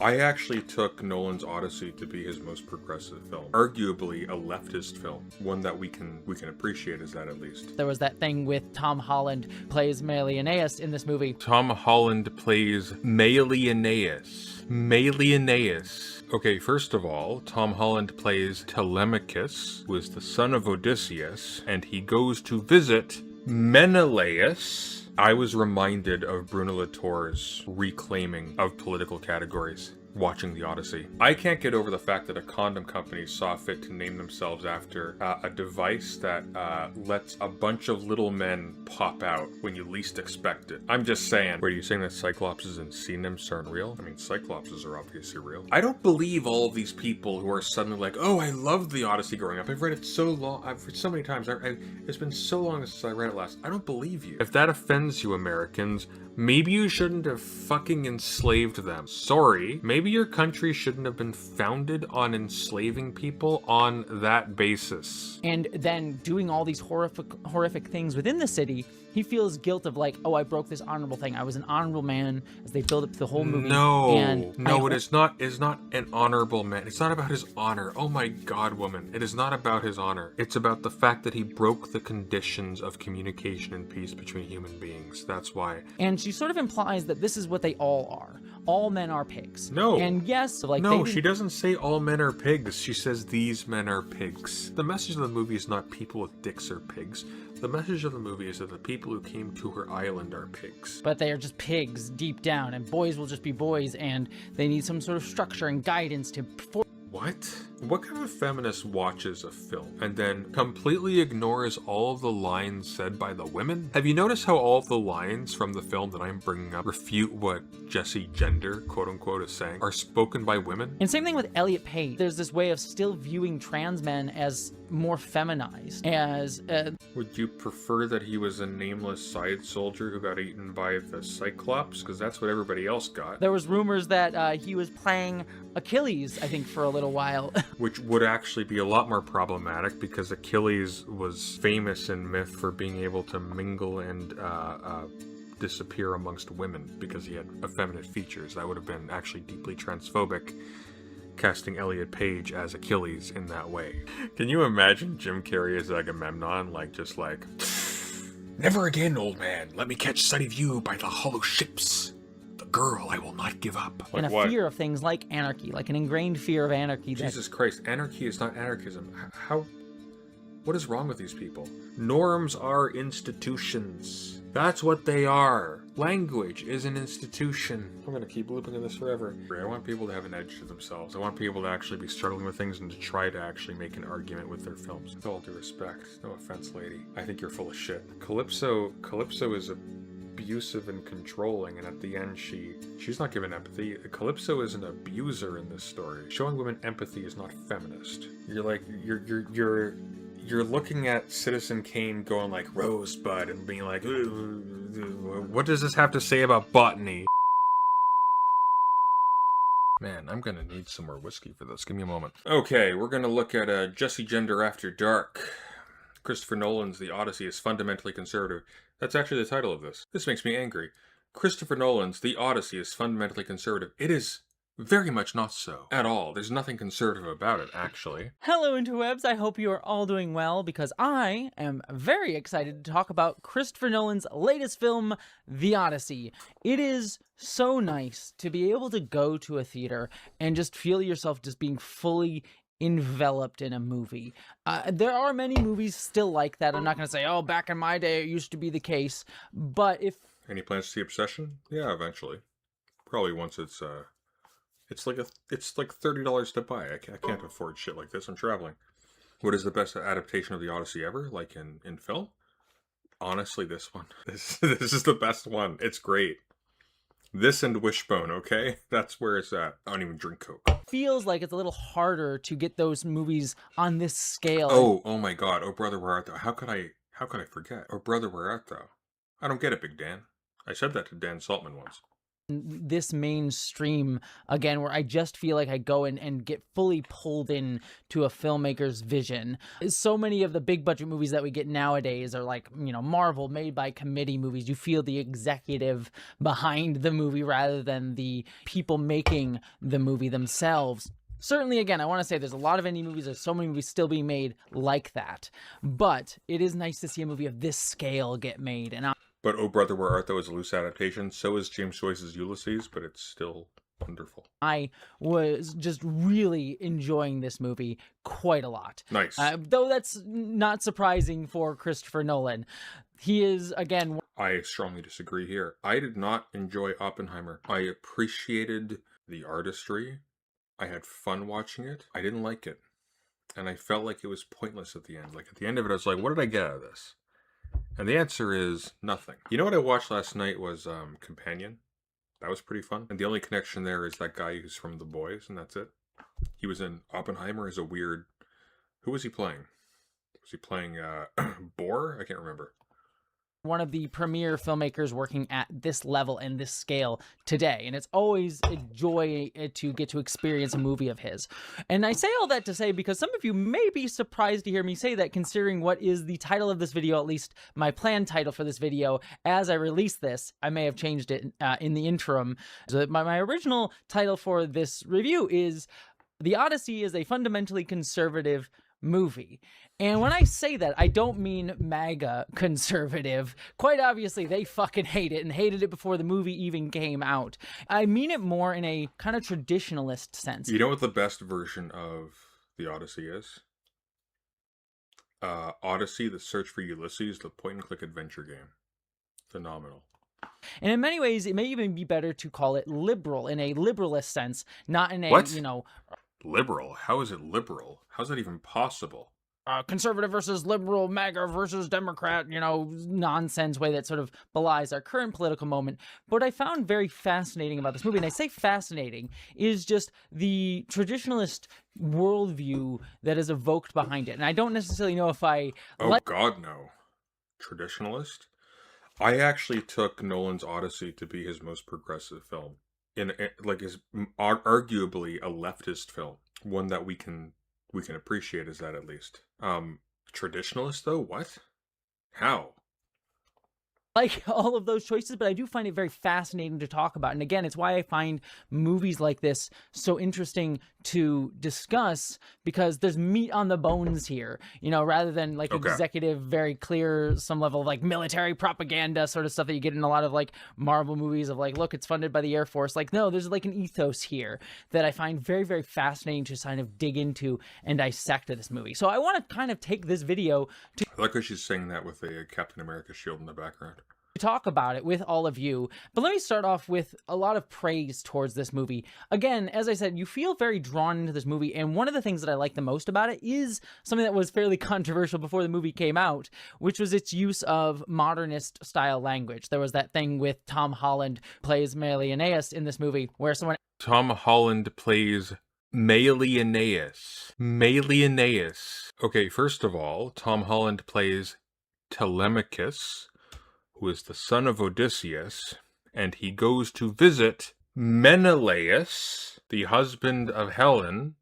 I actually took Nolan's Odyssey to be his most progressive film. Arguably a leftist film. One that we can appreciate as that, at least. There was that thing with Tom Holland plays Aeneas in this movie. Tom Holland plays Aeneas. Okay, first of all, Tom Holland plays Telemachus, who is the son of Odysseus, and he goes to visit Menelaus. I was reminded of Bruno Latour's reclaiming of political categories watching the Odyssey. I can't get over the fact that a condom company saw fit to name themselves after a device that lets a bunch of little men pop out when you least expect it. I'm just saying. Wait, are you saying that Cyclopses and sea nymphs aren't real? I mean, Cyclopses are obviously real. I don't believe all of these people who are suddenly like, oh, I loved the Odyssey growing up. I've read it so long. I've read so many times. It's been so long since I read it last. I don't believe you. If that offends you, Americans, maybe you shouldn't have fucking enslaved them. Sorry. Maybe your country shouldn't have been founded on enslaving people on that basis. And then doing all these horrific things within the city, he feels guilt of like, oh, I broke this honorable thing. I was an honorable man, as they build up the whole movie. No, it is not an honorable man. It's not about his honor. Oh my God, woman. It is not about his honor. It's about the fact that he broke the conditions of communication and peace between human beings. That's why. And she sort of implies that this is what they all are. All men are pigs. No. And yes, like no, she doesn't say all men are pigs. She says these men are pigs. The message of the movie is not people with dicks are pigs. The message of the movie is that the people who came to her island are pigs. But they are just pigs deep down, and boys will just be boys, and they need some sort of structure and guidance to... What? What kind of feminist watches a film and then completely ignores all of the lines said by the women? Have you noticed how all of the lines from the film that I'm bringing up refute what Jessie gender, quote unquote, is saying, are spoken by women? And same thing with Elliot Page. There's this way of still viewing trans men as more feminized, as... Would you prefer that he was a nameless side soldier who got eaten by the Cyclops? Because that's what everybody else got. There was rumors that he was playing Achilles, I think, for a little while. Which would actually be a lot more problematic because Achilles was famous in myth for being able to mingle and disappear amongst women because he had effeminate features. That would have been actually deeply transphobic, casting Elliot Page as Achilles in that way. Can you imagine Jim Carrey as Agamemnon, just like, never again, old man, let me catch sight of you by the hollow ships. Girl, I will not give up. And a fear of things like anarchy, like an ingrained fear of anarchy. Jesus Christ, anarchy is not anarchism. What is wrong with these people? Norms are institutions. That's what they are. Language is an institution. I'm gonna keep looping in this forever. I want people to have an edge to themselves. I want people to actually be struggling with things and to try to actually make an argument with their films. With all due respect, no offense, lady. I think you're full of shit. Calypso is abusive and controlling, and at the end she's not given empathy. Calypso is an abuser in this story. Showing women empathy is not feminist. You're looking at Citizen Kane going like Rosebud and being like, what does this have to say about botany? Man, I'm gonna need some more whiskey for this. Give me a moment. Okay, we're gonna look at Jessie Gender After Dark. Christopher Nolan's The Odyssey is fundamentally conservative. That's actually the title of this. This makes me angry. Christopher Nolan's The Odyssey is fundamentally conservative. It is very much not so. At all. There's nothing conservative about it, actually. Hello, interwebs. I hope you are all doing well, because I am very excited to talk about Christopher Nolan's latest film, The Odyssey. It is so nice to be able to go to a theater and just feel yourself just being fully enveloped in a movie. There are many movies still like that. I'm not going to say, oh, back in my day it used to be the case, but if... Any plans to see Obsession? Yeah, eventually. Probably once it's like $30 to buy. I can't afford shit like this. I'm traveling. What is the best adaptation of the Odyssey ever? Like in film? Honestly, this one. This is the best one. It's great. This and Wishbone, okay? That's where it's at. I don't even drink Coke. Feels like it's a little harder to get those movies on this scale. Oh my God. Oh brother, where art thou? How could I forget? Oh brother, where art thou? I don't get it, Big Dan. I said that to Dan Saltman once. this mainstream again, where I just feel like I go and get fully pulled in to a filmmaker's vision. So many of the big budget movies that we get nowadays are like, Marvel, made by committee movies. You feel the executive behind the movie rather than the people making the movie themselves. Certainly, again, I want to say there's a lot of indie movies. There's so many movies still being made like that. But it is nice to see a movie of this scale get made. And But Oh Brother, Where Art Thou is a loose adaptation. So is James Joyce's Ulysses, but it's still wonderful. I was just really enjoying this movie quite a lot. Nice. Though that's not surprising for Christopher Nolan. He is, again... I strongly disagree here. I did not enjoy Oppenheimer. I appreciated the artistry. I had fun watching it. I didn't like it. And I felt like it was pointless at the end. Like, at the end of it, I was like, what did I get out of this? And the answer is nothing. You know what I watched last night was Companion. That was pretty fun. And the only connection there is that guy who's from The Boys, and that's it. He was in Oppenheimer as a weird... Who was he playing? Was he playing Bohr? I can't remember. One of the premier filmmakers working at this level and this scale today. And it's always a joy to get to experience a movie of his. And I say all that to say, because some of you may be surprised to hear me say that, considering what is the title of this video, at least my planned title for this video. As I release this, I may have changed it in the interim. So my original title for this review is The Odyssey is a fundamentally conservative movie. And when I say that, I don't mean MAGA conservative. Quite obviously, they fucking hate it and hated it before the movie even came out. I mean it more in a kind of traditionalist sense. You know what the best version of The Odyssey is? Odyssey, The Search for Ulysses, the point-and-click adventure game. Phenomenal. And in many ways, it may even be better to call it liberal, in a liberalist sense, not in a, What? Liberal? How is it liberal? How's that even possible? Conservative versus liberal, MAGA versus Democrat, nonsense way that sort of belies our current political moment. But what I found very fascinating about this movie, and I say fascinating, is just the traditionalist worldview that is evoked behind it. And I don't necessarily know if I... Oh, God, no. Traditionalist? I actually took Nolan's Odyssey to be his most progressive film. Is arguably a leftist film. One that we can appreciate as that, at least. Traditionalist, though? What? How? Like all of those choices, but I do find it very fascinating to talk about. And again, it's why I find movies like this so interesting to discuss, because there's meat on the bones here, rather than like executive, very clear, some level of like military propaganda sort of stuff that you get in a lot of like Marvel movies of like, look, it's funded by the Air Force. Like, no, there's like an ethos here that I find very, very fascinating to kind of dig into and dissect this movie. So I want to kind of take this video to... I like how she's saying that with a Captain America shield in the background. Talk about it with all of you, but let me start off with a lot of praise towards this movie. Again, as I said, you feel very drawn into this movie, and one of the things that I like the most about it is something that was fairly controversial before the movie came out, which was its use of modernist style language. There was that thing with Tom Holland plays Aeneas in this movie, where someone... Tom Holland plays Aeneas. Okay, first of all, Tom Holland plays Telemachus, who is the son of Odysseus, and he goes to visit Menelaus, the husband of Helen.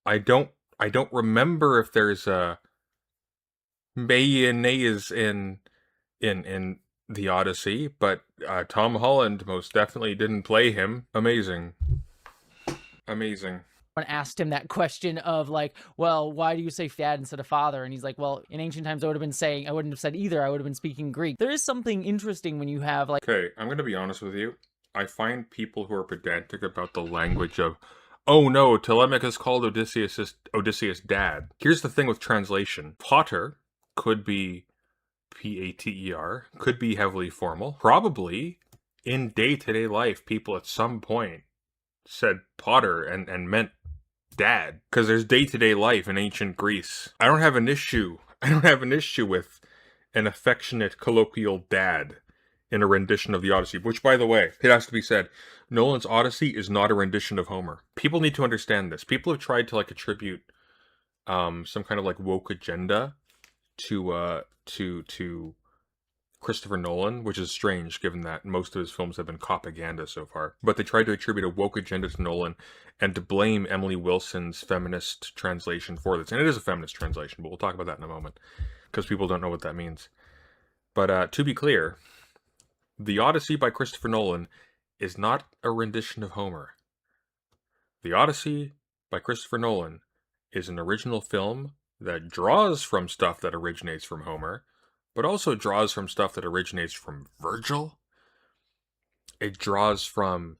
I don't remember if there's a Aeneas in the Odyssey, but Tom Holland most definitely didn't play him. Amazing. Asked him that question of like, well, why do you say dad instead of father? And he's like, well, in ancient times I would have been saying, I wouldn't have said either, I would have been speaking Greek. There is something interesting when you have like... Okay, I'm gonna be honest with you. I find people who are pedantic about the language of, oh no, Telemachus called Odysseus dad. Here's the thing with translation. Potter could be P-A-T-E-R, could be heavily formal. Probably in day-to-day life, people at some point said Potter and meant dad, because there's day-to-day life in ancient Greece. I don't have an issue with an affectionate colloquial dad in a rendition of the Odyssey, which, by the way, it has to be said, Nolan's Odyssey is not a rendition of Homer. People need to understand this. People have tried to like attribute some kind of like woke agenda to Christopher Nolan, which is strange given that most of his films have been propaganda so far. But they tried to attribute a woke agenda to Nolan and to blame Emily Wilson's feminist translation for this. And it is a feminist translation, but we'll talk about that in a moment because people don't know what that means. But to be clear, The Odyssey by Christopher Nolan is not a rendition of Homer. The Odyssey by Christopher Nolan is an original film that draws from stuff that originates from Homer, but also draws from stuff that originates from Virgil. It draws from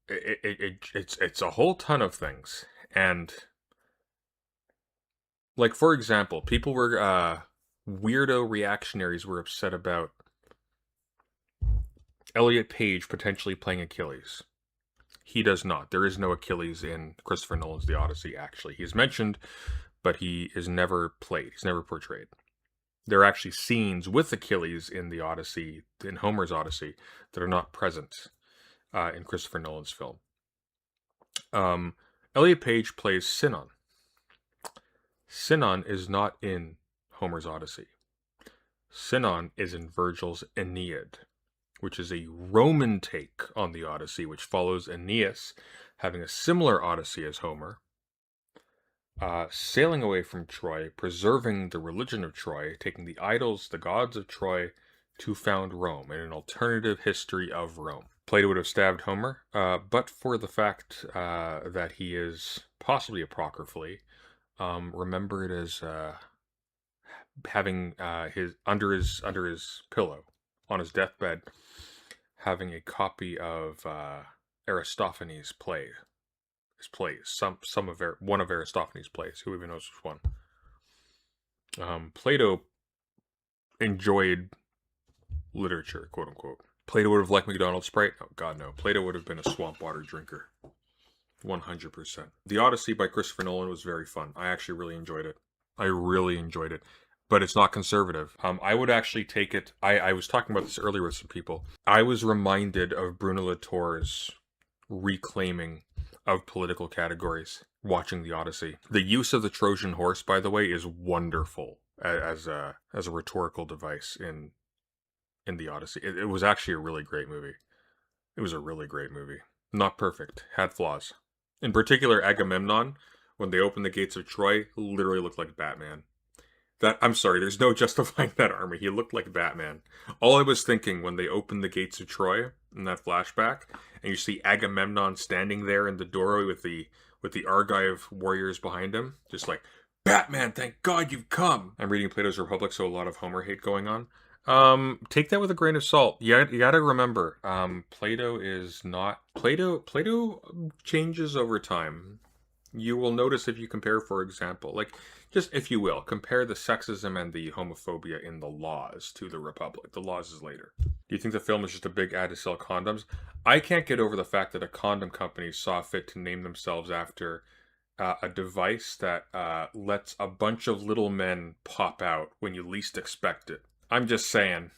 it's a whole ton of things. And like, for example, people were weirdo reactionaries were upset about Elliot Page potentially playing Achilles. He does not. There is no Achilles in Christopher Nolan's The Odyssey, actually. He is mentioned, but he is never played. He's never portrayed. There are actually scenes with Achilles in the Odyssey, in Homer's Odyssey, that are not present in Christopher Nolan's film. Elliot Page plays Sinon. Sinon is not in Homer's Odyssey. Sinon is in Virgil's Aeneid, which is a Roman take on the Odyssey, which follows Aeneas having a similar Odyssey as Homer, sailing away from Troy, preserving the religion of Troy, taking the idols, the gods of Troy, to found Rome, and an alternative history of Rome. Plato would have stabbed Homer, but for the fact that he is possibly apocryphally remembered as having his under his pillow on his deathbed, having a copy of Aristophanes' play. His plays, one of Aristophanes' plays. Who even knows which one? Plato enjoyed literature, quote unquote. Plato would have liked McDonald's Sprite? Oh, God, no. Plato would have been a swamp water drinker. 100%. The Odyssey by Christopher Nolan was very fun. I actually really enjoyed it. I really enjoyed it. But it's not conservative. I would actually take it... I was talking about this earlier with some people. I was reminded of Bruno Latour's reclaiming of political categories watching The Odyssey. The use of the Trojan horse, by the way, is wonderful as a rhetorical device in The Odyssey. It was actually a really great movie. It was a really great movie. Not perfect. Had flaws. In particular, Agamemnon, when they opened the gates of Troy, literally looked like Batman. I'm sorry, there's no justifying that army. He looked like Batman. All I was thinking when they opened the gates of Troy in that flashback, and you see Agamemnon standing there in the doorway with the Argive warriors behind him, just like, Batman, thank God you've come. I'm reading Plato's Republic, so a lot of Homer hate going on. Take that with a grain of salt. You gotta remember, Plato is not... Plato changes over time. You will notice if you compare, for example, like, just if you will, compare the sexism and the homophobia in the Laws to the Republic. The Laws is later. Do you think the film is just a big ad to sell condoms? I can't get over the fact that a condom company saw fit to name themselves after a device that lets a bunch of little men pop out when you least expect it. I'm just saying.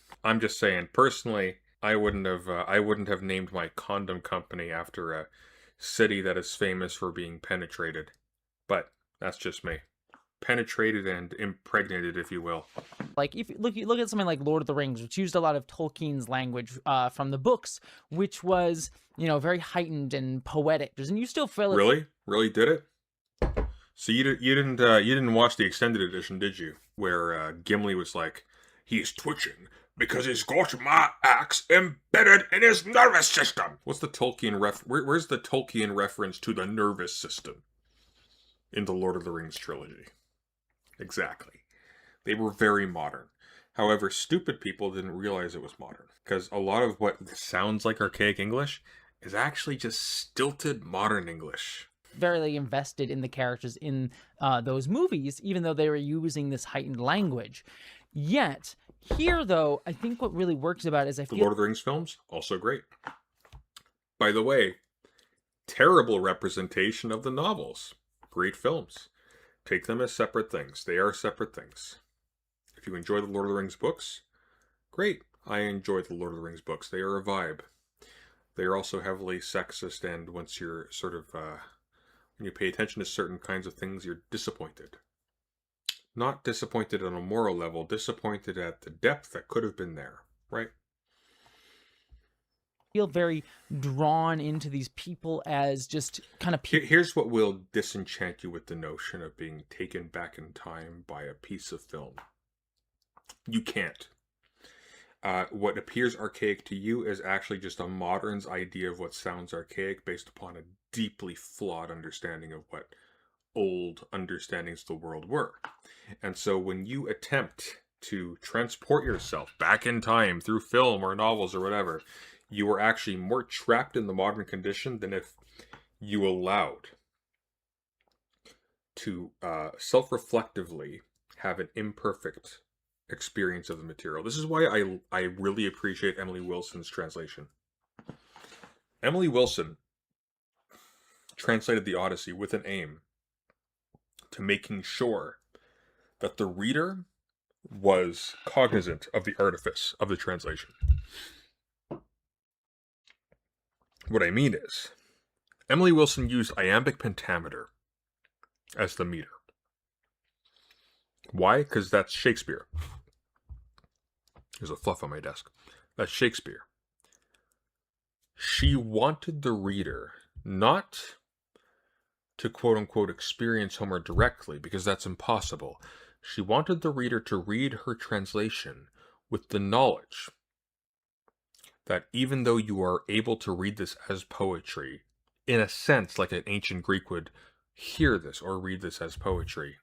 Personally, I wouldn't have named my condom company after a city that is famous for being penetrated. But that's just me. Penetrated and impregnated, if you will. Like, if you look at something like Lord of the Rings, which used a lot of Tolkien's language from the books, which was, very heightened and poetic. Doesn't you still feel it? Really did it? So you didn't watch the extended edition, did you? Where Gimli was like, he's twitching because he's got my axe embedded in his nervous system. What's the Tolkien where's the Tolkien reference to the nervous system in the Lord of the Rings trilogy? Exactly. They were very modern. However, stupid people didn't realize it was modern, because a lot of what sounds like archaic English is actually just stilted modern English. Very invested in the characters in those movies, even though they were using this heightened language. Yet, here, though, I think what really works about it is The Lord of the Rings films, also great. By the way, terrible representation of the novels. Great films. Take them as separate things. They are separate things. If you enjoy the Lord of the Rings books, great. I enjoy the Lord of the Rings books. They are a vibe. They are also heavily sexist, and once you're sort of, when you pay attention to certain kinds of things, you're disappointed. Not disappointed on a moral level, disappointed at the depth that could have been there, right? Feel very drawn into these people as just kind of people. Here's what will disenchant you with the notion of being taken back in time by a piece of film. You can't. What appears archaic to you is actually just a modern's idea of what sounds archaic based upon a deeply flawed understanding of what old understandings of the world were. And so when you attempt to transport yourself back in time through film or novels or whatever, you are actually more trapped in the modern condition than if you allowed to self-reflectively have an imperfect experience of the material. This is why I really appreciate Emily Wilson's translation. Emily Wilson translated the Odyssey with an aim to making sure that the reader was cognizant of the artifice of the translation. What I mean is, Emily Wilson used iambic pentameter as the meter. Why? Because that's Shakespeare. There's a fluff on my desk. That's Shakespeare. She wanted the reader not to quote-unquote experience Homer directly, because that's impossible. She wanted the reader to read her translation with the knowledge that even though you are able to read this as poetry, in a sense like an ancient Greek would hear this or read this as poetry,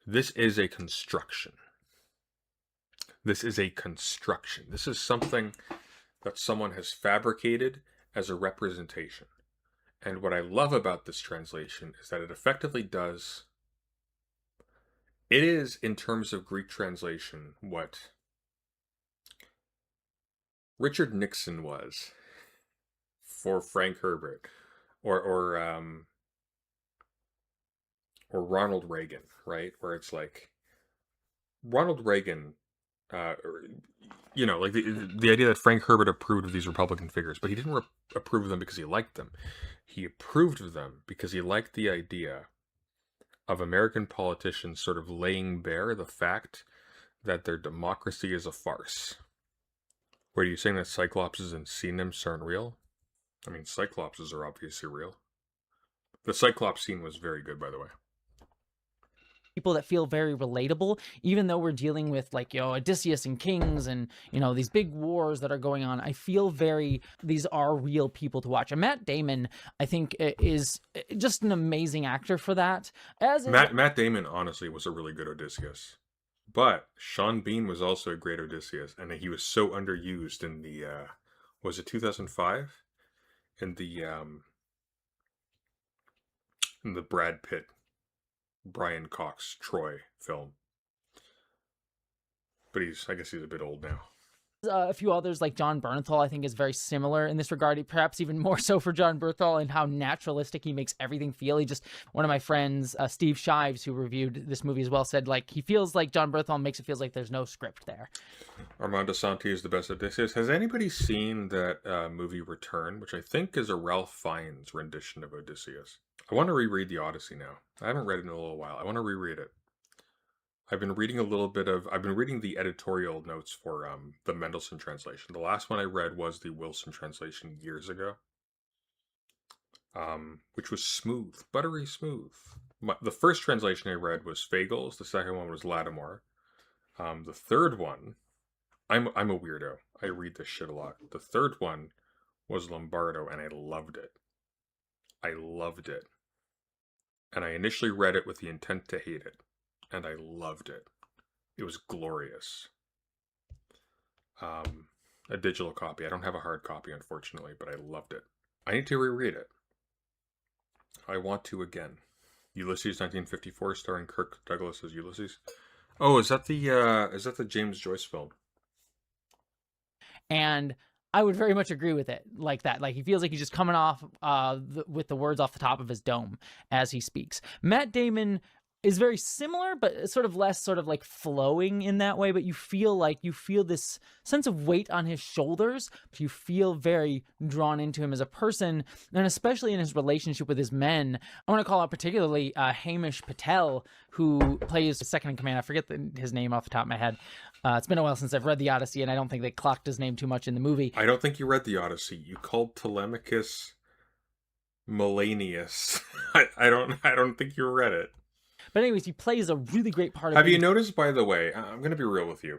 this is a construction. This is a construction. This is something that someone has fabricated as a representation. And what I love about this translation is that it effectively does... It is, in terms of Greek translation, what Richard Nixon was for Frank Herbert, or Ronald Reagan, right? Where it's like Ronald Reagan, like the idea that Frank Herbert approved of these Republican figures, but he didn't approve of them because he liked them. He approved of them because he liked the idea of American politicians sort of laying bare the fact that their democracy is a farce. Wait, are you saying that Cyclopses and sea nymphs aren't real? I mean, Cyclopses are obviously real. The Cyclops scene was very good, by the way. People that feel very relatable, even though we're dealing with Odysseus and kings and these big wars that are going on. I feel these are real people to watch. And Matt Damon, I think, is just an amazing actor for that. Matt Damon honestly was a really good Odysseus, but Sean Bean was also a great Odysseus, and he was so underused in the was it 2005 in the Brad Pitt, Brian Cox, Troy film. But I guess he's a bit old now. A few others like John Bernthal, I think, is very similar in this regard, perhaps even more so for John Bernthal and how naturalistic he makes everything feel. One of my friends, Steve Shives, who reviewed this movie as well, said he feels like John Bernthal makes it feels like there's no script there. Armando Santi is the best Odysseus. Has anybody seen that movie Return, which I think is a Ralph Fiennes rendition of Odysseus? I want to reread the Odyssey now. I haven't read it in a little while. I want to reread it. I've been reading the editorial notes for the Mendelssohn translation. The last one I read was the Wilson translation years ago, which was smooth, buttery smooth. The first translation I read was Fagles. The second one was Lattimore. The third one, I'm a weirdo. I read this shit a lot. The third one was Lombardo, and I loved it. I loved it. And I initially read it with the intent to hate it. And I loved it. It was glorious. A digital copy. I don't have a hard copy, unfortunately, but I loved it. I need to reread it. I want to again. Ulysses 1954, starring Kirk Douglas as Ulysses. Oh, is that the James Joyce film? And I would very much agree with it like that. He feels like he's just coming off with the words off the top of his dome as he speaks. Matt Damon is very similar, but sort of less sort of like flowing in that way. But you feel this sense of weight on his shoulders, but you feel very drawn into him as a person, and especially in his relationship with his men. I want to call out particularly Hamish Patel, who plays second in command. I forget his name off the top of my head. It's been a while since I've read the Odyssey, and I don't think they clocked his name too much in the movie. I don't think you read the Odyssey. You called Telemachus Melanius. I don't think you read it. But anyways, he plays a really great part of Have you noticed, by the way, I'm going to be real with you.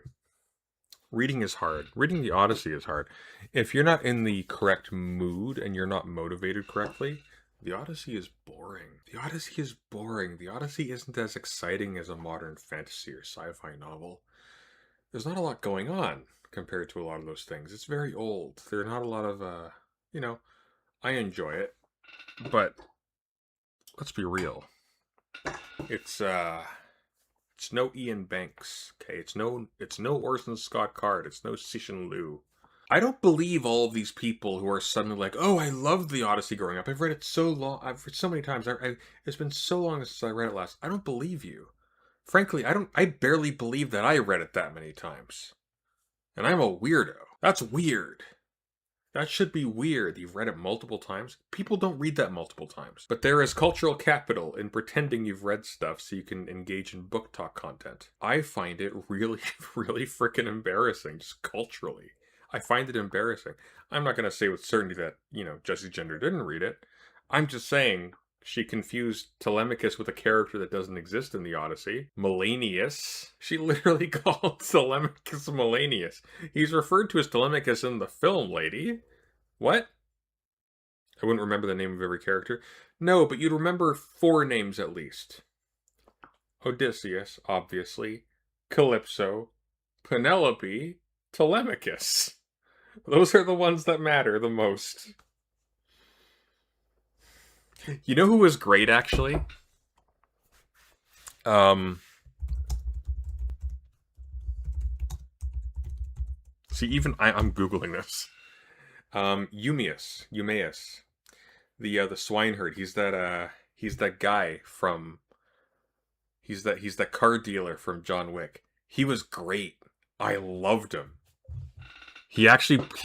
Reading is hard. Reading the Odyssey is hard. If you're not in the correct mood and you're not motivated correctly, the Odyssey is boring. The Odyssey is boring. The Odyssey isn't as exciting as a modern fantasy or sci-fi novel. There's not a lot going on compared to a lot of those things. It's very old. There are not a lot of, I enjoy it. But let's be real. It's no Ian Banks, okay? It's no Orson Scott Card. It's no Cixin Liu. I don't believe all of these people who are suddenly like, oh, I loved the Odyssey growing up. I've read it so long. I've read so many times. It's been so long since I read it last. I don't believe you. Frankly, I barely believe that I read it that many times. And I'm a weirdo. That's weird. That should be weird. You've read it multiple times. People don't read that multiple times. But there is cultural capital in pretending you've read stuff so you can engage in book talk content. I find it really, really freaking embarrassing, just culturally. I find it embarrassing. I'm not going to say with certainty that, Jessie Gender didn't read it. I'm just saying she confused Telemachus with a character that doesn't exist in the Odyssey. Melanius. She literally called Telemachus Melanius. He's referred to as Telemachus in the film, lady. What? I wouldn't remember the name of every character. No, but you'd remember 4 names at least. Odysseus, obviously. Calypso. Penelope. Telemachus. Those are the ones that matter the most. You know who was great, actually? See, even I'm Googling this. Eumaeus, the swineherd. He's that guy from. He's that car dealer from John Wick. He was great. I loved him. He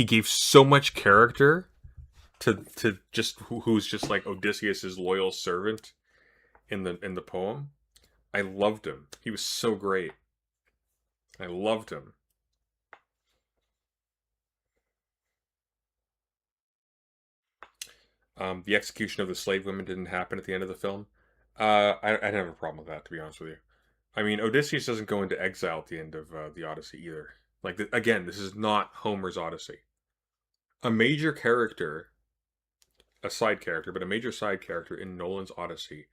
gave so much character to just who's just like Odysseus's loyal servant in the poem. I loved him. He was so great. I loved him. The execution of the slave women didn't happen at the end of the film. I didn't have a problem with that, to be honest with you. I mean, Odysseus doesn't go into exile at the end of the Odyssey either. Like, again, this is not Homer's Odyssey. A major character, a side character, but a major side character in Nolan's Odyssey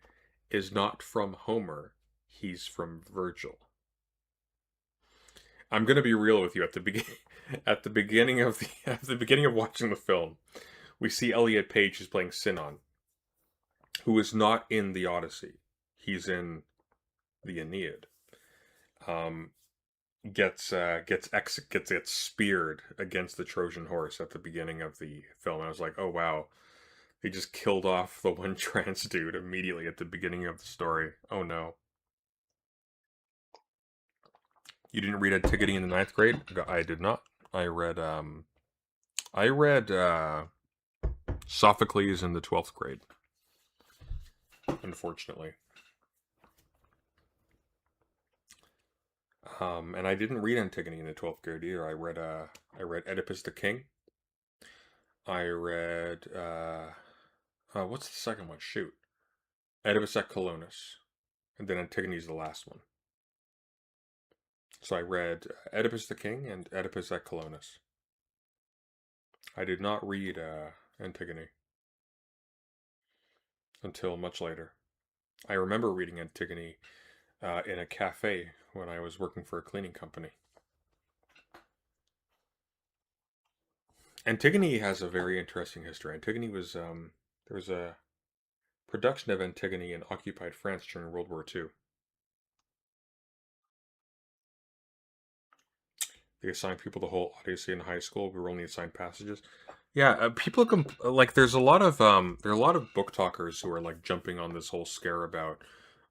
is not from Homer. He's from Virgil. I'm gonna be real with you. At the beginning of watching the film, we see Elliot Page who's playing Sinon, who is not in the Odyssey. He's in the Aeneid. Gets speared against the Trojan horse at the beginning of the film. I was like, oh wow, they just killed off the one trans dude immediately at the beginning of the story. Oh no. You didn't read Antigone in the 9th grade? I did not. I read Sophocles in the 12th grade. Unfortunately. And I didn't read Antigone in the 12th grade either. I read Oedipus the King. I read what's the second one? Shoot. Oedipus at Colonus. And then Antigone's the last one. So I read Oedipus the King and Oedipus at Colonus. I did not read Antigone until much later. I remember reading Antigone in a cafe when I was working for a cleaning company. Antigone has a very interesting history. Antigone was there was a production of Antigone in occupied France during World War II. They assigned people the whole Odyssey in high school. We were only assigned passages. Yeah, people like there's a lot of book talkers who are like jumping on this whole scare about,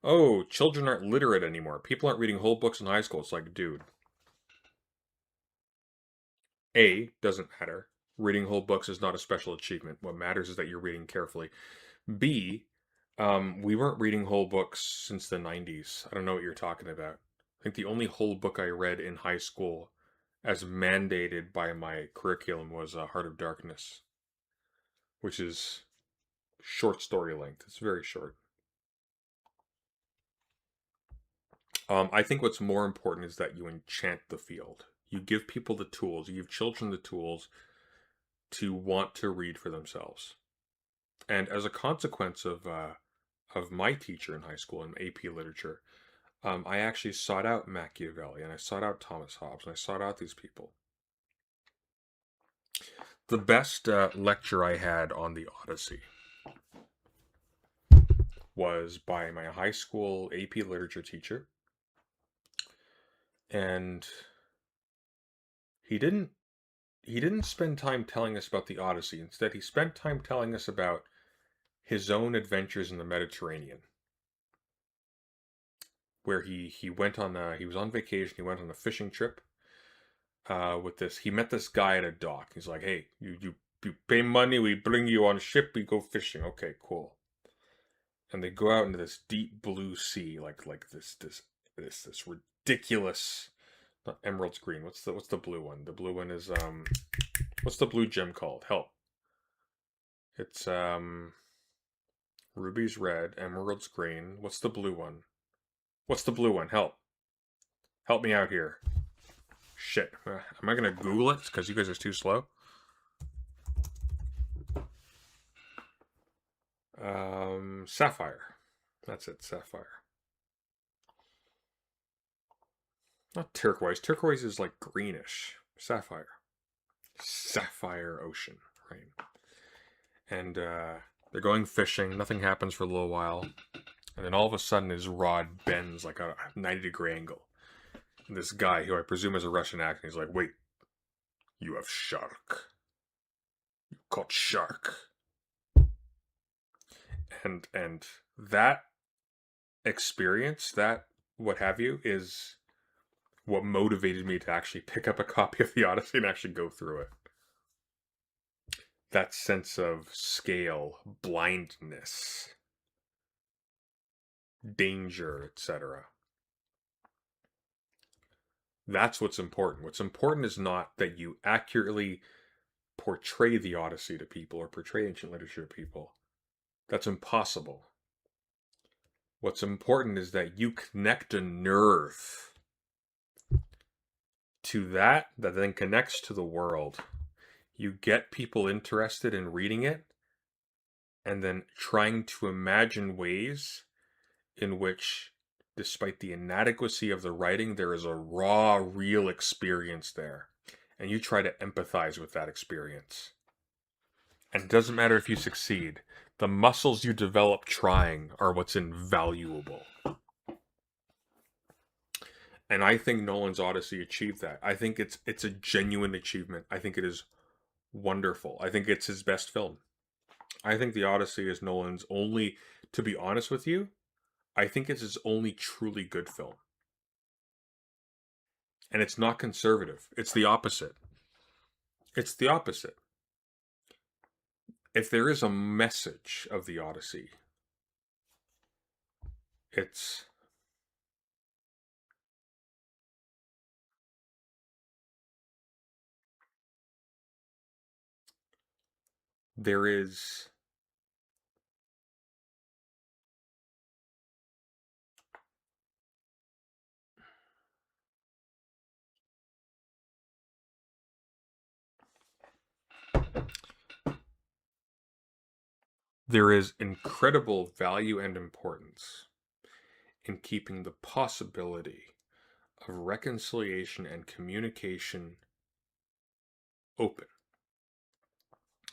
Oh, children aren't literate anymore. People aren't reading whole books in high school. It's like, dude. A, doesn't matter. Reading whole books is not a special achievement. What matters is that you're reading carefully. B, we weren't reading whole books since the 90s. I don't know what you're talking about. I think the only whole book I read in high school, as mandated by my curriculum, was Heart of Darkness, which is short story length. It's very short. I think what's more important is that you enchant the field. You give people the tools. You give children the tools to want to read for themselves. And as a consequence of my teacher in high school in AP literature, I actually sought out Machiavelli and I sought out Thomas Hobbes and I sought out these people. The best lecture I had on the Odyssey was by my high school AP literature teacher, and he didn't spend time telling us about the Odyssey. Instead, he spent time telling us about his own adventures in the Mediterranean, where he went on he was on vacation. He went on a fishing trip with this. He met this guy at a dock. He's like, "Hey, you pay money, we bring you on a ship, we go fishing." Okay, cool. And they go out into this deep blue sea, like this ridiculous. Not emerald's green. What's the blue one? The blue one is what's the blue gem called? Help. It's ruby's red, emerald's green. What's the blue one? What's the blue one? Help. Help me out here. Shit. Am I gonna Google it? Because you guys are too slow. Sapphire. That's it, sapphire. Not turquoise. Turquoise is like greenish. Sapphire. Sapphire ocean, right? And they're going fishing. Nothing happens for a little while. And then all of a sudden his rod bends like a 90-degree angle. And this guy, who I presume is a Russian accent, he's like, "Wait, you have shark. You caught shark." And that experience, that what have you, is what motivated me to actually pick up a copy of the Odyssey and actually go through it. That sense of scale, blindness, danger, etc. That's what's important. What's important is not that you accurately portray the Odyssey to people or portray ancient literature to people. That's impossible. What's important is that you connect a nerve to that then connects to the world. You get people interested in reading it and then trying to imagine ways in which, despite the inadequacy of the writing, there is a raw, real experience there. And you try to empathize with that experience. And it doesn't matter if you succeed. The muscles you develop trying are what's invaluable. And I think Nolan's Odyssey achieved that. I think it's a genuine achievement. I think it is wonderful. I think it's his best film. I think the Odyssey is Nolan's only, to be honest with you, I think it's his only truly good film. And it's not conservative. It's the opposite. It's the opposite. If there is a message of the Odyssey, it's there is incredible value and importance in keeping the possibility of reconciliation and communication open.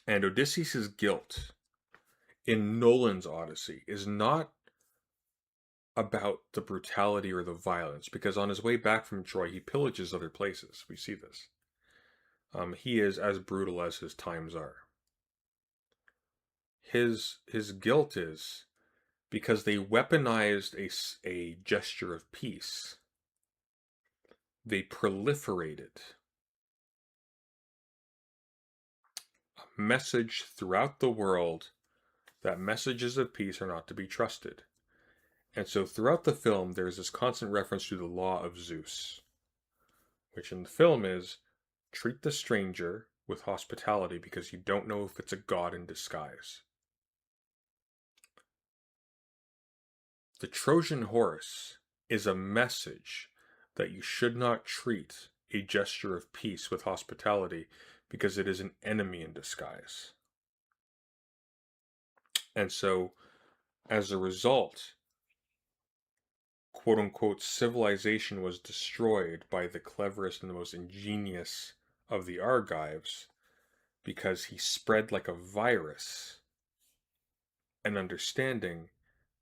And Odysseus' guilt in Nolan's Odyssey is not about the brutality or the violence, because on his way back from Troy, he pillages other places. We see this. He is as brutal as his times are. His guilt is because they weaponized a gesture of peace. They proliferated a message throughout the world that messages of peace are not to be trusted. And so throughout the film, there's this constant reference to the law of Zeus, which in the film is treat the stranger with hospitality because you don't know if it's a god in disguise. The Trojan horse is a message that you should not treat a gesture of peace with hospitality because it is an enemy in disguise. And so, as a result, quote unquote, civilization was destroyed by the cleverest and the most ingenious of the Argives because he spread like a virus an understanding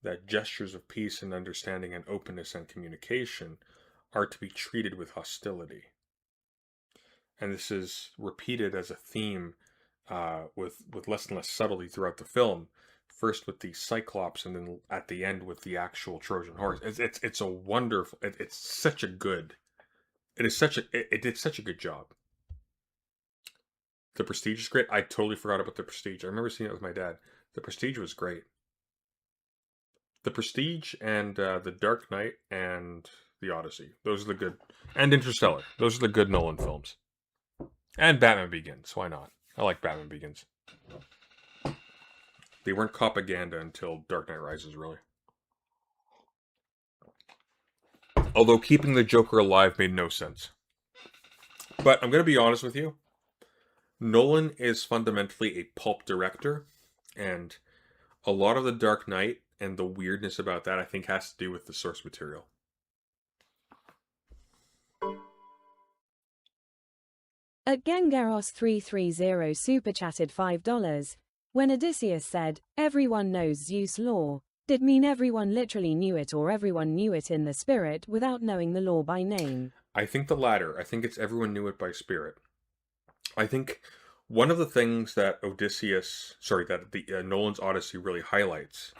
that gestures of peace and understanding and openness and communication are to be treated with hostility. And this is repeated as a theme with less and less subtlety throughout the film. First with the Cyclops, and then at the end with the actual Trojan horse. It's a wonderful. It's such a good. It is such a. It did such a good job. The Prestige is great. I totally forgot about The Prestige. I remember seeing it with my dad. The Prestige was great. The Prestige and The Dark Knight and The Odyssey. Those are the good. And Interstellar. Those are the good Nolan films. And Batman Begins. Why not? I like Batman Begins. They weren't propaganda until Dark Knight Rises, really. Although keeping the Joker alive made no sense. But I'm going to be honest with you. Nolan is fundamentally a pulp director. And a lot of the Dark Knight and the weirdness about that, I think, has to do with the source material. At Gengaros330 super chatted $5. When Odysseus said, everyone knows Zeus' law, did mean everyone literally knew it or everyone knew it in the spirit without knowing the law by name? I think the latter. I think it's everyone knew it by spirit. I think one of the things that Nolan's Odyssey really highlights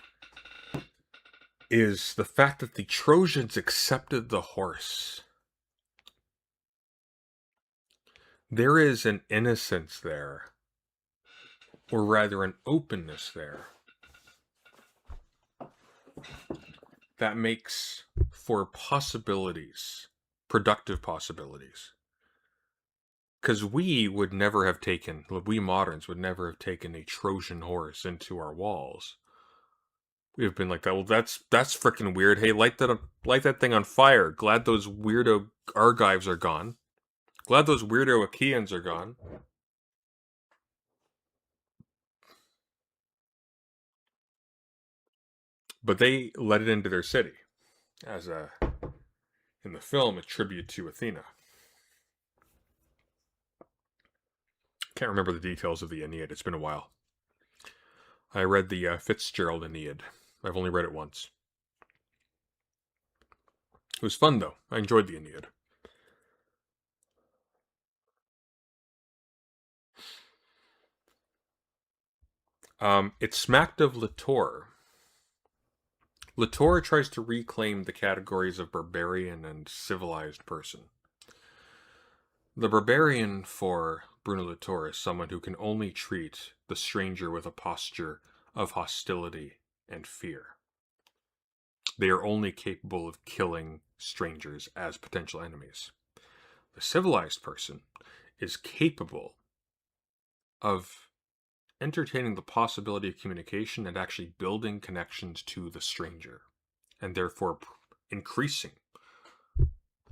is the fact that the Trojans accepted the horse. There is an innocence there, or rather an openness there, that makes for possibilities, productive possibilities. Because we moderns would never have taken a Trojan horse into our walls. We have been like that. Well, that's freaking weird. Hey, light that thing on fire. Glad those weirdo Argives are gone. Glad those weirdo Achaeans are gone. But they let it into their city as in the film, a tribute to Athena. Can't remember the details of the Aeneid. It's been a while. I read the Fitzgerald Aeneid. I've only read it once. It was fun, though. I enjoyed the Aeneid. It smacked of Latour. Latour tries to reclaim the categories of barbarian and civilized person. The barbarian for Bruno Latour is someone who can only treat the stranger with a posture of hostility and fear. They are only capable of killing strangers as potential enemies. The civilized person is capable of entertaining the possibility of communication and actually building connections to the stranger, and therefore increasing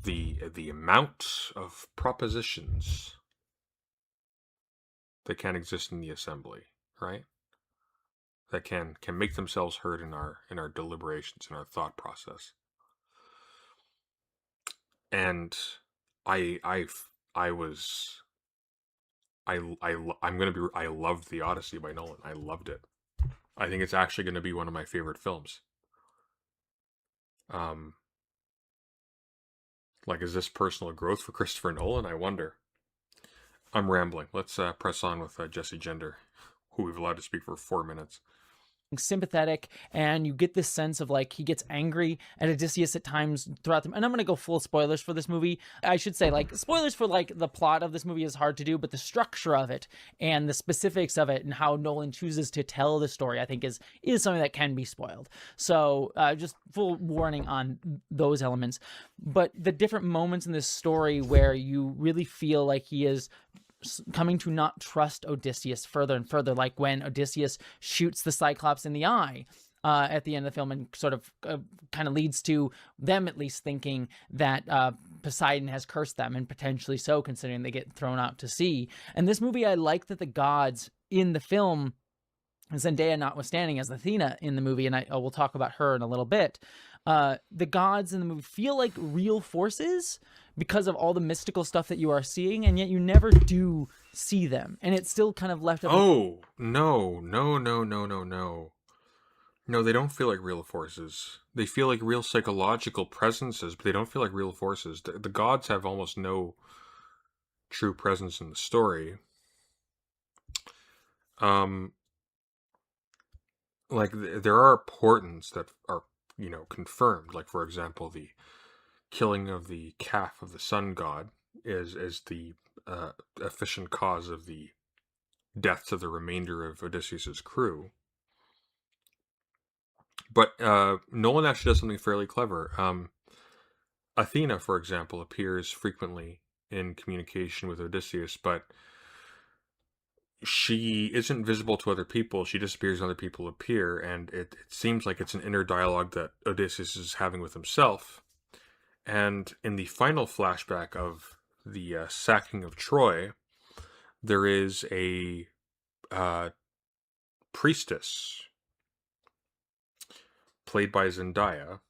the amount of propositions that can exist in the assembly, right? That can make themselves heard in our deliberations, in our thought process. And I loved the Odyssey by Nolan. I loved it. I think it's actually going to be one of my favorite films. Like, is this personal growth for Christopher Nolan? I wonder. I'm rambling. Let's press on with Jessie Gender, who we've allowed to speak for 4 minutes. sympathetic, and you get this sense of like he gets angry at Odysseus at times throughout them. And I'm gonna go full spoilers for this movie. I should say, like, spoilers for like the plot of this movie is hard to do, but the structure of it and the specifics of it and how Nolan chooses to tell the story, I think is something that can be spoiled. So just full warning on those elements. But the different moments in this story where you really feel like he is coming to not trust Odysseus further and further, like when Odysseus shoots the Cyclops in the eye at the end of the film, and sort of kind of leads to them at least thinking that Poseidon has cursed them, and potentially so, considering they get thrown out to sea. And this movie, I like that the gods in the film, Zendaya notwithstanding as Athena in the movie, and I will talk about her in a little bit, the gods in the movie feel like real forces because of all the mystical stuff that you are seeing, and yet you never do see them, and it's still kind of left up. No, they don't feel like real forces. They feel like real psychological presences, but they don't feel like real forces. The gods have almost no true presence in the story. Like, there are portents that are, confirmed. Like, for example, the killing of the calf of the sun god is the efficient cause of the deaths of the remainder of Odysseus's crew. But Nolan actually does something fairly clever. Athena, for example, appears frequently in communication with Odysseus, but she isn't visible to other people. She disappears when other people appear, and it seems like it's an inner dialogue that Odysseus is having with himself. And in the final flashback of the sacking of Troy, there is a priestess played by Zendaya.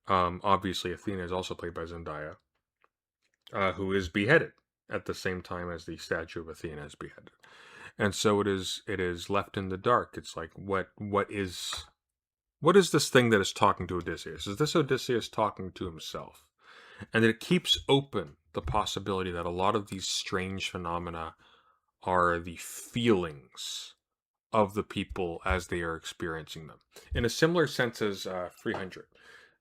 Obviously, Athena is also played by Zendaya, who is beheaded at the same time as the statue of Athena is beheaded. And so it is left in the dark. It's like, what is this thing that is talking to Odysseus? Is this Odysseus talking to himself? And it keeps open the possibility that a lot of these strange phenomena are the feelings of the people as they are experiencing them. In a similar sense as 300.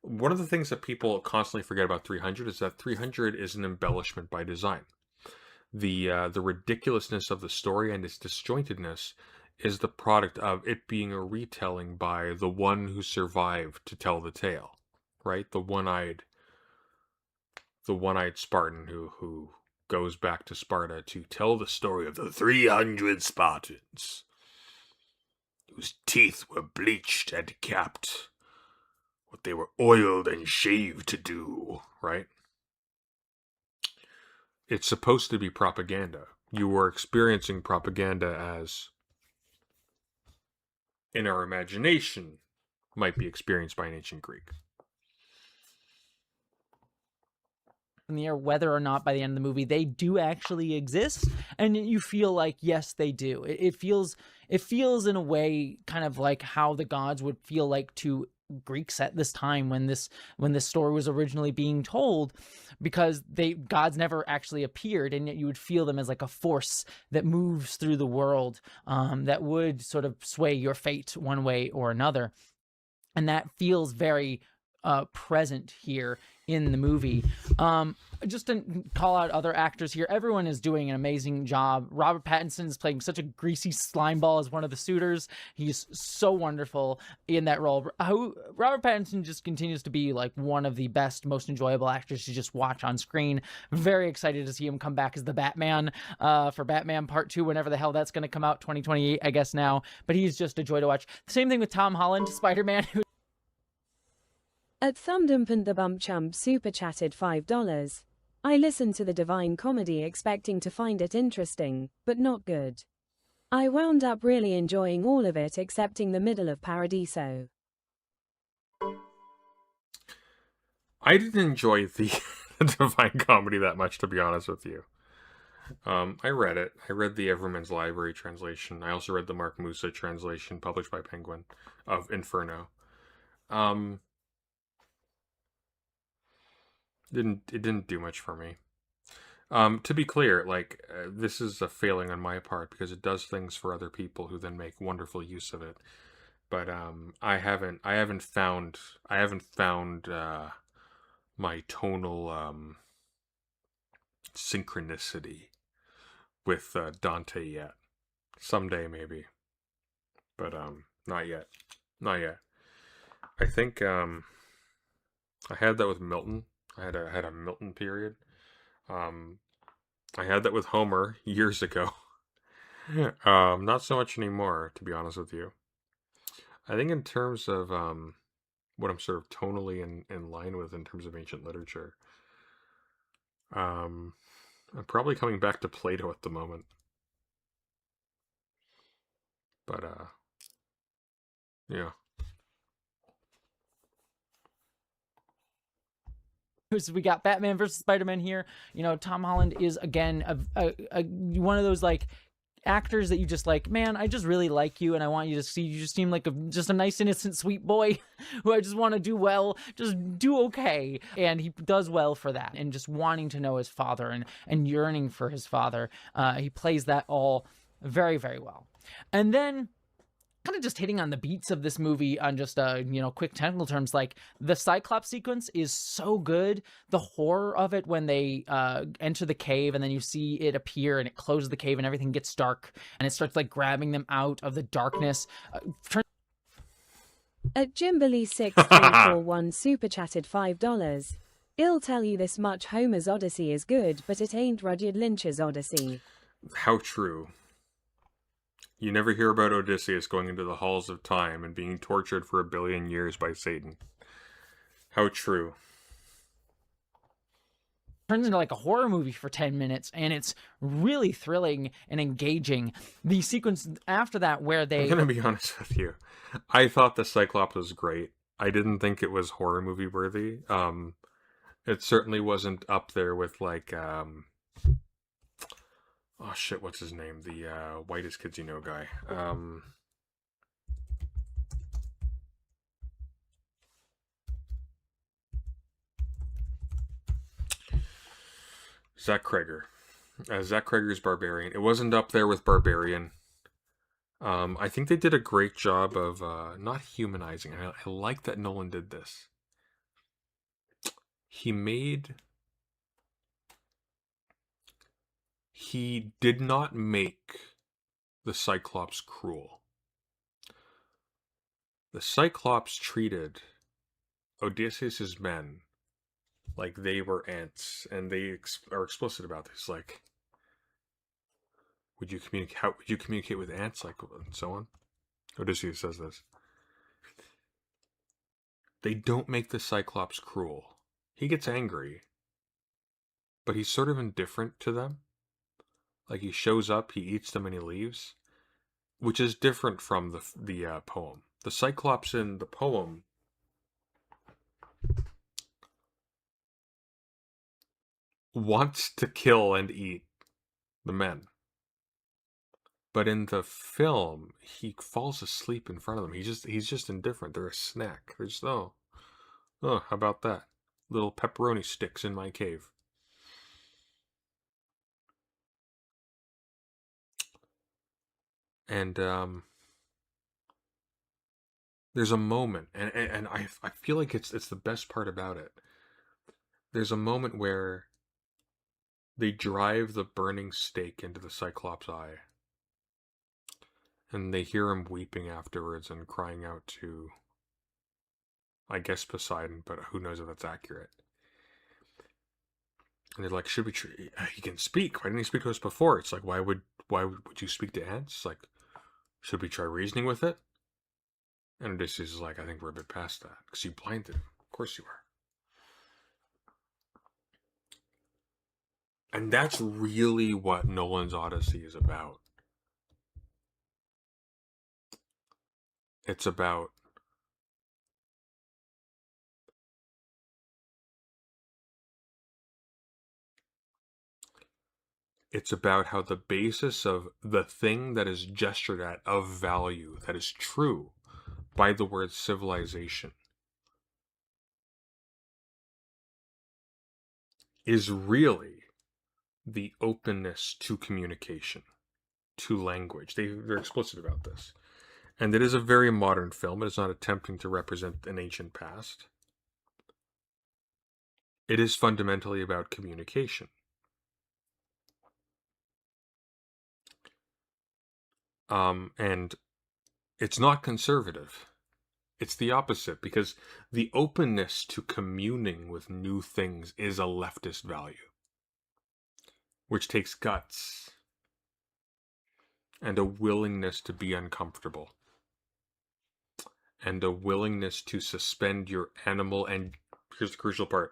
One of the things that people constantly forget about 300 is that 300 is an embellishment by design. The ridiculousness of the story and its disjointedness is the product of it being a retelling by the one who survived to tell the tale, right? The one-eyed Spartan who goes back to Sparta to tell the story of the 300 Spartans whose teeth were bleached and capped, what they were oiled and shaved to do, right? It's supposed to be propaganda. You are experiencing propaganda as, in our imagination, might be experienced by an ancient Greek. In the air, whether or not by the end of the movie they do actually exist, and you feel like yes, they do. It feels in a way kind of like how the gods would feel like to Greeks at this time when this story was originally being told, because gods never actually appeared, and yet you would feel them as like a force that moves through the world, that would sort of sway your fate one way or another, and that feels very present here in the movie. Just to call out other actors here, everyone is doing an amazing job. Robert Pattinson is playing such a greasy slimeball as one of the suitors. He's so wonderful in that role. Robert Pattinson just continues to be like one of the best, most enjoyable actors to just watch on screen. Very excited to see him come back as the Batman for Batman Part 2, whenever the hell that's going to come out, 2028, I guess now. But he's just a joy to watch. Same thing with Tom Holland, Spider-Man, who At Thumbdump and the Bump Chump super chatted $5. I listened to the Divine Comedy expecting to find it interesting, but not good. I wound up really enjoying all of it excepting the middle of Paradiso. I didn't enjoy the Divine Comedy that much, to be honest with you. I read it. I read the Everman's Library translation. I also read the Mark Musa translation published by Penguin of Inferno. It didn't do much for me. To be clear, this is a failing on my part because it does things for other people who then make wonderful use of it. But I haven't found my tonal synchronicity with Dante yet. Someday maybe, but not yet. Not yet. I think I had that with Milton. I had a Milton period. Um, I had that with Homer years ago. Not so much anymore, to be honest with you. I think in terms of what I'm sort of tonally in line with in terms of ancient literature, um, I'm probably coming back to Plato at the moment. But yeah. So we got Batman versus Spider-Man here. You know, Tom Holland is again one of those like actors that you just like, man, I just really like you and I want you to see, you just seem like just a nice innocent sweet boy who I just want to do well, just do okay. And he does well for that, and just wanting to know his father and yearning for his father. He plays that all very, very well. And then kind of just hitting on the beats of this movie on just quick technical terms, like the Cyclops sequence is so good. The horror of it when they enter the cave and then you see it appear and it closes the cave and everything gets dark and it starts like grabbing them out of the darkness. At Jimberly6341 super chatted $5. I'll tell you this much, Homer's Odyssey is good, but it ain't Rudyard Lynch's Odyssey. How true. You never hear about Odysseus going into the halls of time and being tortured for 1 billion years by Satan. How true. Turns into like a horror movie for 10 minutes, and it's really thrilling and engaging. The sequence after that where they... I'm going to be honest with you. I thought the Cyclops was great. I didn't think it was horror movie worthy. It certainly wasn't up there with like... oh shit, what's his name? The whitest kids you know guy. Zach Kreger. Zach Kreger's Barbarian. It wasn't up there with Barbarian. I think they did a great job of not humanizing. I like that Nolan did this. He did not make the Cyclops cruel. The Cyclops treated Odysseus' men like they were ants, and they are explicit about this. Like, would you communicate? How would you communicate with ants? Like, and so on. Odysseus says this. They don't make the Cyclops cruel. He gets angry, but he's sort of indifferent to them. Like, he shows up, he eats them, and he leaves, which is different from the poem. The Cyclops in the poem wants to kill and eat the men. But in the film, he falls asleep in front of them. He's just indifferent. They're a snack. They're just, oh, how about that? Little pepperoni sticks in my cave. And there's a moment, and I feel like it's the best part about it. There's a moment where they drive the burning stake into the Cyclops' eye. And they hear him weeping afterwards and crying out to, I guess, Poseidon, but who knows if that's accurate. And they're like, should we he can speak. Why didn't he speak to us before? It's like, why would you speak to ants? It's like, should we try reasoning with it? And Odysseus is like, I think we're a bit past that. Because you blinded him. Of course you are. And that's really what Nolan's Odyssey is about. It's about how the basis of the thing that is gestured at of value, that is true by the word civilization, is really the openness to communication, to language. They're explicit about this. And it is a very modern film. It is not attempting to represent an ancient past. It is fundamentally about communication. And it's not conservative. It's the opposite, because the openness to communing with new things is a leftist value, which takes guts and a willingness to be uncomfortable and a willingness to suspend your animal and, here's the crucial part,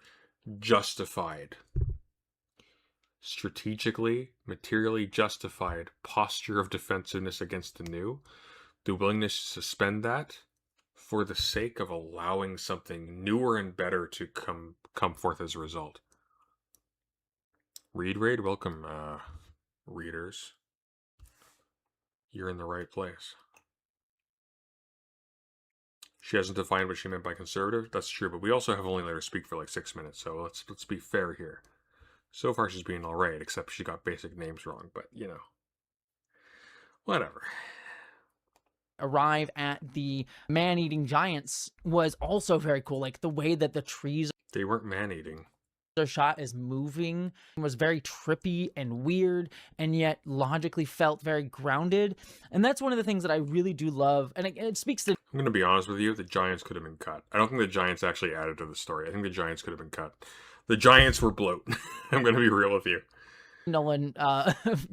justified, strategically, materially justified posture of defensiveness against the new, the willingness to suspend that for the sake of allowing something newer and better to come forth as a result. Read Raid, welcome, readers. You're in the right place. She hasn't defined what she meant by conservative. That's true, but we also have only let her speak for like 6 minutes, so let's be fair here. So far, she's being all right, except she got basic names wrong. But you know, whatever. Arrive at the man-eating giants was also very cool. Like the way that the trees They weren't man-eating. are shot is moving was very trippy and weird, and yet logically felt very grounded. And that's one of the things that I really do love. And it speaks to. I'm going to be honest with you. The giants could have been cut. I don't think the giants actually added to the story. I think the giants could have been cut. The giants were bloat. I'm going to be real with you. Nolan,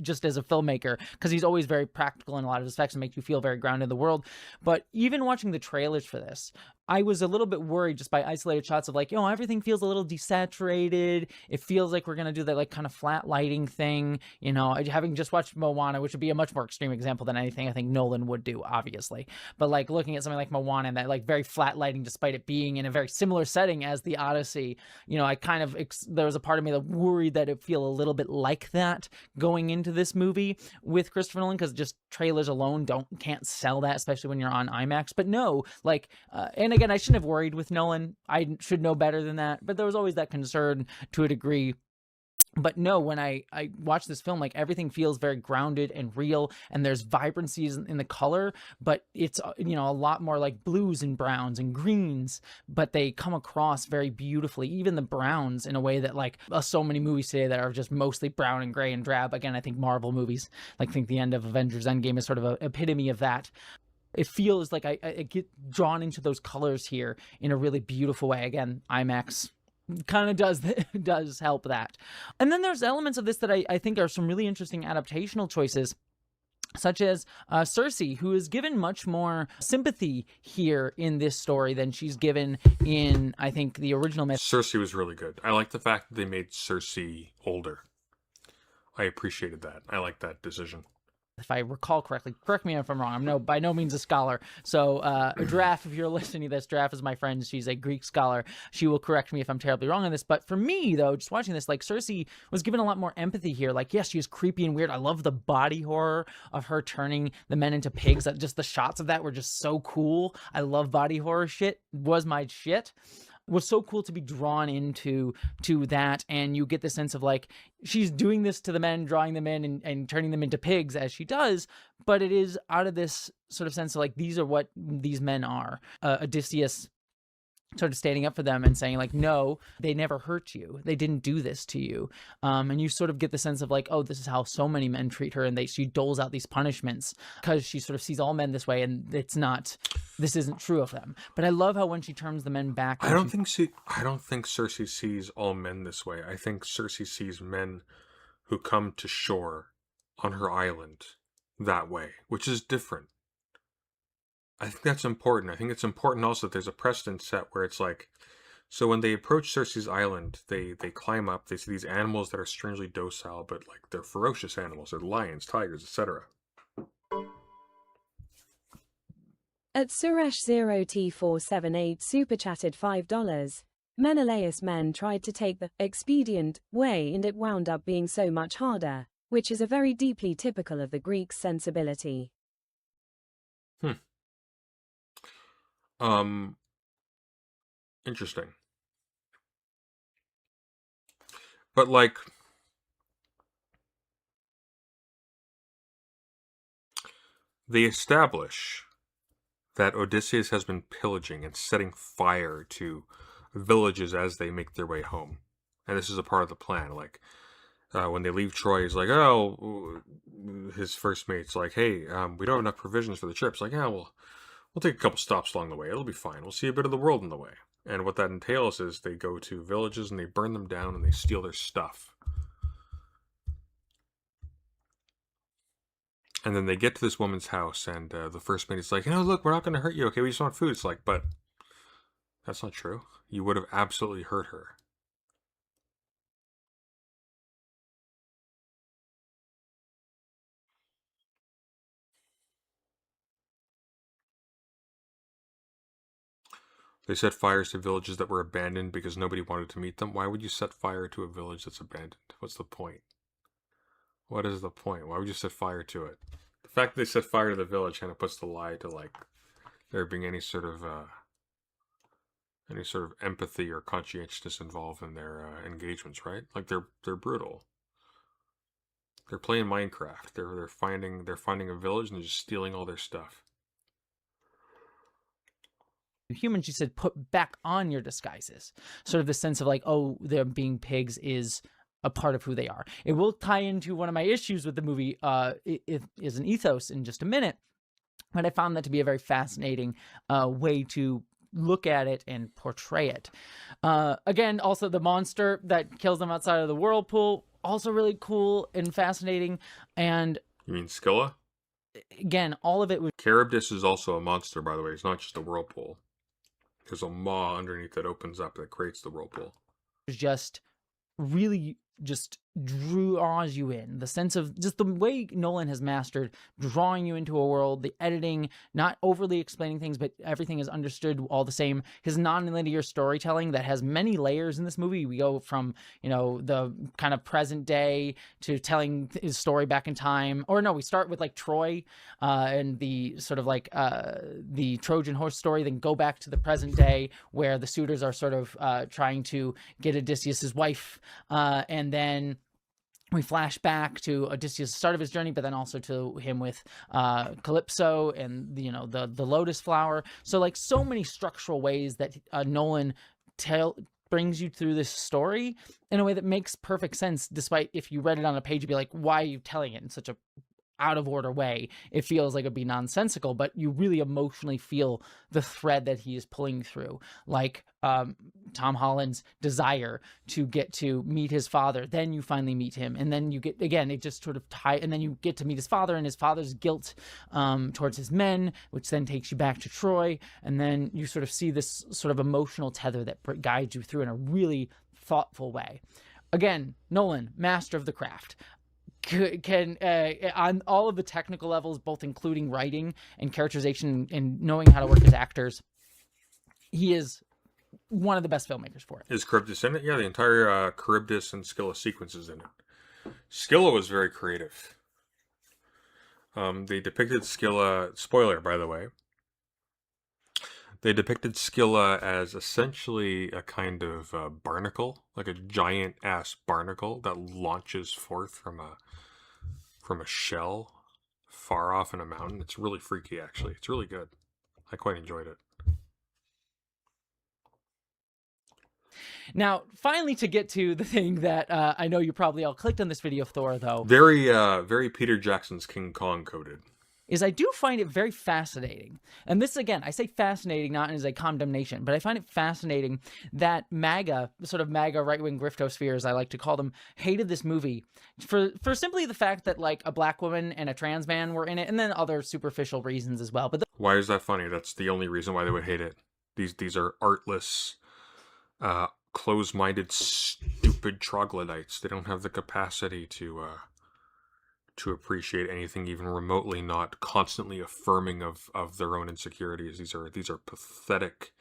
just as a filmmaker, because he's always very practical in a lot of his effects and makes you feel very grounded in the world. But even watching the trailers for this, I was a little bit worried just by isolated shots of like, everything feels a little desaturated. It feels like we're going to do that like kind of flat lighting thing. Having just watched Moana, which would be a much more extreme example than anything I think Nolan would do, obviously. But like looking at something like Moana and that like very flat lighting, despite it being in a very similar setting as the Odyssey, I kind of, there was a part of me that worried that it feel a little bit like that going into this movie with Christopher Nolan, because just trailers alone can't sell that, especially when you're on IMAX. But no, like, and again, I shouldn't have worried with Nolan. I should know better than that. But there was always that concern to a degree. But no, when I watch this film, like everything feels very grounded and real, and there's vibrancies in the color, but it's, a lot more like blues and browns and greens, but they come across very beautifully, even the browns, in a way that like so many movies today that are just mostly brown and gray and drab. Again, I think Marvel movies, like I think the end of Avengers Endgame is sort of an epitome of that. It feels like I get drawn into those colors here in a really beautiful way. Again, IMAX kind of does help that. And then there's elements of this that I think are some really interesting adaptational choices, such as Cersei, who is given much more sympathy here in this story than she's given in, I think, the original myth. Cersei was really good. I like the fact that they made Cersei older. I appreciated that. I like that decision. If I recall correctly, correct me if I'm wrong. I'm by no means a scholar. So Giraffe, if you're listening to this, Giraffe is my friend. She's a Greek scholar. She will correct me if I'm terribly wrong on this. But for me, though, just watching this, like Cersei was given a lot more empathy here. Like, yes, she is creepy and weird. I love the body horror of her turning the men into pigs. Just the shots of that were just so cool. I love body horror shit. Was my shit. Was so cool to be drawn into that, and you get the sense of like she's doing this to the men, drawing them in and turning them into pigs as she does, but it is out of this sort of sense of like these are what these men are. Odysseus sort of standing up for them and saying like, no, they never hurt you, they didn't do this to you, and you sort of get the sense of like, oh, this is how so many men treat her, and she doles out these punishments because she sort of sees all men this way, and this isn't true of them. But I love how when she turns the men back, I don't think Cersei sees all men this way. I think Cersei sees men who come to shore on her island that way, which is different. I think that's important. I think it's important also that there's a precedent set where it's like, so when they approach Cersei's island, they climb up, they see these animals that are strangely docile, but like they're ferocious animals. They're lions, tigers, etc. At Suresh0T478 super chatted $5. Menelaus men tried to take the expedient way and it wound up being so much harder, which is a very deeply typical of the Greek sensibility. Interesting. But like, they establish that Odysseus has been pillaging and setting fire to villages as they make their way home. And this is a part of the plan. Like, when they leave Troy, he's like, oh, his first mate's like, hey, we don't have enough provisions for the trip. It's like, yeah, we'll take a couple stops along the way. It'll be fine. We'll see a bit of the world on the way. And what that entails is they go to villages and they burn them down and they steal their stuff. And then they get to this woman's house, and the first mate is like, look, we're not going to hurt you, okay? We just want food. It's like, but that's not true. You would have absolutely hurt her. They set fires to villages that were abandoned because nobody wanted to meet them. Why would you set fire to a village that's abandoned? What's the point? What is the point? Why would you set fire to it? The fact that they set fire to the village kind of puts the lie to, like, there being any sort of empathy or conscientiousness involved in their engagements, right? Like, they're brutal. They're playing Minecraft. They're finding a village and they're just stealing all their stuff. Humans, you said, put back on your disguises. Sort of the sense of like, oh, them being pigs is a part of who they are. It will tie into one of my issues with the movie. It is an ethos in just a minute, but I found that to be a very fascinating way to look at it and portray it. Again, also the monster that kills them outside of the whirlpool, also really cool and fascinating. And you mean Scylla? Again, all of it was... Charybdis is also a monster, by the way. It's not just a whirlpool. There's a maw underneath that opens up that creates the whirlpool. Just really just draws you in. The sense of just the way Nolan has mastered drawing you into a world, the editing, not overly explaining things, but everything is understood all the same. His non-linear storytelling that has many layers in this movie. We go from, the kind of present day to telling his story back in time. Or no, we start with like Troy and the sort of like the Trojan horse story, then go back to the present day where the suitors are sort of trying to get Odysseus's wife, and then we flash back to Odysseus' start of his journey, but then also to him with Calypso and the lotus flower. So like so many structural ways that Nolan brings you through this story in a way that makes perfect sense. Despite if you read it on a page, you'd be like, why are you telling it in such a out of order way? It feels like it'd be nonsensical, but you really emotionally feel the thread that he is pulling through. Like Tom Holland's desire to get to meet his father, then you finally meet him, and then you get, again, it just sort of and then you get to meet his father and his father's guilt towards his men, which then takes you back to Troy, and then you sort of see this sort of emotional tether that guides you through in a really thoughtful way. Again, Nolan, master of the craft. Can on all of the technical levels, both including writing and characterization and knowing how to work as actors, he is one of the best filmmakers for it. Is Charybdis in it? Yeah, the entire Charybdis and Scylla sequence is in it. Scylla was very creative. They depicted Scylla, spoiler by the way, they depicted Scylla as essentially a kind of barnacle, like a giant-ass barnacle that launches forth from a shell far off in a mountain. It's really freaky, actually. It's really good. I quite enjoyed it. Now, finally, to get to the thing that I know you probably all clicked on this video for, though. Very Peter Jackson's King Kong coded. Is I do find it very fascinating. And this, again, I say fascinating not as a condemnation, but I find it fascinating that MAGA, sort of MAGA right-wing griftosphere, as I like to call them, hated this movie for simply the fact that, like, a black woman and a trans man were in it, and then other superficial reasons as well. But why is that funny? That's the only reason why they would hate it. These are artless, close-minded, stupid troglodytes. They don't have the capacity to appreciate anything even remotely not constantly affirming of their own insecurities. These are pathetic,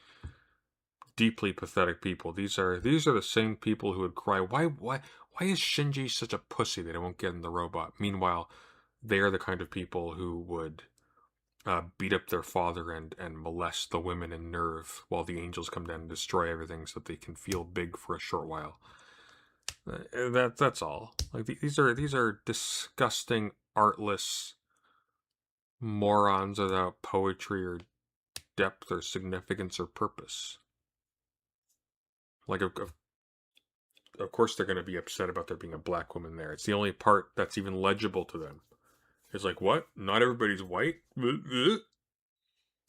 deeply pathetic people. These are the same people who would cry, why is Shinji such a pussy that I won't get in the robot? Meanwhile, they are the kind of people who would beat up their father and molest the women in Nerve while the angels come down and destroy everything so that they can feel big for a short while. That's all. Like these are disgusting, artless morons without poetry or depth or significance or purpose. Like, of course they're going to be upset about there being a black woman there. It's the only part that's even legible to them. It's like, what? Not everybody's white?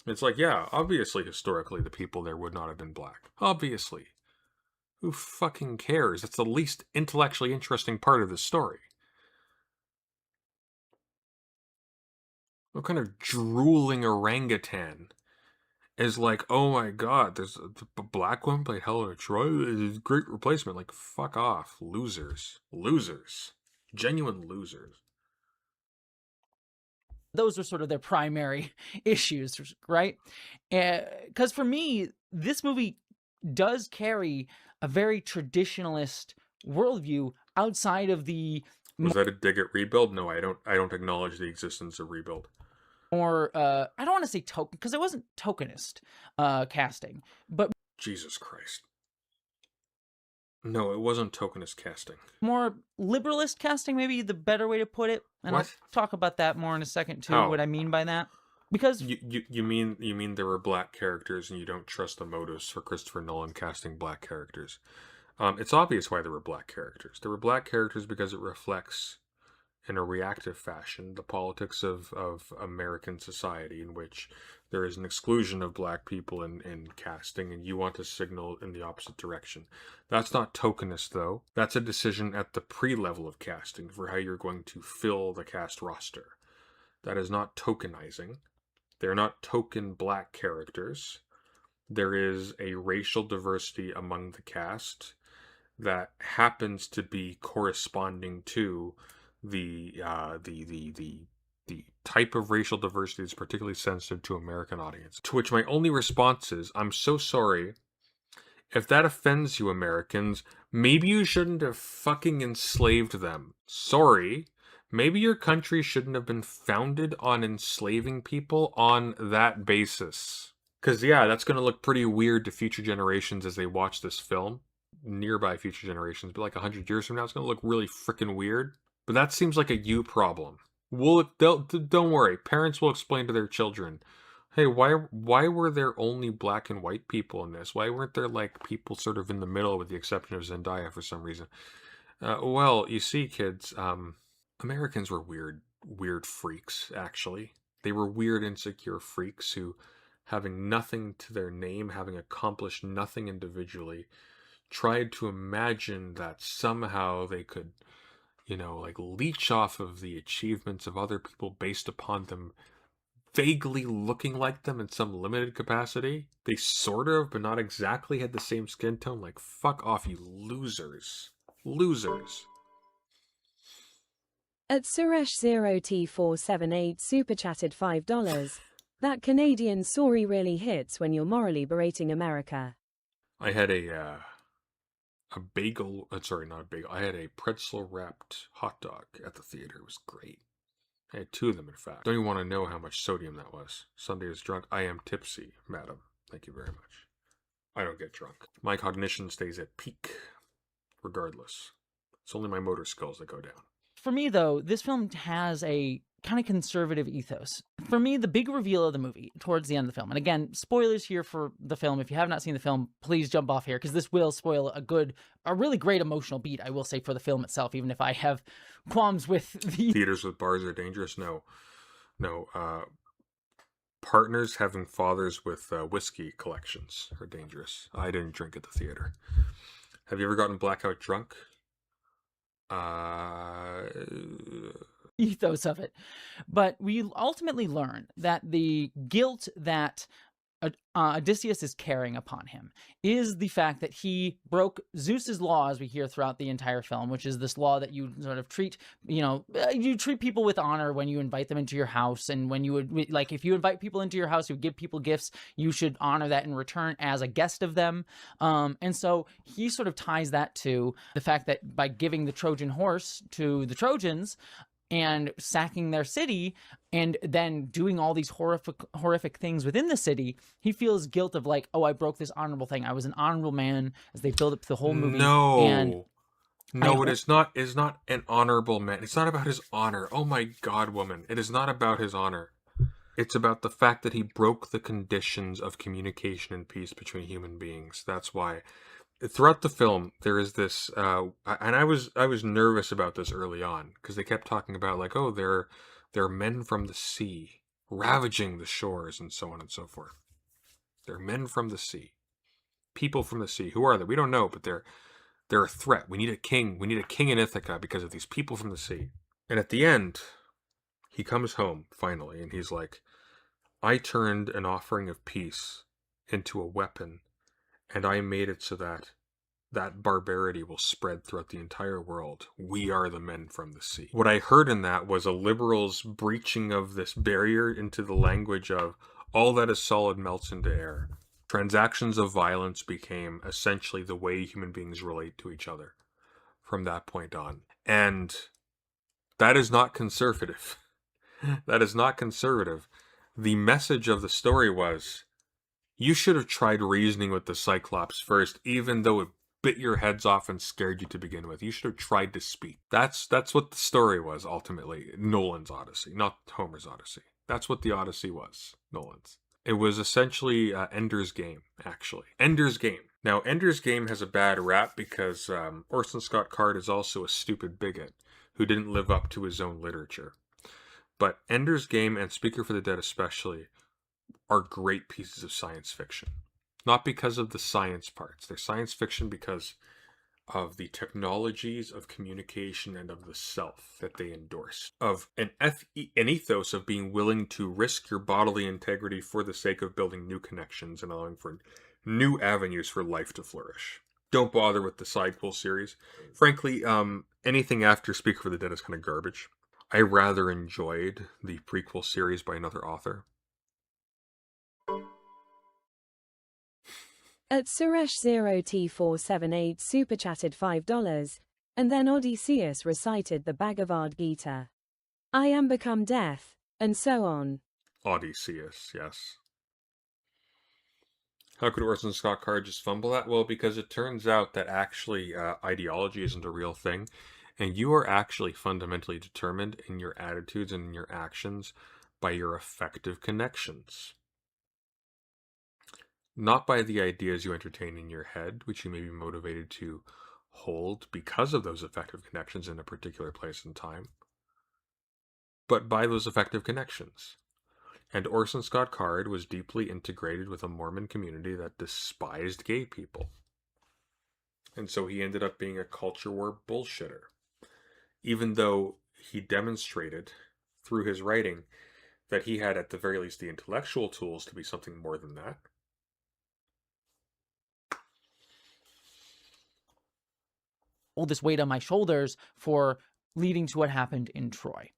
It's like, yeah, obviously historically the people there would not have been black. Obviously. Who fucking cares? That's the least intellectually interesting part of the story. What kind of drooling orangutan is like, oh my god, there's a black woman played Helena Troy? It's a great replacement. Like, fuck off. Losers. Losers. Genuine losers. Those are sort of their primary issues, right? Because for me, this movie does carry a very traditionalist worldview outside of the Was that a dig at Rebuild? No, I don't acknowledge the existence of Rebuild. more, I don't want to say token, because it wasn't tokenist casting, but Jesus Christ. No, it wasn't tokenist casting. more liberalist casting, maybe the better way to put it. And What? I'll talk about that more in a second too, How? what I mean by that. Because You mean there were black characters and you don't trust the motives for Christopher Nolan casting black characters. It's obvious why there were black characters. There were black characters because it reflects, in a reactive fashion, the politics of American society, in which there is an exclusion of black people in casting, and you want to signal in the opposite direction. That's not tokenist, though. That's a decision at the pre-level of casting for how you're going to fill the cast roster. That is not tokenizing. They're not token black characters. There is a racial diversity among the cast that happens to be corresponding to the type of racial diversity that's particularly sensitive to American audience. To which my only response is, I'm so sorry. If that offends you Americans, maybe you shouldn't have fucking enslaved them. Sorry. Maybe your country shouldn't have been founded on enslaving people on that basis. Because, yeah, that's going to look pretty weird to future generations as they watch this film. Nearby future generations, but like 100 years from now, it's going to look really freaking weird. But that seems like a you problem. Don't worry. Parents will explain to their children, hey, why were there only black and white people in this? Why weren't there like people sort of in the middle, with the exception of Zendaya for some reason? Well, you see, kids, Americans were weird freaks, actually. They were weird, insecure freaks who, having nothing to their name, having accomplished nothing individually, tried to imagine that somehow they could, like leech off of the achievements of other people based upon them vaguely looking like them in some limited capacity. They sort of, but not exactly, had the same skin tone. Like, fuck off, you losers. Losers. At Suresh0T478 super chatted $5. That Canadian sorry really hits when you're morally berating America. I had a bagel, sorry, not a bagel. I had a pretzel wrapped hot dog at the theater. It was great. I had two of them, in fact. Don't you want to know how much sodium that was? Sunday is drunk. I am tipsy, madam. Thank you very much. I don't get drunk. My cognition stays at peak, regardless. It's only my motor skills that go down. for me, though, this film has a kind of conservative ethos. For me, the big reveal of the movie towards the end of the film, and again, spoilers here for the film. If you have not seen the film, please jump off here, because this will spoil a really great emotional beat, I will say, for the film itself, even if I have qualms with the... Theaters with bars are dangerous? No. Partners having fathers with whiskey collections are dangerous. I didn't drink at the theater. Have you ever gotten blackout drunk? Ethos of it. But we ultimately learn that the guilt that Odysseus is carrying upon him is the fact that he broke Zeus's law, as we hear throughout the entire film, which is this law that you sort of treat, you treat people with honor when you invite them into your house. And when you would, like, if you invite people into your house, you give people gifts, you should honor that in return as a guest of them. And so he sort of ties that to the fact that by giving the Trojan horse to the Trojans, and sacking their city, and then doing all these horrific things within the city, he feels guilt of like, oh, I broke this honorable thing. I was an honorable man, as they build up the whole movie. No, it is not. It is not an honorable man. It's not about his honor. Oh my God, woman! It is not about his honor. It's about the fact that he broke the conditions of communication and peace between human beings. That's why throughout the film there is this and I was nervous about this early on because they kept talking about like, oh, they're men from the sea ravaging the shores and so on and so forth. They're men from the sea. People from the sea. Who are they? We don't know, but they're a threat. We need a king. We need a king in Ithaca because of these people from the sea. And at the end, he comes home finally and he's like, I turned an offering of peace into a weapon, and I made it so that that barbarity will spread throughout the entire world. We are the men from the sea. What I heard in that was a liberal's breaching of this barrier into the language of all that is solid melts into air. Transactions of violence became essentially the way human beings relate to each other from that point on. And that is not conservative. That is not conservative. The message of the story was, you should have tried reasoning with the Cyclops first, even though it bit your heads off and scared you to begin with. You should have tried to speak. That's what the story was, ultimately. Nolan's Odyssey, not Homer's Odyssey. That's what the Odyssey was, Nolan's. It was essentially Ender's Game, actually. Ender's Game. Now, Ender's Game has a bad rap because Orson Scott Card is also a stupid bigot who didn't live up to his own literature. But Ender's Game and Speaker for the Dead especially are great pieces of science fiction. Not because of the science parts. They're science fiction because of the technologies of communication and of the self that they endorse. Of an ethos of being willing to risk your bodily integrity for the sake of building new connections and allowing for new avenues for life to flourish. Don't bother with the sidequel series. Frankly, anything after Speaker for the Dead is kind of garbage. I rather enjoyed the prequel series by another author. At Suresh0T478 super chatted $5, and then Odysseus recited the Bhagavad Gita. I am become death, and so on. Odysseus, yes. How could Orson Scott Card just fumble that? Well, because it turns out that actually ideology isn't a real thing, and you are actually fundamentally determined in your attitudes and in your actions by your affective connections. Not by the ideas you entertain in your head, which you may be motivated to hold because of those affective connections in a particular place and time, but by those affective connections. And Orson Scott Card was deeply integrated with a Mormon community that despised gay people. And so he ended up being a culture war bullshitter. Even though he demonstrated through his writing that he had at the very least the intellectual tools to be something more than that. All this weight on my shoulders for leading to what happened in Troy.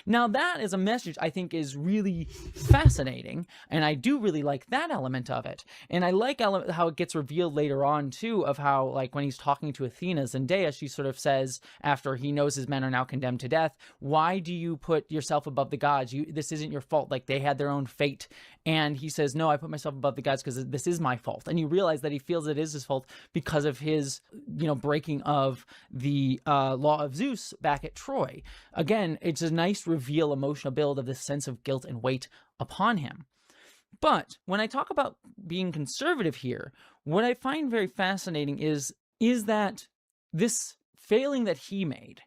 Now, that is a message I think is really fascinating, and I do really like that element of it. And I like how it gets revealed later on, too, of how, like, when he's talking to Athena, Zendaya, she sort of says, after he knows his men are now condemned to death, why do you put yourself above the gods? This isn't your fault. Like, they had their own fate. And he says, no, I put myself above the gods because this is my fault. And you realize that he feels it is his fault because of his, breaking of the law of Zeus back at Troy. Again, it's a nice reveal, emotional build of this sense of guilt and weight upon him. But when I talk about being conservative here, what I find very fascinating is that this failing that he made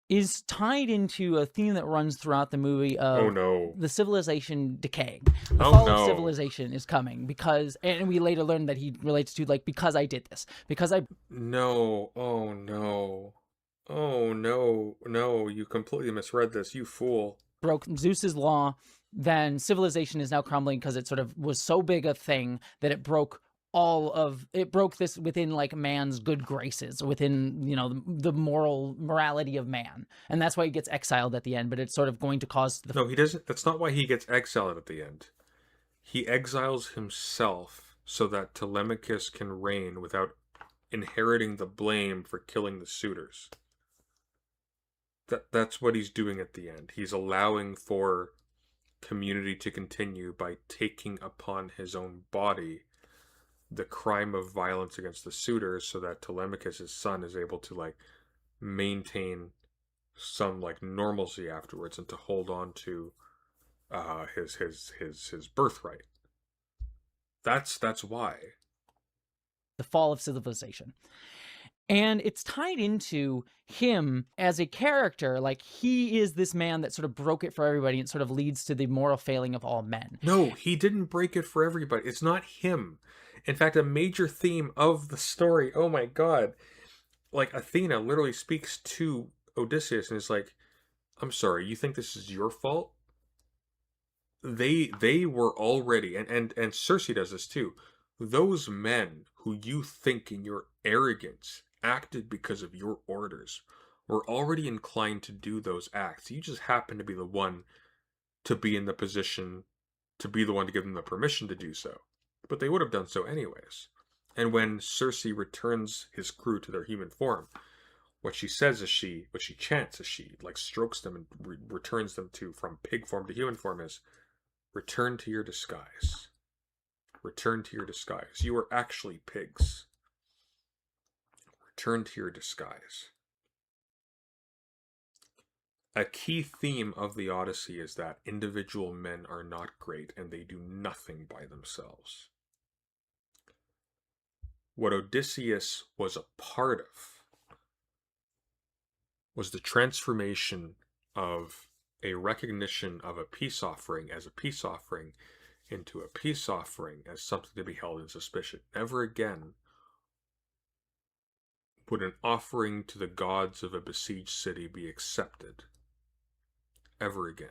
is tied into a theme that runs throughout the movie of the civilization decaying. The fall of civilization is coming because, and we later learn that he relates to, like, because I did this, because I... No, oh no. Oh, no, you completely misread this, you fool. Broke Zeus's law, then civilization is now crumbling because it sort of was so big a thing that it broke this within, like, man's good graces, within, the morality of man. And that's why he gets exiled at the end, but it's sort of going to cause... No, he doesn't. That's not why he gets exiled at the end. He exiles himself so that Telemachus can reign without inheriting the blame for killing the suitors. That's what he's doing at the end. He's allowing for community to continue by taking upon his own body the crime of violence against the suitors so that Telemachus, his son, is able to, like, maintain some, like, normalcy afterwards and to hold on to his birthright. That's why. The fall of civilization. And it's tied into him as a character. Like, he is this man that sort of broke it for everybody, and it sort of leads to the moral failing of all men. No, he didn't break it for everybody. It's not him. In fact, a major theme of the story, oh my god, like Athena literally speaks to Odysseus and is like, I'm sorry, you think this is your fault? They were already, and Cersei does this too, those men who you think in your arrogance acted because of your orders were already inclined to do those acts. You just happen to be the one to be in the position to be the one to give them the permission to do so. But they would have done so anyways. And when Cersei returns his crew to their human form, what she chants as she like strokes them and returns them to from pig form to human form is, return to your disguise. Return to your disguise. You are actually pigs. Return to your disguise. A key theme of the Odyssey is that individual men are not great and they do nothing by themselves. What Odysseus was a part of was the transformation of a recognition of a peace offering as a peace offering into a peace offering as something to be held in suspicion. Never again would an offering to the gods of a besieged city be accepted. Ever again.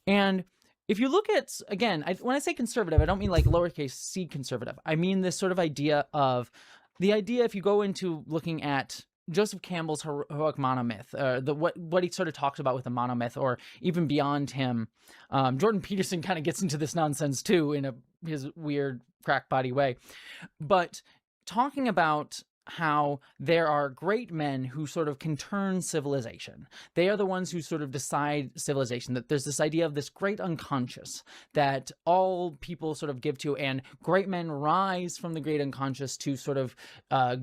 And if you look at, again, when I say conservative, I don't mean like lowercase c conservative. I mean this sort of idea of, if you go into looking at Joseph Campbell's heroic monomyth, what he sort of talks about with the monomyth, or even beyond him, Jordan Peterson kind of gets into this nonsense too in his weird crackbody way, but talking about how there are great men who sort of can turn civilization. They are the ones who sort of decide civilization, that there's this idea of this great unconscious that all people sort of give to, and great men rise from the great unconscious to sort of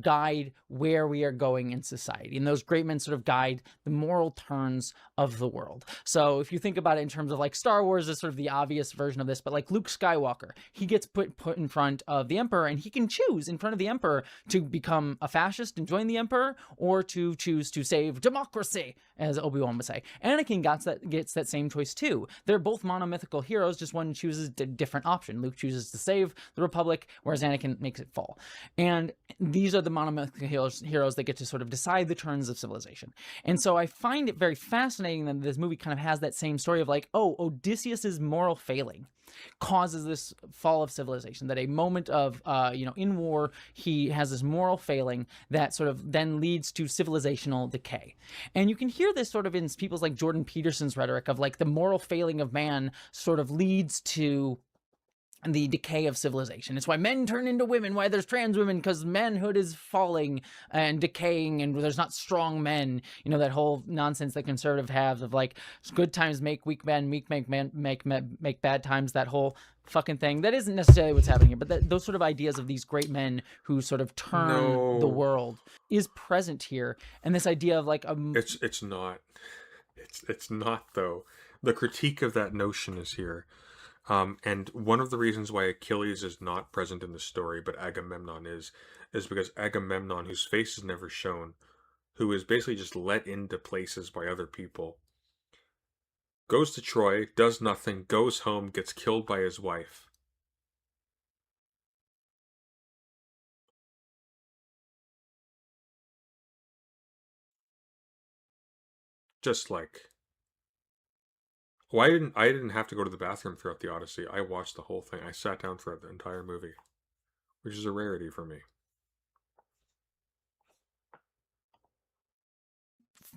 guide where we are going in society. And those great men sort of guide the moral turns of the world. So if you think about it in terms of like Star Wars is sort of the obvious version of this, but like Luke Skywalker, he gets put in front of the Emperor, and he can choose in front of the Emperor to become a fascist and join the Emperor, or to choose to save democracy, as Obi-Wan would say. Anakin gets that same choice too. They're both monomythical heroes, just one chooses a different option. Luke chooses to save the Republic, whereas Anakin makes it fall. And these are the monomythical heroes that get to sort of decide the turns of civilization. And so I find it very fascinating that this movie kind of has that same story of like, oh, Odysseus's moral failing causes this fall of civilization, that a moment of, in war, he has this moral failing that sort of then leads to civilizational decay. And you can hear this sort of in people's like Jordan Peterson's rhetoric of like the moral failing of man sort of leads to the decay of civilization. It's why men turn into women, why there's trans women, because manhood is falling and decaying, and there's not strong men. You know, that whole nonsense that conservatives have of like, good times make weak men, weak make bad times, that whole fucking thing. That isn't necessarily what's happening here, but those sort of ideas of these great men who sort of turn the world is present here. And this idea of like it's not though. The critique of that notion is here. And one of the reasons why Achilles is not present in the story, but Agamemnon is because Agamemnon, whose face is never shown, who is basically just let into places by other people, goes to Troy, does nothing, goes home, gets killed by his wife. Just like... Well, I didn't have to go to the bathroom throughout the Odyssey. I watched the whole thing. I sat down throughout the entire movie, which is a rarity for me.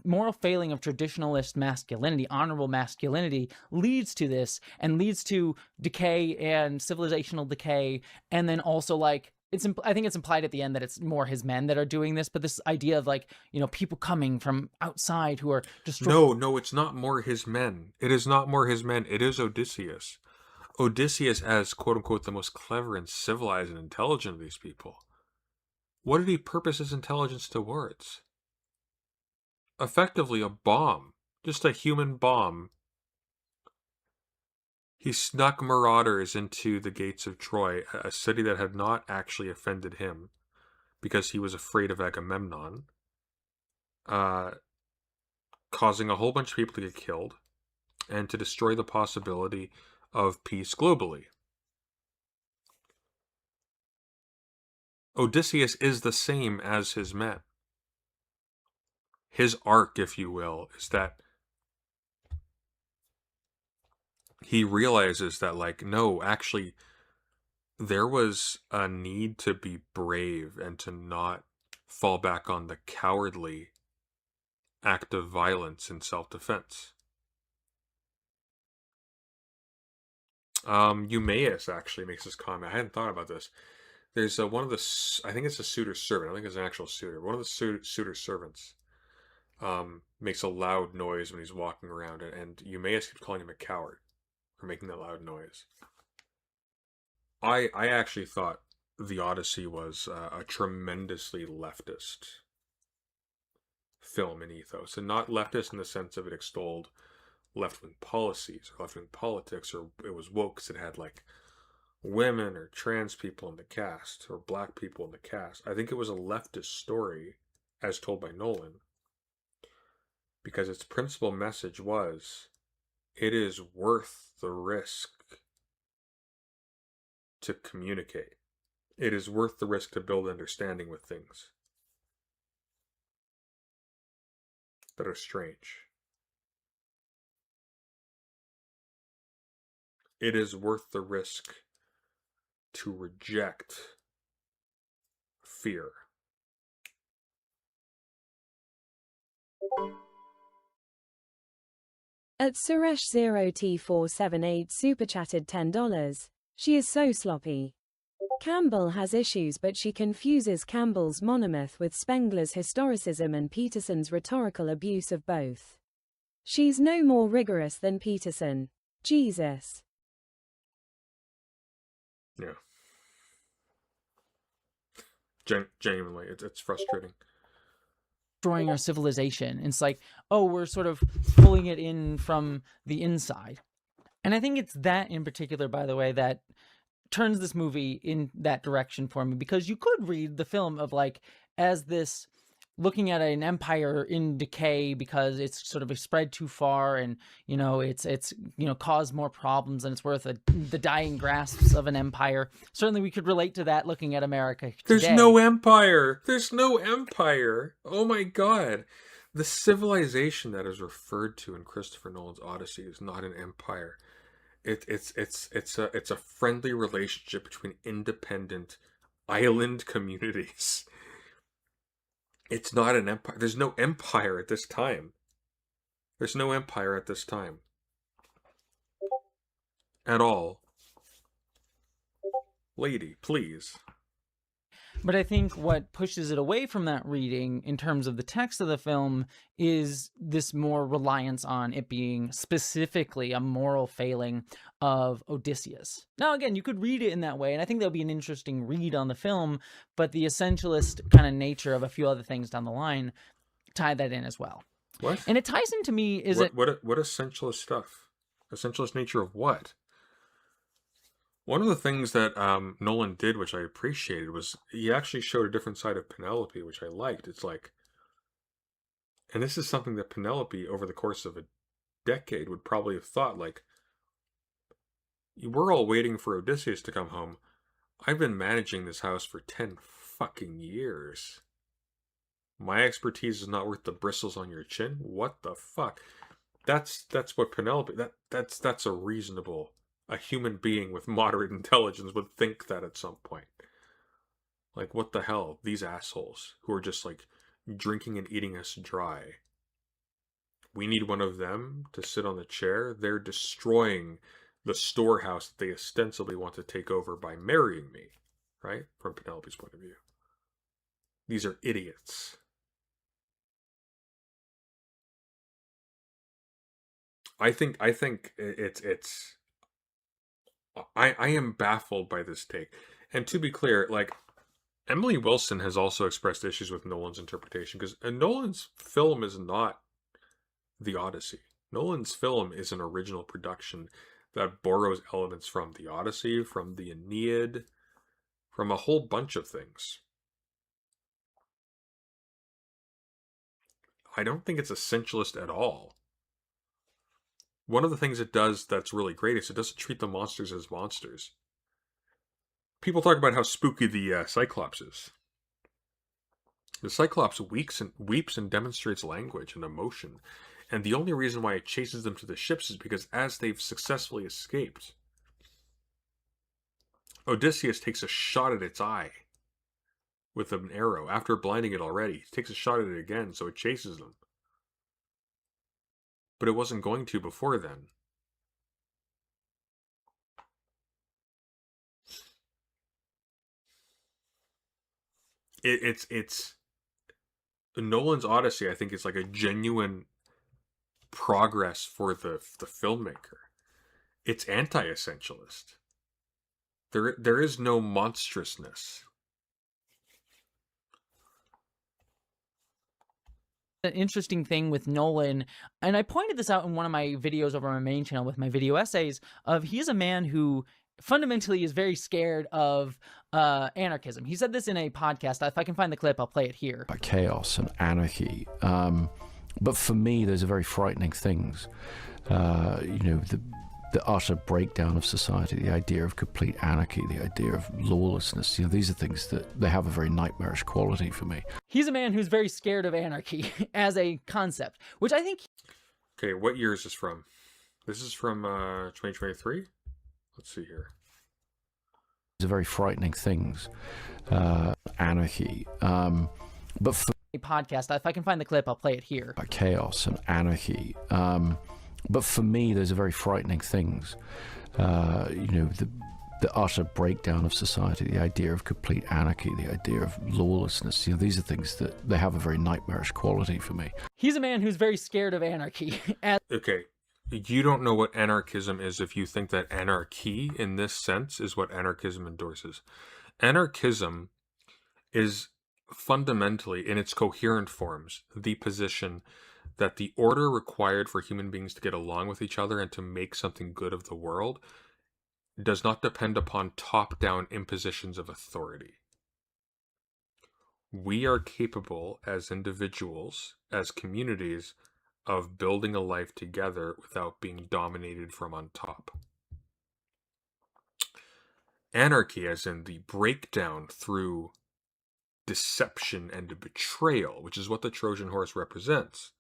Moral failing of traditionalist masculinity, honorable masculinity, leads to this, and leads to decay and civilizational decay, and then also like, I think it's implied at the end that it's more his men that are doing this, but this idea of like, people coming from outside who are destroying. No, it's not more his men. It is not more his men. It is Odysseus. Odysseus as, quote unquote, the most clever and civilized and intelligent of these people. What did he purpose his intelligence towards? Effectively a bomb. Just a human bomb. He snuck marauders into the gates of Troy, a city that had not actually offended him, because he was afraid of Agamemnon, causing a whole bunch of people to get killed, and to destroy the possibility of peace globally. Odysseus is the same as his men. His arc, if you will, is that he realizes that, like, no, actually, there was a need to be brave and to not fall back on the cowardly act of violence in self-defense. Eumaeus actually makes this comment. I hadn't thought about this. There's one of the, I think it's a suitor's servant. I don't think it's an actual suitor. One of the suitor's servants makes a loud noise when he's walking around, and Eumaeus keeps calling him a coward for making that loud noise. I actually thought the Odyssey was a tremendously leftist film in ethos, and not leftist in the sense of it extolled left-wing policies or left-wing politics, or it was woke because it had like women or trans people in the cast or black people in the cast. I think it was a leftist story as told by Nolan, because its principal message was, it is worth the risk to communicate. It is worth the risk to build understanding with things that are strange. It is worth the risk to reject fear. At Suresh0T478 super chatted $10. She is so sloppy. Campbell has issues, but she confuses Campbell's monomyth with Spengler's historicism and Peterson's rhetorical abuse of both. She's no more rigorous than Peterson. Jesus. Yeah. Genuinely, it's frustrating. Destroying our civilization. It's like, oh, we're sort of pulling it in from the inside. And I think it's that in particular, by the way, that turns this movie in that direction for me, because you could read the film of like as this looking at an empire in decay because it's sort of spread too far, and it's caused more problems than it's worth, the dying grasps of an empire. Certainly we could relate to that looking at America today. There's no empire. There's no empire. Oh my god. The civilization that is referred to in Christopher Nolan's Odyssey is not an empire. It's a friendly relationship between independent island communities. It's not an empire. There's no empire at this time. There's no empire at this time. At all. Lady, please. But I think what pushes it away from that reading in terms of the text of the film is this more reliance on it being specifically a moral failing of Odysseus. Now, again, you could read it in that way, and I think that would be an interesting read on the film, but the essentialist kind of nature of a few other things down the line tie that in as well. What? And it ties into me, What essentialist stuff? Essentialist nature of what? One of the things that Nolan did, which I appreciated, was he actually showed a different side of Penelope, which I liked. It's like, and this is something that Penelope, over the course of a decade, would probably have thought, like, we're all waiting for Odysseus to come home. I've been managing this house for 10 fucking years. My expertise is not worth the bristles on your chin? What the fuck? That's what Penelope, that's a reasonable... A human being with moderate intelligence would think that at some point. Like, what the hell? These assholes who are just, like, drinking and eating us dry. We need one of them to sit on the chair. They're destroying the storehouse that they ostensibly want to take over by marrying me. Right? From Penelope's point of view. These are idiots. I think it's I am baffled by this take. And to be clear, like, Emily Wilson has also expressed issues with Nolan's interpretation because Nolan's film is not the Odyssey. Nolan's film is an original production that borrows elements from the Odyssey, from the Aeneid, from a whole bunch of things. I don't think it's essentialist at all. One of the things it does that's really great is it doesn't treat the monsters as monsters. People talk about how spooky the Cyclops is. The Cyclops weeps and demonstrates language and emotion. And the only reason why it chases them to the ships is because as they've successfully escaped, Odysseus takes a shot at its eye with an arrow. After blinding it already, he takes a shot at it again, so it chases them. But it wasn't going to before then. It's Nolan's Odyssey, I think, is like a genuine progress for the filmmaker. It's anti-essentialist. There is no monstrousness. An interesting thing with Nolan, and I pointed this out in one of my videos over on my main channel with my video essays, of he's a man who fundamentally is very scared of anarchism. He said this in a podcast. If I can find the clip, I'll play it here. Chaos and anarchy. But for me, those are very frightening things. The utter breakdown of society, the idea of complete anarchy, the idea of lawlessness, these are things that they have a very nightmarish quality for me. He's a man who's very scared of anarchy as a concept, which I think... Okay, what year is this from? This is from 2023? Let's see here. These are very frightening things. Anarchy. But for a podcast. If I can find the clip, I'll play it here. Chaos and anarchy. But for me, those are very frightening things. The utter breakdown of society, the idea of complete anarchy, the idea of lawlessness, these are things that they have a very nightmarish quality for me. He's a man who's very scared of anarchy. Okay, you don't know what anarchism is if you think that anarchy in this sense is what anarchism endorses. Anarchism is fundamentally, in its coherent forms, the position that the order required for human beings to get along with each other and to make something good of the world does not depend upon top-down impositions of authority. We are capable as individuals, as communities, of building a life together without being dominated from on top. Anarchy, as in the breakdown through deception and betrayal, which is what the Trojan horse represents,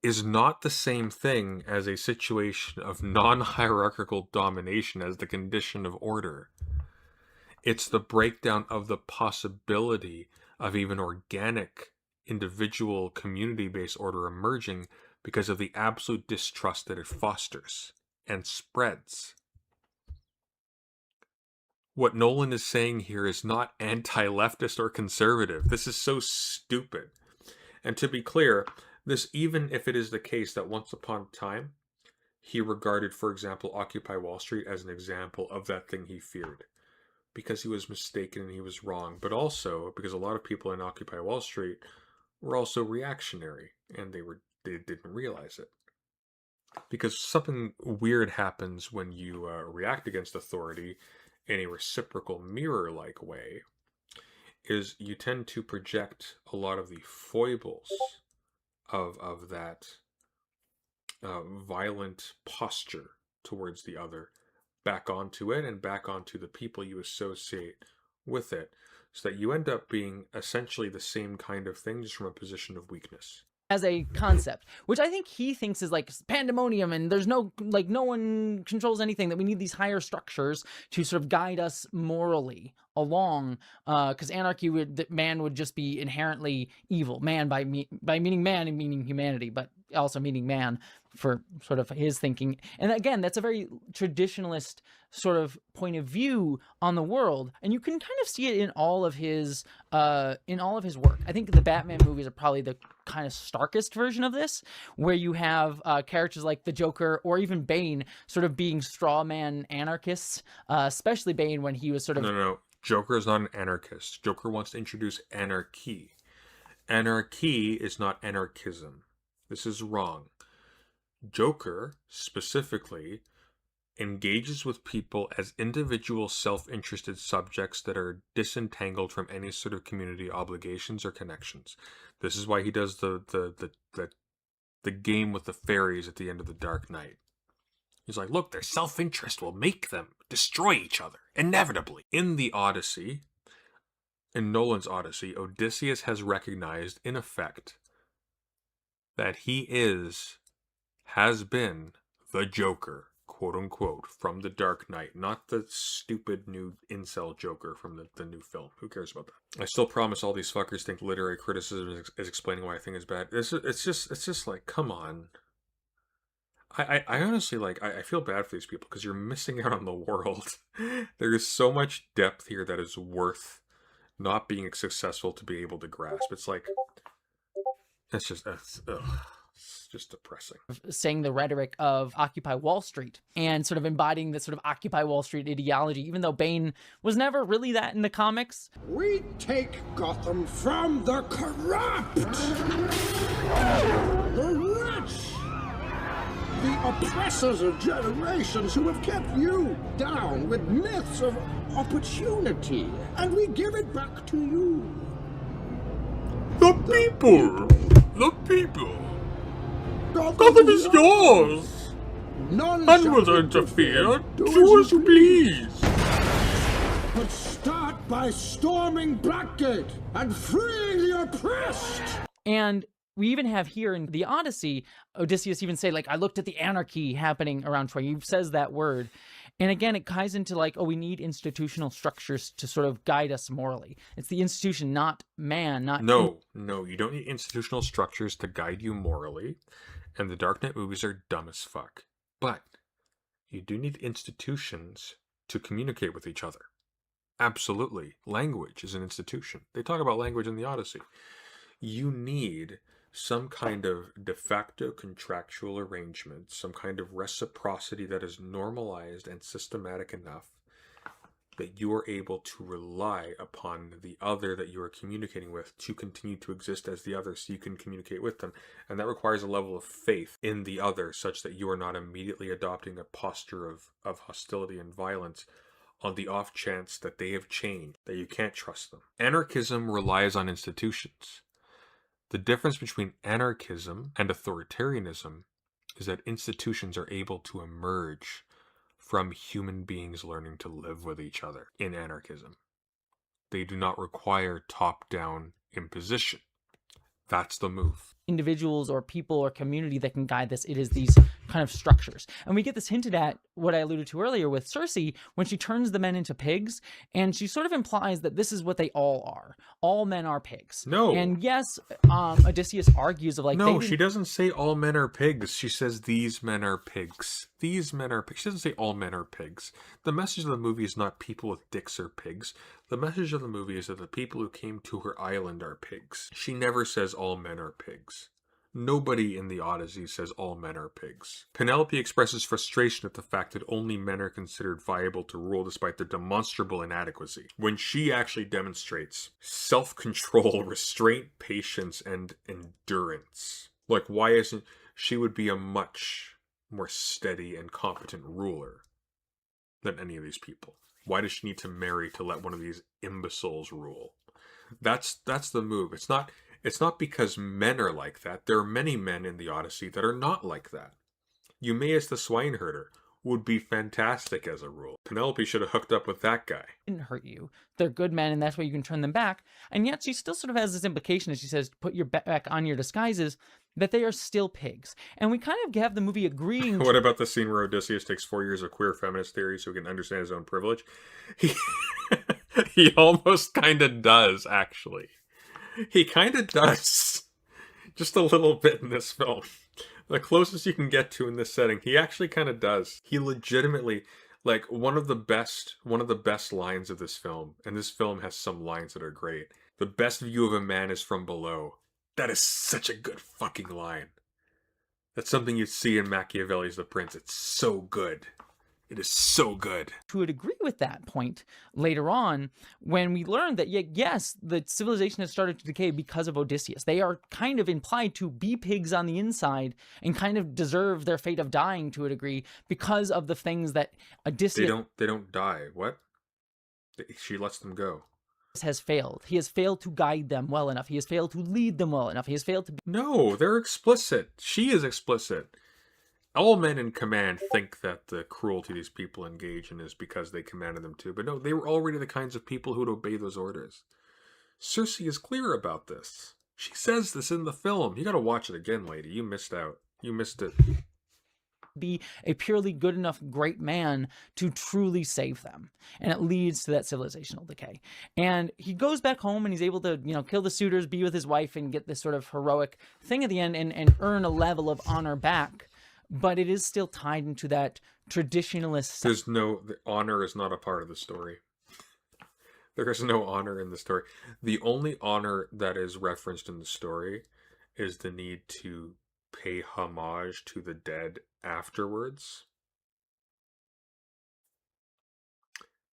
is not the same thing as a situation of non-hierarchical domination as the condition of order. It's the breakdown of the possibility of even organic, individual, community-based order emerging because of the absolute distrust that it fosters and spreads. What Nolan is saying here is not anti-leftist or conservative. This is so stupid. And to be clear, this, even if it is the case that once upon a time, he regarded, for example, Occupy Wall Street as an example of that thing he feared, because he was mistaken and he was wrong, but also because a lot of people in Occupy Wall Street were also reactionary, and they didn't realize it. Because something weird happens when you react against authority in a reciprocal mirror-like way, is you tend to project a lot of the foibles of that violent posture towards the other back onto it and back onto the people you associate with it, so that you end up being essentially the same kind of thing, just from a position of weakness. As a concept, which I think he thinks is like pandemonium, and there's no one controls anything, that we need these higher structures to sort of guide us morally along, because anarchy man would just be inherently evil. Man by meaning man and meaning humanity, but also meaning man for sort of his thinking. And again, that's a very traditionalist sort of point of view on the world, and you can kind of see it in all of his work. I think the Batman movies are probably the kind of starkest version of this, where you have characters like the Joker or even Bane sort of being straw man anarchists, especially Bane when he was sort of... No. Joker is not an anarchist. Joker wants to introduce anarchy. Anarchy is not anarchism. This is wrong. Joker, specifically, engages with people as individual self-interested subjects that are disentangled from any sort of community obligations or connections. This is why he does the game with the fairies at the end of The Dark Knight. He's like, look, their self-interest will make them destroy each other, inevitably. In the Odyssey, in Nolan's Odyssey, Odysseus has recognized, in effect, that he has been the Joker, quote unquote, from The Dark Knight, not the stupid new incel Joker from the new film. Who cares about that? I still promise all these fuckers think literary criticism is explaining why I think it's bad. It's just like, come on. I honestly, like, I feel bad for these people because you're missing out on the world. There is so much depth here that is worth not being successful to be able to grasp. It's like, it's just depressing. Saying the rhetoric of Occupy Wall Street and sort of embodying this sort of Occupy Wall Street ideology, even though Bane was never really that in the comics. We take Gotham from the corrupt, the rich, the oppressors of generations who have kept you down with myths of opportunity, and we give it back to you. The people! The people! Gotham is yours! None None will interfere. Do as you please. But start by storming Blackgate and freeing the oppressed! And we even have here in the Odyssey, Odysseus even say, like, I looked at the anarchy happening around Troy. He says that word. And again, it ties into like, oh, we need institutional structures to sort of guide us morally. It's the institution, not man, not... No, you don't need institutional structures to guide you morally. And the Dark Knight movies are dumb as fuck. But you do need institutions to communicate with each other. Absolutely. Language is an institution. They talk about language in the Odyssey. You need some kind of de facto contractual arrangement, some kind of reciprocity that is normalized and systematic enough that you are able to rely upon the other that you are communicating with to continue to exist as the other so you can communicate with them. And that requires a level of faith in the other such that you are not immediately adopting a posture of hostility and violence on the off chance that they have changed, that you can't trust them. Anarchism relies on institutions. The difference between anarchism and authoritarianism is that institutions are able to emerge from human beings learning to live with each other in anarchism. They do not require top-down imposition. That's the move. Individuals or people or community that can guide this. It is these kind of structures. And we get this hinted at, what I alluded to earlier with Cersei, when she turns the men into pigs, and she sort of implies that this is what they all are. All men are pigs. No. And yes, Odysseus argues of like... No, she doesn't say all men are pigs. She says these men are pigs. These men are pigs. She doesn't say all men are pigs. The message of the movie is not people with dicks are pigs. The message of the movie is that the people who came to her island are pigs. She never says all men are pigs. Nobody in the Odyssey says all men are pigs. Penelope expresses frustration at the fact that only men are considered viable to rule despite their demonstrable inadequacy. When she actually demonstrates self-control, restraint, patience, and endurance. Like, why isn't... She would be a much more steady and competent ruler than any of these people. Why does she need to marry to let one of these imbeciles rule? That's the move. It's not because men are like that. There are many men in the Odyssey that are not like that. Eumaeus the swineherder would be fantastic as a rule. Penelope should have hooked up with that guy. Didn't hurt you. They're good men, and that's why you can turn them back. And yet she still sort of has this implication, as she says, put your back on your disguises, that they are still pigs. And we kind of have the movie agreeing... What about the scene where Odysseus takes 4 years of queer feminist theory so he can understand his own privilege? He almost kind of does, actually. He kind of does. Just a little bit in this film. The closest you can get to in this setting, he actually kind of does. He legitimately, like, one of the best lines of this film, and this film has some lines that are great. The best view of a man is from below. That is such a good fucking line. That's something you'd see in Machiavelli's The Prince. It's so good. It is so good. To a degree with that point later on, when we learn that, yes, the civilization has started to decay because of Odysseus. They are kind of implied to be pigs on the inside and kind of deserve their fate of dying to a degree because of the things that Odysseus... They don't die. What? She lets them go. has failed. He has failed to guide them well enough. He has failed to lead them well enough. He has failed to... No, they're explicit. She is explicit. All men in command think that the cruelty these people engage in is because they commanded them to. But no, they were already the kinds of people who would obey those orders. Cersei is clear about this. She says this in the film. You gotta watch it again, lady. You missed out. You missed it. Be a purely good enough great man to truly save them, and it leads to that civilizational decay. And he goes back home and he's able to, you know, kill the suitors, be with his wife, and get this sort of heroic thing at the end, and earn a level of honor back. But it is still tied into that traditionalist... The honor is not a part of the story. There is no honor in the story. The only honor that is referenced in the story is the need to pay homage to the dead afterwards,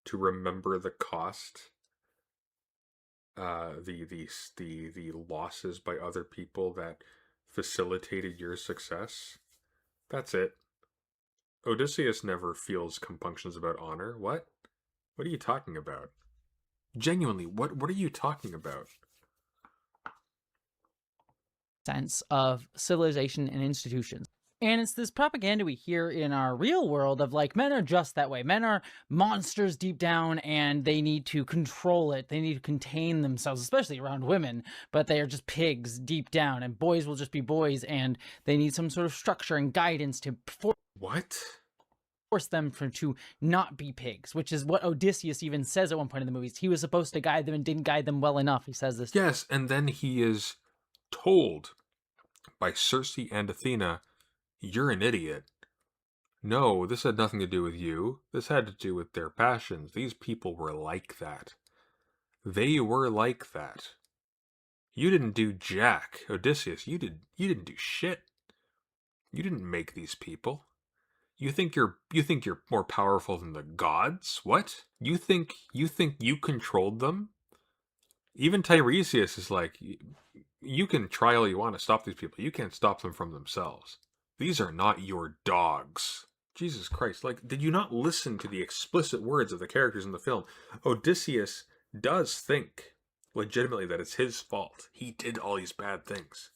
to remember the cost, the losses by other people that facilitated your success. That's it. Odysseus never feels compunctions about honor. What? What are you talking about? Genuinely, what are you talking about? Sense of civilization and institutions. And it's this propaganda we hear in our real world of like, men are just that way. Men are monsters deep down and they need to control it. They need to contain themselves, especially around women, but they are just pigs deep down, and boys will just be boys, and they need some sort of structure and guidance to force them to not be pigs, which is what Odysseus even says at one point in the movies. He was supposed to guide them and didn't guide them well enough. He says this. Yes, and then he is told by Cersei and Athena, "You're an idiot. No, this had nothing to do with you. This had to do with their passions. These people were like that. They were like that. You didn't do jack, Odysseus. You didn't do shit. You didn't make these people. You think you're more powerful than the gods? What? You think you controlled them?" Even Tiresias is like, you can try all you want to stop these people. You can't stop them from themselves. These are not your dogs. Jesus Christ. Like, did you not listen to the explicit words of the characters in the film? Odysseus does think legitimately that it's his fault. He did all these bad things.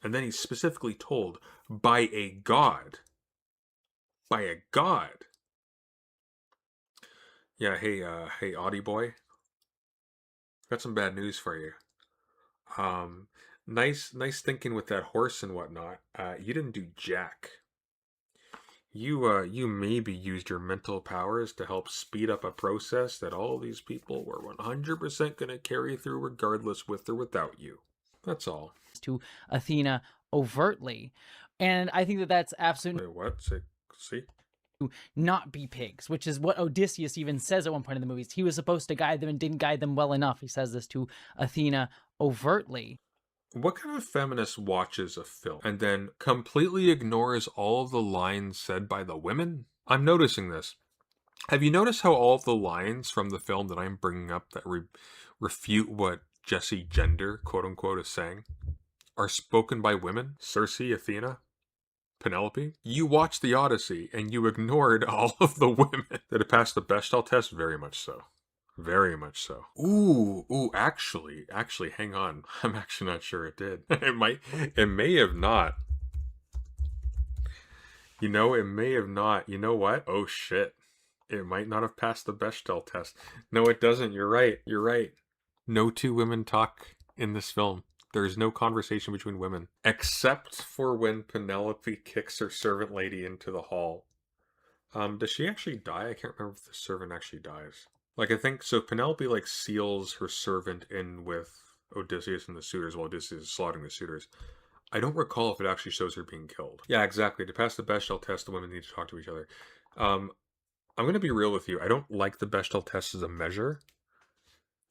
And then he's specifically told by a god. By a god. Yeah, hey, Audie boy. Got some bad news for you. Nice thinking with that horse and whatnot. You didn't do jack. You maybe used your mental powers to help speed up a process that all these people were 100% going to carry through regardless, with or without you. That's all. To Athena overtly. And I think that that's absolutely... Wait, what? See? Not be pigs, which is what Odysseus even says at one point in the movies. He was supposed to guide them and didn't guide them well enough. He says this to Athena overtly. What kind of feminist watches a film and then completely ignores all of the lines said by the women? I'm noticing this. Have you noticed how all of the lines from the film that I'm bringing up that refute what Jessie gender, quote unquote, is saying, are spoken by women? Cersei, Athena, Penelope? You watched the Odyssey and you ignored all of the women that have passed the Bechdel test? Very much so. Very much so. Ooh, actually, hang on. I'm actually not sure it did. It may have not. You know, it may have not. You know what? Oh shit. It might not have passed the Bechdel test. No, it doesn't. You're right. No two women talk in this film. There is no conversation between women. Except for when Penelope kicks her servant lady into the hall. Does she actually die? I can't remember if the servant actually dies. Like, I think, so Penelope, like, seals her servant in with Odysseus and the suitors while Odysseus is slaughtering the suitors. I don't recall if it actually shows her being killed. Yeah, exactly. To pass the Bechdel test, the women need to talk to each other. I'm going to be real with you. I don't like the Bechdel test as a measure.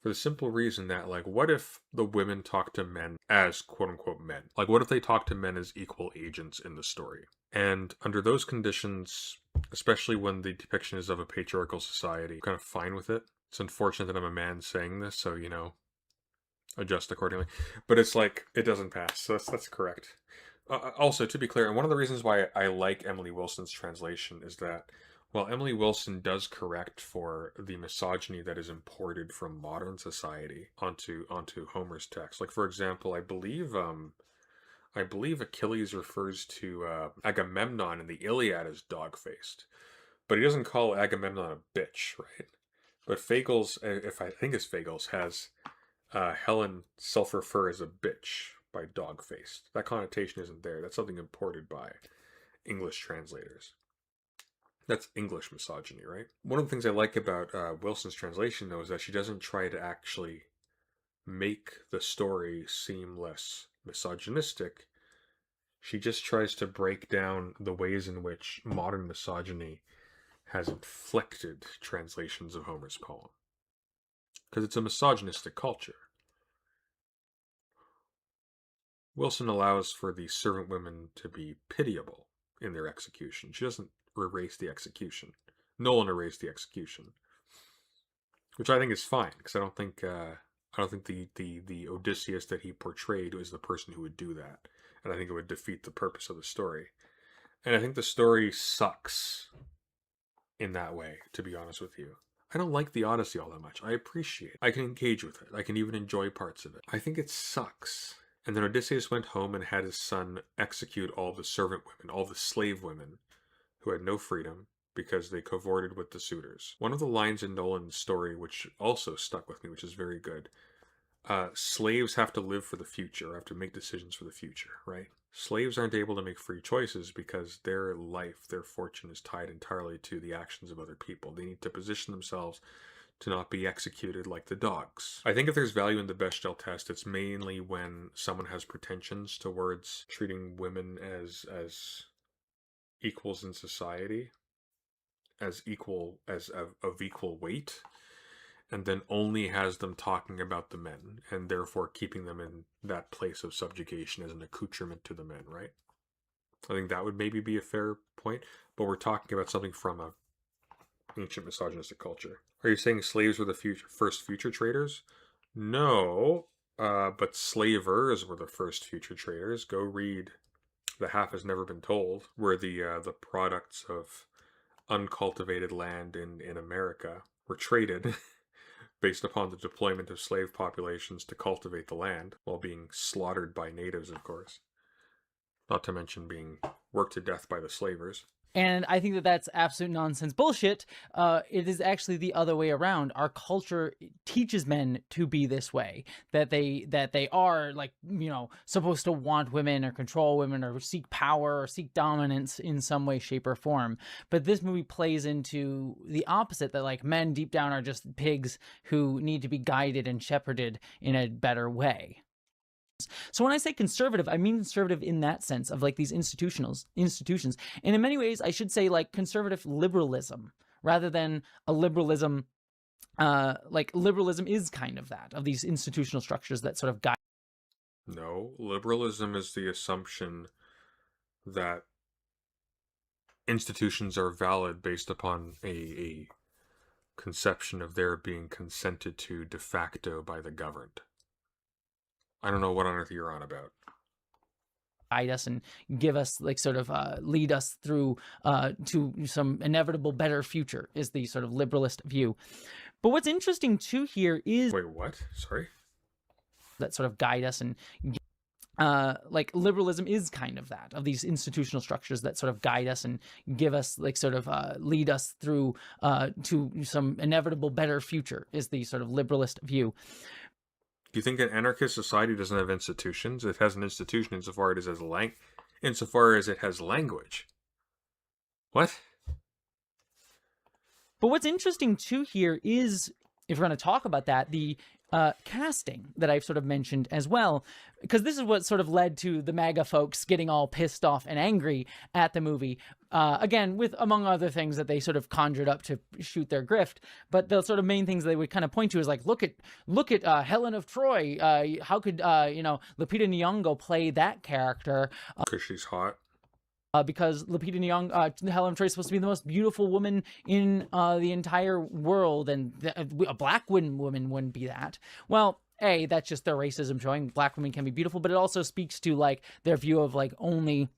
For the simple reason that, like, what if the women talk to men as quote-unquote men? Like, what if they talk to men as equal agents in the story? And under those conditions, especially when the depiction is of a patriarchal society. I'm kind of fine with it. It's unfortunate that I'm a man saying this, so, you know, adjust accordingly. But it's like, it doesn't pass, so that's correct. Also, to be clear, and one of the reasons why I like Emily Wilson's translation is that while Emily Wilson does correct for the misogyny that is imported from modern society onto Homer's text, like for example, I believe Achilles refers to Agamemnon in the Iliad as dog-faced, but he doesn't call Agamemnon a bitch, right? But Fagles, if I think it's Fagles, has Helen self-refer as a bitch by dog-faced. That connotation isn't there. That's something imported by English translators. That's English misogyny, right? One of the things I like about Wilson's translation, though, is that she doesn't try to actually make the story seem less misogynistic. She just tries to break down the ways in which modern misogyny has inflected translations of Homer's poem. Because it's a misogynistic culture. Wilson allows for the servant women to be pitiable in their execution. She doesn't erase the execution. Nolan erased the execution, which I think is fine, because I don't think the Odysseus that he portrayed was the person who would do that, and I think it would defeat the purpose of the story. And I think the story sucks in that way, to be honest with you. I don't like the Odyssey all that much. I appreciate it. I can engage with it. I can even enjoy parts of it. I think it sucks. And then Odysseus went home and had his son execute all the servant women, all the slave women, who had no freedom because they cavorted with the suitors. One of the lines in Nolan's story, which also stuck with me, which is very good, slaves have to live for the future, have to make decisions for the future, right? Slaves aren't able to make free choices because their life, their fortune is tied entirely to the actions of other people. They need to position themselves to not be executed like the dogs. I think if there's value in the Bechdel test, it's mainly when someone has pretensions towards treating women as equals in society, as of equal weight, and then only has them talking about the men, and therefore keeping them in that place of subjugation as an accoutrement to the men, right? I think that would maybe be a fair point, but we're talking about something from a ancient misogynistic culture. Are you saying slaves were the first future traders? No, but slavers were the first future traders. Go read The Half Has Never Been Told, where the products of uncultivated land in America were traded based upon the deployment of slave populations to cultivate the land, while being slaughtered by natives, of course. Not to mention being worked to death by the slavers. And I think that that's absolute nonsense bullshit. It is actually the other way around. Our culture teaches men to be this way, that they are, like, you know, supposed to want women or control women or seek power or seek dominance in some way, shape, or form. But this movie plays into the opposite, that like men deep down are just pigs who need to be guided and shepherded in a better way. So when I say conservative, I mean conservative in that sense of like these institutions. And in many ways, I should say like conservative liberalism rather than a liberalism. Like liberalism is kind of that, of these institutional structures that sort of guide. No, liberalism is the assumption that institutions are valid based upon a conception of their being consented to de facto by the governed. I don't know what on earth you're on about. Guide us and give us, like, sort of lead us through to some inevitable better future is the sort of liberalist view. But what's interesting too here is... Wait, what? Sorry? That sort of guide us and... like liberalism is kind of that, of these institutional structures that sort of guide us and give us, like, sort of lead us through to some inevitable better future is the sort of liberalist view. Do you think an anarchist society doesn't have institutions? It has an institution insofar as it has language. What? But what's interesting too here is, if we're going to talk about that, the casting that I've sort of mentioned as well, because this is what sort of led to the MAGA folks getting all pissed off and angry at the movie. Again, with, among other things, that they sort of conjured up to shoot their grift. But the sort of main things they would kind of point to is like, look at Helen of Troy. How could, Lupita Nyong'o play that character? Because she's hot. because Lupita Nyong'o, Helen of Troy is supposed to be the most beautiful woman in the entire world, and a black woman wouldn't be that. Well, that's just their racism showing. Black women can be beautiful, but it also speaks to like their view of like only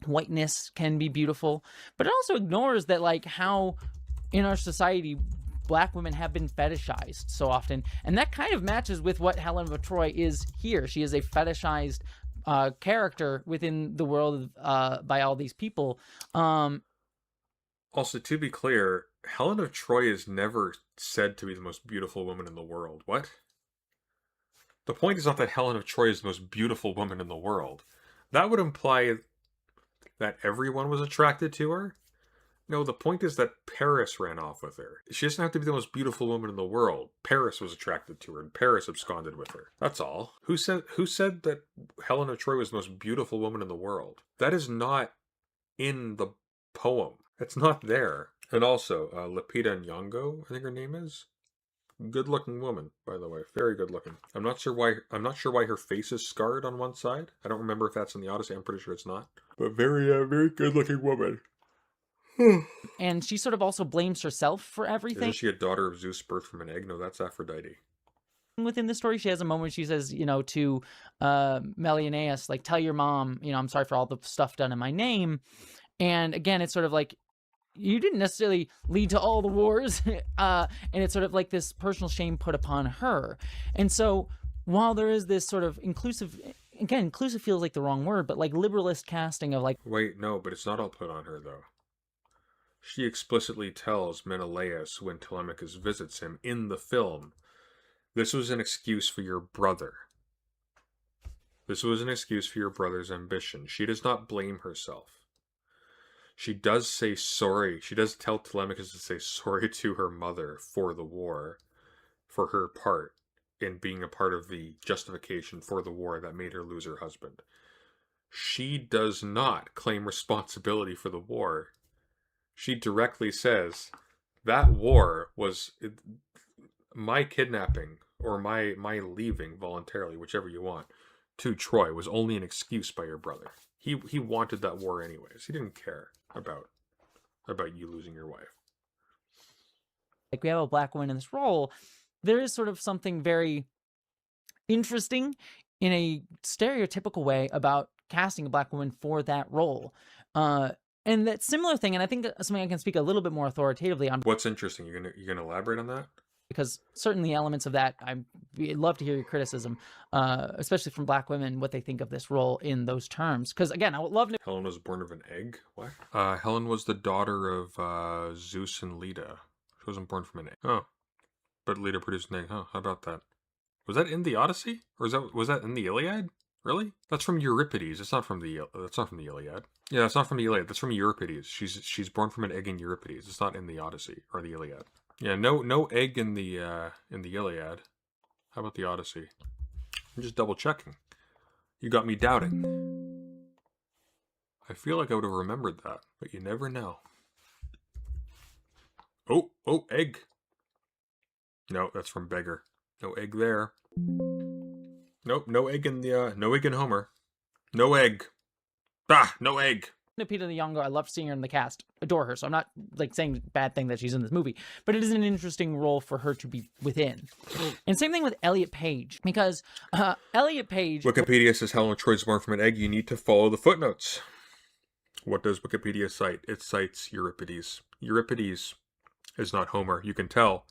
whiteness can be beautiful. But it also ignores that like how in our society black women have been fetishized so often, and that kind of matches with what Helen of Troy is here. She is a fetishized character within the world by all these people. Also, to be clear, Helen of Troy is never said to be the most beautiful woman in the world. What? The point is not that Helen of Troy is the most beautiful woman in the world. That would imply that everyone was attracted to her. No, the point is that Paris ran off with her. She doesn't have to be the most beautiful woman in the world. Paris was attracted to her, and Paris absconded with her. That's all. Who said that Helen of Troy was the most beautiful woman in the world? That is not in the poem. It's not there. And also, Lupita Nyong'o, I think her name is. Good-looking woman, by the way. Very good-looking. I'm not sure why her face is scarred on one side. I don't remember if that's in the Odyssey. I'm pretty sure it's not. But very good-looking woman. And she sort of also blames herself for everything. Isn't she a daughter of Zeus, birthed from an egg? No, that's Aphrodite. Within the story, she has a moment she says, to Menelaus, like, tell your mom, I'm sorry for all the stuff done in my name. And again, it's sort of like, you didn't necessarily lead to all the wars. And it's sort of like this personal shame put upon her. And so while there is this sort of inclusive feels like the wrong word, but like liberalist casting of like... Wait, no, but it's not all put on her, though. She explicitly tells Menelaus when Telemachus visits him in the film, this was an excuse for your brother. This was an excuse for your brother's ambition. She does not blame herself. She does say sorry. She does tell Telemachus to say sorry to her mother for the war, for her part in being a part of the justification for the war that made her lose her husband. She does not claim responsibility for the war. She directly says, that war was my kidnapping or my leaving voluntarily, whichever you want, to Troy was only an excuse by your brother. He wanted that war anyways. He didn't care about you losing your wife. Like, we have a black woman in this role. There is sort of something very interesting in a stereotypical way about casting a black woman for that role. And that similar thing, and I think that's something I can speak a little bit more authoritatively on. What's interesting? You're gonna elaborate on that? Because certainly elements of that, I'd love to hear your criticism, especially from black women, what they think of this role in those terms. Because again, I would love to... Helen was born of an egg? What? Helen was the daughter of Zeus and Leda. She wasn't born from an egg. Oh. But Leda produced an egg, huh? How about that? Was that in the Odyssey? Or was that in the Iliad? Really? That's from Euripides. That's not from the Iliad. Yeah, that's not from the Iliad. That's from Euripides. She's born from an egg in Euripides. It's not in the Odyssey or the Iliad. Yeah, no egg in the Iliad. How about the Odyssey? I'm just double checking. You got me doubting. I feel like I would have remembered that, but you never know. Oh, egg. No, that's from Beggar. No egg there. Nope, no egg in Homer. No egg. No egg. Lupita Nyong'o, I love seeing her in the cast. Adore her, so I'm not like saying bad thing that she's in this movie, but it is an interesting role for her to be within. And same thing with Elliot Page, because Elliot Page... Wikipedia says Helen of Troy is born from an egg. You need to follow the footnotes. What does Wikipedia cite? It cites Euripides. Euripides is not Homer. You can tell,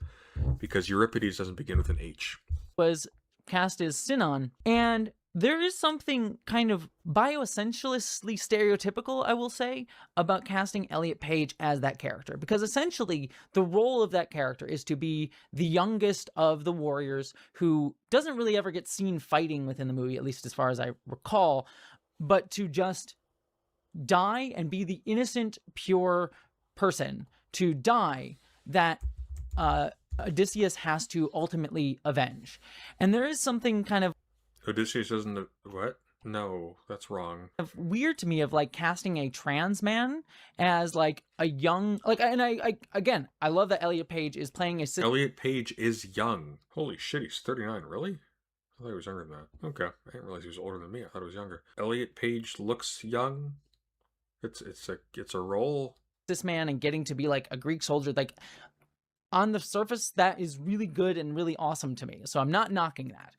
because Euripides doesn't begin with an H. Was cast as Sinon, and there is something kind of bioessentialistly stereotypical, I will say, about casting Elliot Page as that character. Because essentially, the role of that character is to be the youngest of the warriors who doesn't really ever get seen fighting within the movie, at least as far as I recall, but to just die and be the innocent, pure person to die that Odysseus has to ultimately avenge. And there is something kind of Odysseus doesn't... What? No, that's wrong. Weird to me of like casting a trans man as like a young... Like, and I love that Elliot Page is playing a... Elliot Page is young. Holy shit, he's 39, really? I thought he was younger than that. Okay, I didn't realize he was older than me. I thought he was younger. Elliot Page looks young. It's a role. This man and getting to be like a Greek soldier, like on the surface, that is really good and really awesome to me. So I'm not knocking that.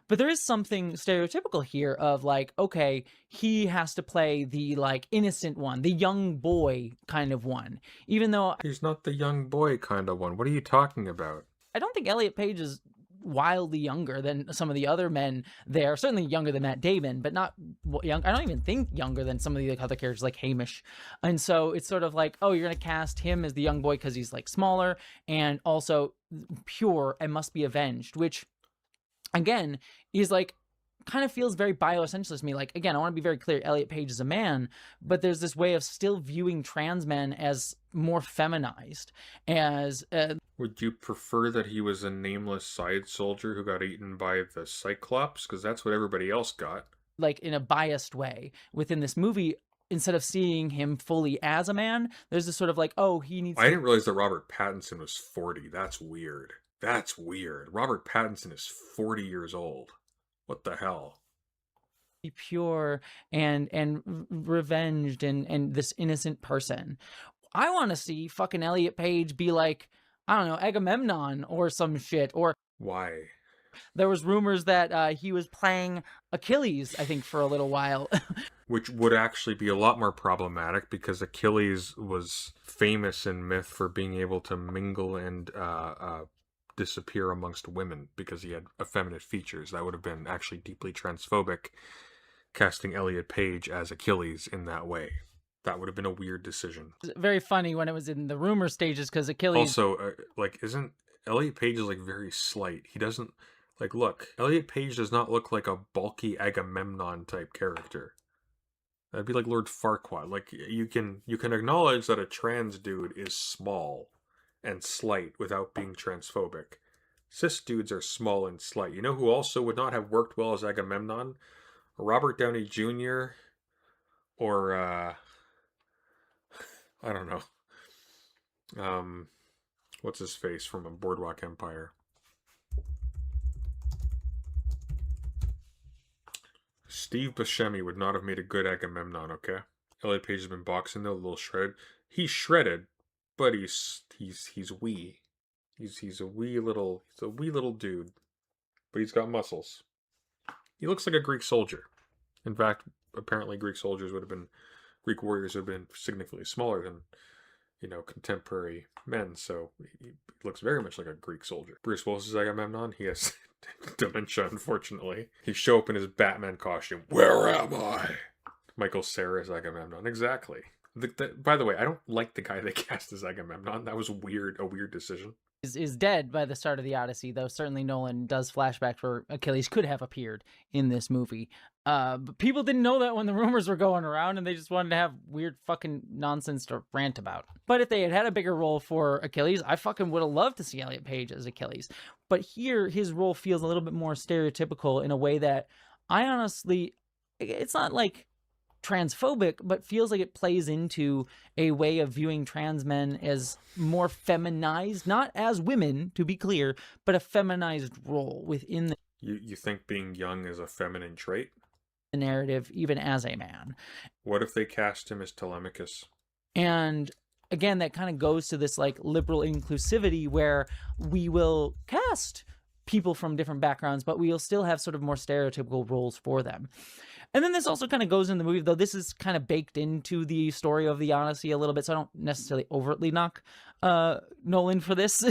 But there is something stereotypical here of like, okay, he has to play the like innocent one, the young boy kind of one. Even though He's not the young boy kind of one. What are you talking about? I don't think Elliot Page is wildly younger than some of the other men there. Certainly younger than Matt Damon, but not young. I don't even think younger than some of the other characters like Hamish. And so it's sort of like, oh, you're going to cast him as the young boy because he's like smaller and also pure and must be avenged, which again is like kind of feels very bioessentialist to me. Like, again, I want to be very clear, Elliot Page is a man, but there's this way of still viewing trans men as more feminized, as Would you prefer that he was a nameless side soldier who got eaten by the Cyclops? Because that's what everybody else got. like in a biased way within this movie. Instead of seeing him fully as a man, there's this sort of like, oh, he needs I didn't realize that Robert Pattinson was 40. That's weird. That's weird. Robert Pattinson is 40 years old. What the hell? be pure and revenged and this innocent person. I want to see fucking Elliot Page be like, I don't know, Agamemnon or some shit. Or Why? there was rumors that he was playing Achilles, I think, for a little while. Which would actually be a lot more problematic because Achilles was famous in myth for being able to mingle and disappear amongst women because he had effeminate features. That would have been actually deeply transphobic, casting Elliot Page as Achilles in that way. That would have been a weird decision. Very funny when it was in the rumor stages because Achilles... Also, isn't Elliot Page is very slight. He doesn't look. Elliot Page does not look like a bulky Agamemnon type character. That'd be like Lord Farquaad. You can acknowledge that a trans dude is small and slight without being transphobic. Cis dudes are small and slight. You know who also would not have worked well as Agamemnon? Robert Downey Jr. or I don't know. What's his face from a Boardwalk Empire? Steve Buscemi would not have made a good Agamemnon, okay? Elliot Page has been boxing though, a little shredded. He's shredded, but he's wee. He's a wee little dude. But he's got muscles. He looks like a Greek soldier. In fact, apparently Greek warriors would have been significantly smaller than, contemporary men, so he looks very much like a Greek soldier. Bruce Willis's Agamemnon, he has dementia, unfortunately. He show up in his Batman costume. Where am I? Michael Cera's Agamemnon, exactly. By the way, I don't like the guy they cast as Agamemnon. That was weird, a weird decision. Is dead by the start of the Odyssey, though certainly Nolan does flashback where Achilles could have appeared in this movie. But people didn't know that when the rumors were going around, and they just wanted to have weird fucking nonsense to rant about. But if they had had a bigger role for Achilles, I fucking would have loved to see Elliot Page as Achilles. But here, his role feels a little bit more stereotypical in a way that I honestly, it's not like transphobic, but feels like it plays into a way of viewing trans men as more feminized, not as women, to be clear, but a feminized role within the You think being young is a feminine trait? narrative, even as a man. What if they cast him as Telemachus? And again, that kind of goes to this like liberal inclusivity where we will cast people from different backgrounds, but we'll still have sort of more stereotypical roles for them. And then this also kind of goes in the movie, though this is kind of baked into the story of the Odyssey a little bit, so I don't necessarily overtly knock Nolan for this,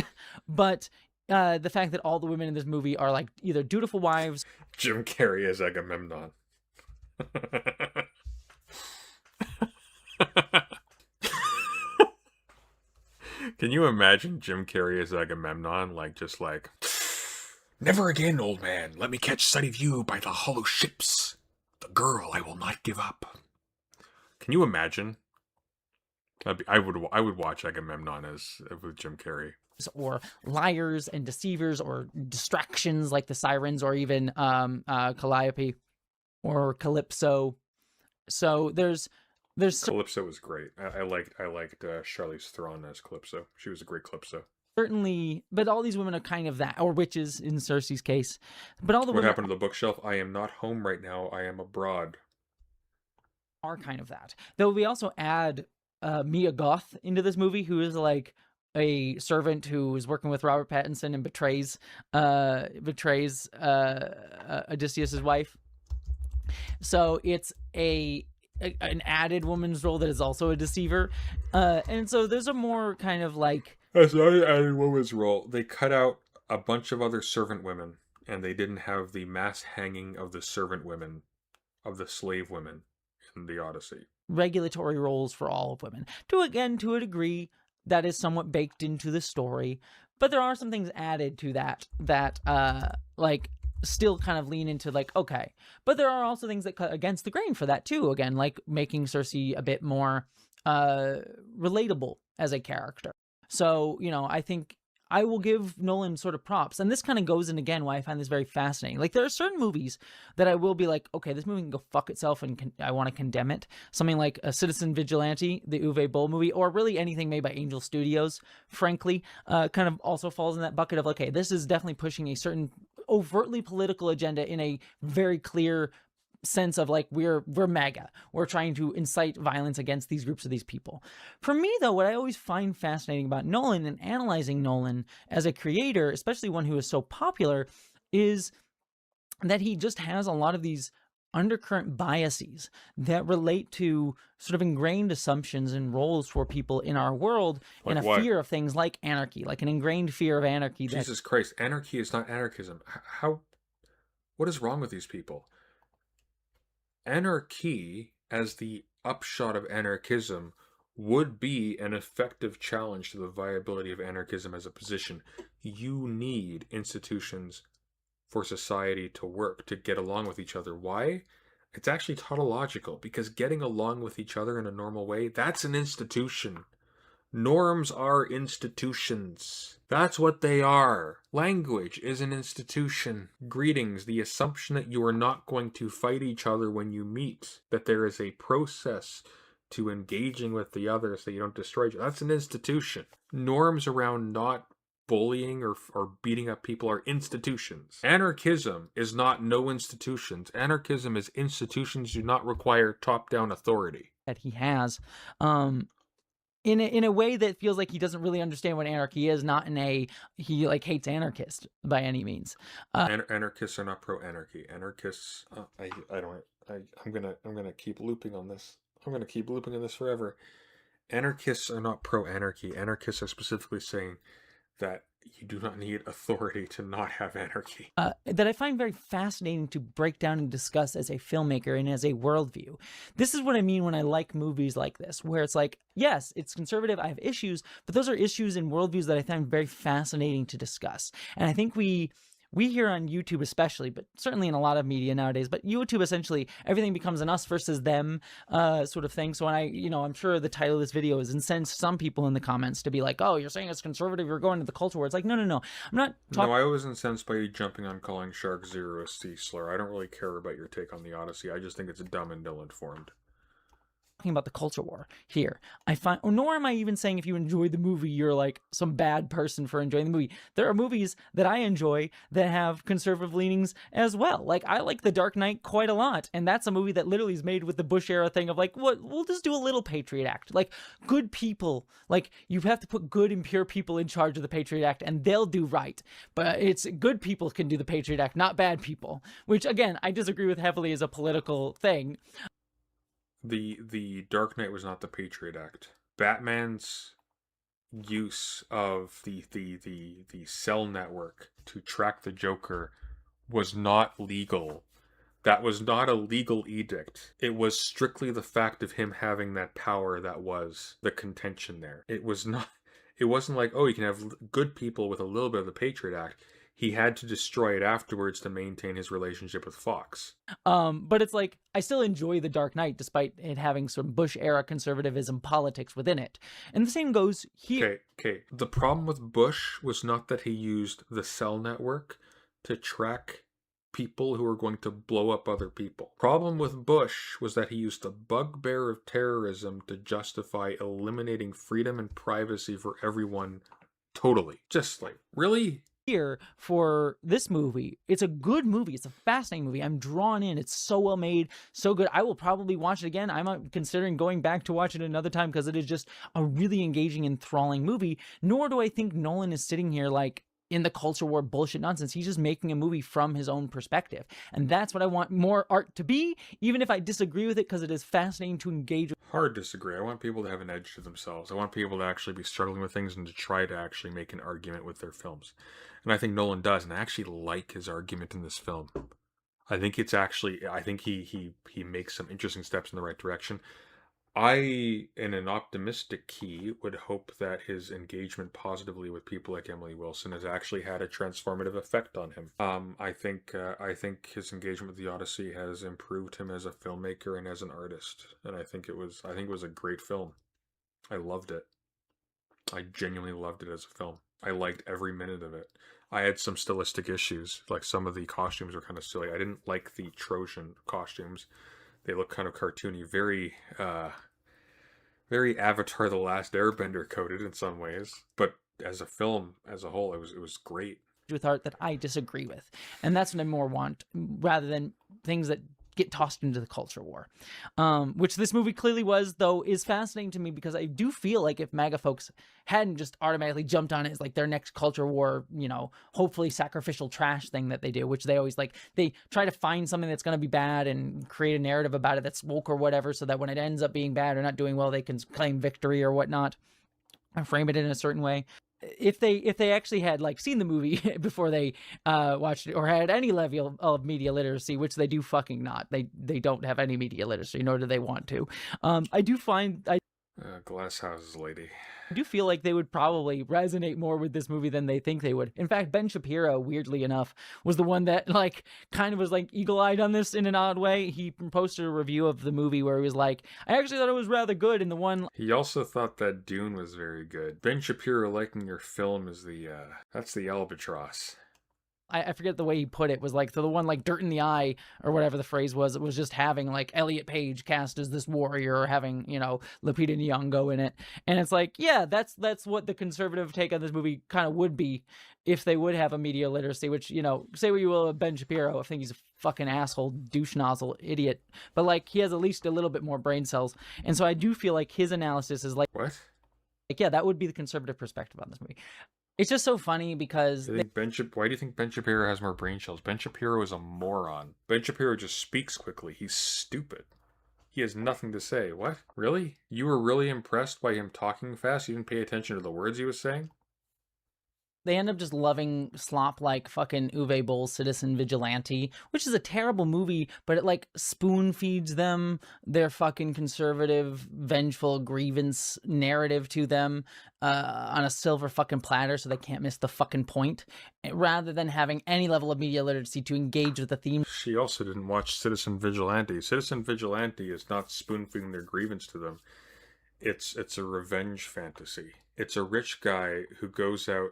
but the fact that all the women in this movie are like either dutiful wives. Jim Carrey as Agamemnon. Can you imagine Jim Carrey as Agamemnon? Never again, old man. Let me catch sight of you by the hollow ships. The girl I will not give up. Can you imagine? I would watch Agamemnon with Jim Carrey. Or liars and deceivers or distractions like the sirens or even Calliope or Calypso. So there's Calypso was great. I liked Charlize Theron as Calypso. She was a great Calypso. Certainly, but all these women are kind of that, or witches in Cersei's case. But all the What women happened to the bookshelf? I am not home right now. I am abroad. are kind of that. Though we also add Mia Goth into this movie, who is like a servant who is working with Robert Pattinson and betrays Odysseus's wife. So it's an added woman's role that is also a deceiver, and so there's a more kind of like, as an added woman's role, they cut out a bunch of other servant women, and they didn't have the mass hanging of the servant women, of the slave women in the Odyssey. Regulatory roles for all of women. To a degree, that is somewhat baked into the story, but there are some things added to that like still kind of lean into like, okay. But there are also things that cut against the grain for that too. Again, like making Cersei a bit more relatable as a character. So, I think I will give Nolan sort of props. And this kind of goes in again why I find this very fascinating. Like, there are certain movies that I will be like, okay, this movie can go fuck itself and I want to condemn it. Something like a Citizen Vigilante, the Uwe Boll movie, or really anything made by Angel Studios, frankly, kind of also falls in that bucket of, okay, this is definitely pushing a certain overtly political agenda in a very clear sense of like, we're MAGA. We're trying to incite violence against these groups of these people. For me, though, what I always find fascinating about Nolan and analyzing Nolan as a creator, especially one who is so popular, is that he just has a lot of these undercurrent biases that relate to sort of ingrained assumptions and roles for people in our world, like and a what? fear of things like anarchy, like an ingrained fear of anarchy. Jesus Christ, anarchy is not anarchism. What is wrong with these people? Anarchy, as the upshot of anarchism, would be an effective challenge to the viability of anarchism as a position. You need institutions for society to work, to get along with each other. Why? It's actually tautological, because getting along with each other in a normal way, that's an institution. Norms are institutions. That's what they are. Language is an institution. Greetings, the assumption that you are not going to fight each other when you meet, that there is a process to engaging with the other so you don't destroy each other, that's an institution. Norms around not bullying or beating up people are institutions. Anarchism is not no institutions. Anarchism is institutions do not require top-down authority. that he has, in a way that feels like he doesn't really understand what anarchy is, not in a he like hates anarchists by any means. Anarchists are not pro-anarchy. Anarchists, I'm gonna keep looping on this. I'm gonna keep looping on this forever. Anarchists are not pro-anarchy. Anarchists are specifically saying that you do not need authority to not have anarchy. That I find very fascinating to break down and discuss as a filmmaker and as a worldview. This is what I mean when I like movies like this, where it's like, yes, it's conservative, I have issues, but those are issues and worldviews that I find very fascinating to discuss. And I think we here on YouTube especially, but certainly in a lot of media nowadays, but YouTube essentially, everything becomes an us versus them sort of thing. So when I'm sure the title of this video has incensed some people in the comments to be like, oh, you're saying it's conservative, you're going to the culture war. It's like, no. I'm not talking. No, I was incensed by you jumping on calling Shark Zero a sea slur. I don't really care about your take on the Odyssey. I just think it's dumb and ill-informed. About the culture war here. Nor am I even saying if you enjoy the movie, you're like some bad person for enjoying the movie. There are movies that I enjoy that have conservative leanings as well. Like, I like The Dark Knight quite a lot, and that's a movie that literally is made with the Bush era thing of like, what, we'll just do a little Patriot Act. Like, good people, like, you have to put good and pure people in charge of the Patriot Act, and they'll do right. But it's good people can do the Patriot Act, not bad people, which again, I disagree with heavily as a political thing. The Dark Knight was not the Patriot Act. Batman's use of the cell network to track the Joker was not legal. That was not a legal edict. It was strictly the fact of him having that power that was the contention there. It wasn't like, oh, you can have good people with a little bit of the Patriot Act. He had to destroy it afterwards to maintain his relationship with Fox. But it's like, I still enjoy The Dark Knight despite it having some Bush-era conservatism politics within it. And the same goes here. Okay. The problem with Bush was not that he used the cell network to track people who were going to blow up other people. Problem with Bush was that he used the bugbear of terrorism to justify eliminating freedom and privacy for everyone totally. Just like, really? here for this movie. It's a good movie. It's a fascinating movie. I'm drawn in. It's so well made, so good. I will probably watch it again. I'm considering going back to watch it another time because it is just a really engaging, enthralling movie. Nor do I think Nolan is sitting here like in the culture war bullshit nonsense. He's just making a movie from his own perspective. And that's what I want more art to be, even if I disagree with it, because it is fascinating to engage with. Hard disagree. I want people to have an edge to themselves. I want people to actually be struggling with things and to try to actually make an argument with their films. And I think Nolan does, and I actually like his argument in this film. I think it's actually, I think he makes some interesting steps in the right direction. I, in an optimistic key, would hope that his engagement positively with people like Emily Wilson has actually had a transformative effect on him. I think his engagement with the Odyssey has improved him as a filmmaker and as an artist, and I think it was a great film. I loved it. I genuinely loved it as a film. I liked every minute of it. I had some stylistic issues, like some of the costumes were kind of silly. I didn't like the Trojan costumes. They look kind of cartoony, very Avatar: The Last Airbender coded in some ways. But as a film, as a whole, it was great. With art that I disagree with. And that's what I more want, rather than things that get tossed into the culture war. Which this movie clearly was, though, is fascinating to me because I do feel like if MAGA folks hadn't just automatically jumped on it as like their next culture war, you know, hopefully sacrificial trash thing that they do, which they always like, they try to find something that's going to be bad and create a narrative about it that's woke or whatever, so that when it ends up being bad or not doing well, they can claim victory or whatnot and frame it in a certain way. If they actually had like seen the movie before they watched it, or had any level of media literacy, which they do fucking not. They don't have any media literacy, nor do they want to. I do find Glass houses, lady. I do feel like they would probably resonate more with this movie than they think they would. In fact, Ben Shapiro, weirdly enough, was the one that like kind of was like eagle-eyed on this in an odd way. He posted a review of the movie where he was like, I actually thought it was rather good. And the one, he also thought that Dune was very good. Ben Shapiro liking your film is that's the albatross. I forget the way he put it, was like, so the one like Dirt in the Eye or whatever the phrase was, it was just having like Elliot Page cast as this warrior, or having, you know, Lupita Nyong'o in it. And it's like, yeah, that's what the conservative take on this movie kind of would be if they would have a media literacy, which, you know, say what you will of Ben Shapiro, I think he's a fucking asshole, douche nozzle, idiot. But like, he has at least a little bit more brain cells. And so I do feel like his analysis is like, what? Like, yeah, that would be the conservative perspective on this movie. It's just so funny because why do you think Ben Shapiro has more brain cells? Ben Shapiro is a moron. Ben Shapiro just speaks quickly. He's stupid. He has nothing to say. What? Really? You were really impressed by him talking fast? You didn't pay attention to the words he was saying? they end up just loving slop like fucking Uwe Boll's Citizen Vigilante, which is a terrible movie, but it like spoon feeds them their fucking conservative, vengeful grievance narrative to them on a silver fucking platter so they can't miss the fucking point, rather than having any level of media literacy to engage with the theme. She also didn't watch Citizen Vigilante. Citizen Vigilante is not spoon feeding their grievance to them. It's a revenge fantasy. It's a rich guy who goes out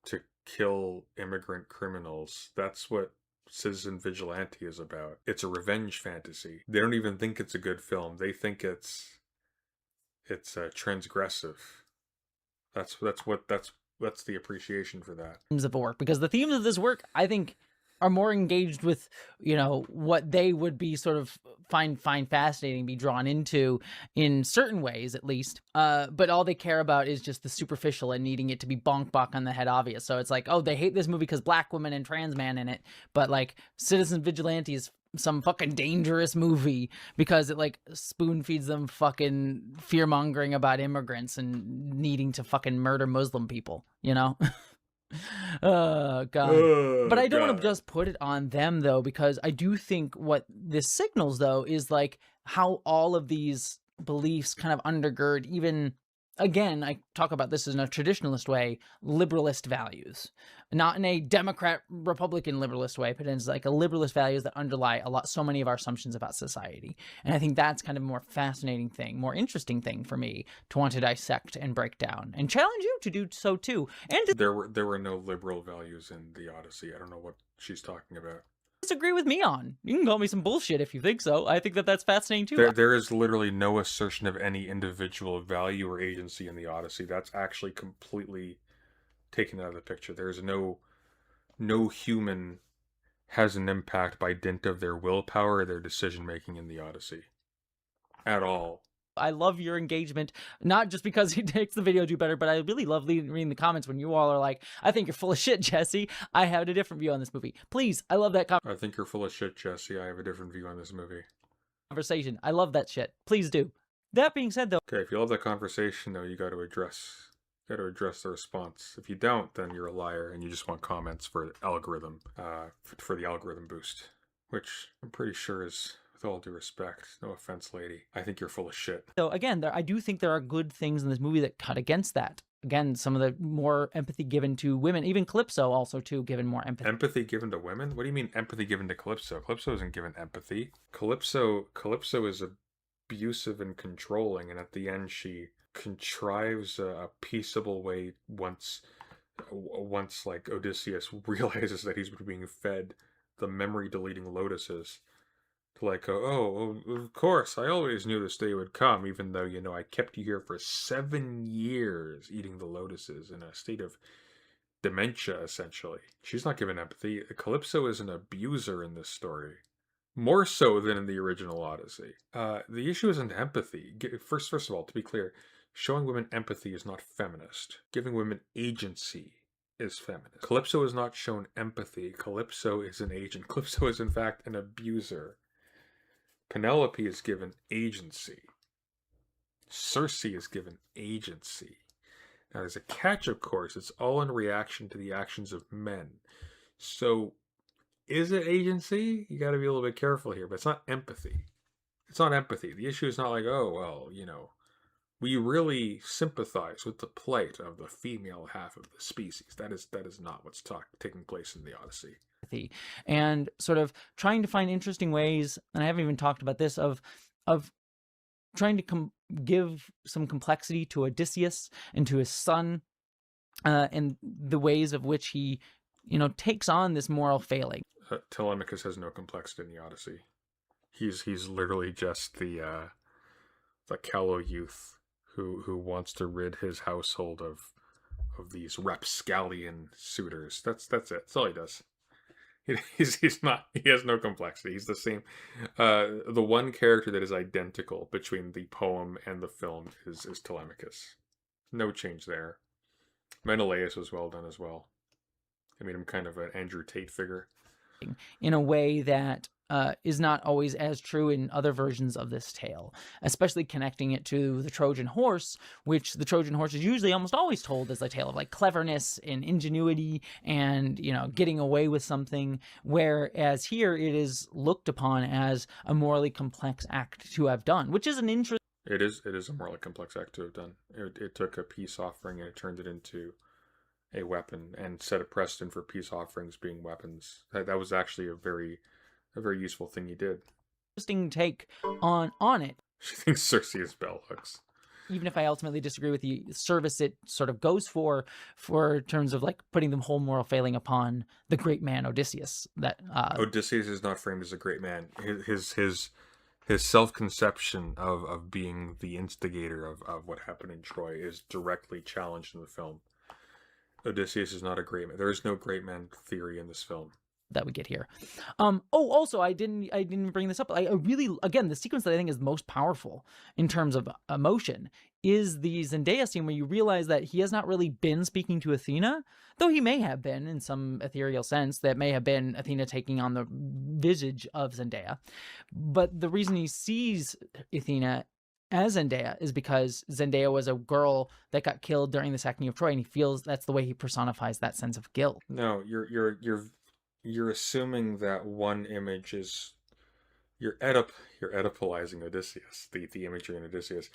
to kill immigrant criminals. That's what Citizen Vigilante is about. It's a revenge fantasy. They don't even think it's a good film. They think it's transgressive. That's the appreciation for that. Themes of work, because the themes of this work, I think, are more engaged with, you know, what they would be sort of find fascinating, be drawn into in certain ways, at least. But all they care about is just the superficial and needing it to be bonk on the head obvious. So it's like, oh, they hate this movie because black women and trans man in it. But like Citizen Vigilante is some fucking dangerous movie because it like spoon feeds them fucking fear mongering about immigrants and needing to fucking murder Muslim people, you know? Oh god. But I don't want to just put it on them though, because I do think what this signals though is like how all of these beliefs kind of undergird, even again, I talk about this in a traditionalist way, liberalist values, not in a Democrat Republican liberalist way, but it's like a liberalist values that underlie so many of our assumptions about society. And I think that's kind of a more fascinating thing, more interesting thing for me to want to dissect and break down, and challenge you to do so too. And there were no liberal values in the Odyssey. I don't know what she's talking about. Disagree with me on. You can call me some bullshit if you think so. I think that that's fascinating too. There is literally no assertion of any individual value or agency in the Odyssey. That's actually completely taken out of the picture. There's no no human has an impact by dint of their willpower or their decision-making in the Odyssey. At all. I love your engagement, not just because he takes the video do better, but I really love reading the comments when you all are like, I think you're full of shit, Jesse. I have a different view on this movie. Please, I love that I think you're full of shit, Jesse. I have a different view on this movie. conversation. I love that shit. Please do. That being said, though, Okay, if you love that conversation, though, you got to address the response. If you don't, then you're a liar and you just want comments for algorithm, for the algorithm boost, which I'm pretty sure is, with all due respect, no offense, lady, I think you're full of shit. so again, I do think there are good things in this movie that cut against that. Again, some of the more empathy given to women, even Calypso also too, given more empathy. Empathy given to women? What do you mean empathy given to Calypso? Calypso isn't given empathy. Calypso is abusive and controlling, and at the end she contrives a peaceable way once like Odysseus realizes that he's being fed the memory deleting lotuses. To like, oh, of course, I always knew this day would come, even though, you know, I kept you here for 7 years eating the lotuses in a state of dementia, essentially. She's not given empathy. Calypso is an abuser in this story. More so than in the original Odyssey. The issue isn't empathy. First of all, to be clear, showing women empathy is not feminist. Giving women agency is feminist. Calypso is not shown empathy. Calypso is an agent. Calypso is, in fact, an abuser. Penelope is given agency. Circe is given agency. Now, there's a catch, of course. It's all in reaction to the actions of men. So, is it agency? You got to be a little bit careful here, but it's not empathy. It's not empathy. The issue is not like, oh, well, you know, we really sympathize with the plight of the female half of the species. That is not what's taking place in the Odyssey. And sort of trying to find interesting ways, and I haven't even talked about this, of trying to give some complexity to Odysseus and to his son, and the ways of which he, you know, takes on this moral failing. Telemachus has no complexity in the Odyssey. He's literally just the callow youth who wants to rid his household of these rapscallion suitors. That's it. That's all he does. He has no complexity. He's the same. The one character that is identical between the poem and the film is Telemachus. No change there. Menelaus was well done as well. I made him kind of an Andrew Tate figure. In a way that is not always as true in other versions of this tale, especially connecting it to the Trojan horse, which the Trojan horse is usually almost always told as a tale of like cleverness and ingenuity and, you know, getting away with something, whereas here it is looked upon as a morally complex act to have done, which is an interesting. It is a morally complex act to have done. It took a peace offering and it turned it into a weapon and set a precedent for peace offerings being weapons. That was actually a very useful thing he did. Interesting take on it. She thinks Circe is bell hooks. Even if I ultimately disagree with the service it sort of goes for terms of like putting the whole moral failing upon the great man Odysseus. That Odysseus is not framed as a great man. His self-conception of being the instigator of what happened in Troy is directly challenged in the film. Odysseus is not a great man. There is no great man theory in this film that we get here. Also, I didn't bring this up. I really, again, the sequence that I think is most powerful in terms of emotion is the Zendaya scene where you realize that he has not really been speaking to Athena, though he may have been in some ethereal sense. That may have been Athena taking on the visage of Zendaya. But the reason he sees Athena as Zendaya is because Zendaya was a girl that got killed during the sacking of Troy, and he feels that's the way he personifies that sense of guilt. No, you're assuming that one image is you're Oedipalizing Odysseus, the imagery in Odysseus.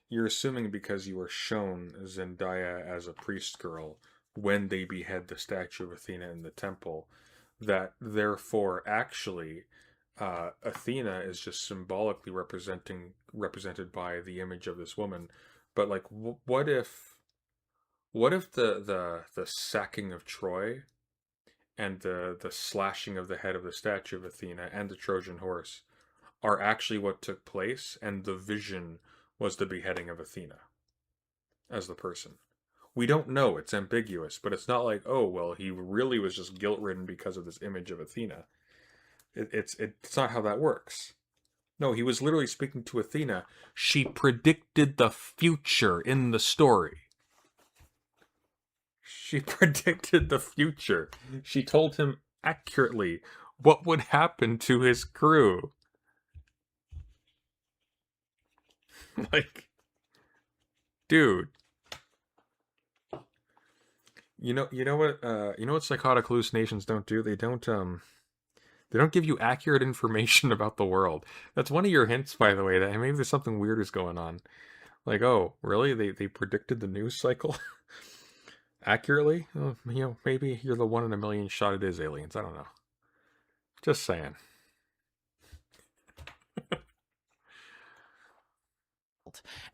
You're assuming because you were shown Zendaya as a priest girl when they behead the statue of Athena in the temple, that therefore actually Athena is just symbolically represented by the image of this woman. But like, what if the sacking of Troy and the slashing of the head of the statue of Athena and the Trojan horse are actually what took place, and the vision was the beheading of Athena as the person? We don't know. It's ambiguous, but it's not like, oh, well, he really was just guilt-ridden because of this image of Athena. It's not how that works. No, he was literally speaking to Athena. She predicted the future in the story. She predicted the future. She told him accurately what would happen to his crew. Like, dude. You know what psychotic hallucinations don't do? They don't give you accurate information about the world. That's one of your hints, by the way, that maybe there's something weird is going on. Like, oh, really? They predicted the news cycle accurately? Oh, maybe you're the 1 in a million shot it is aliens. I don't know. Just saying.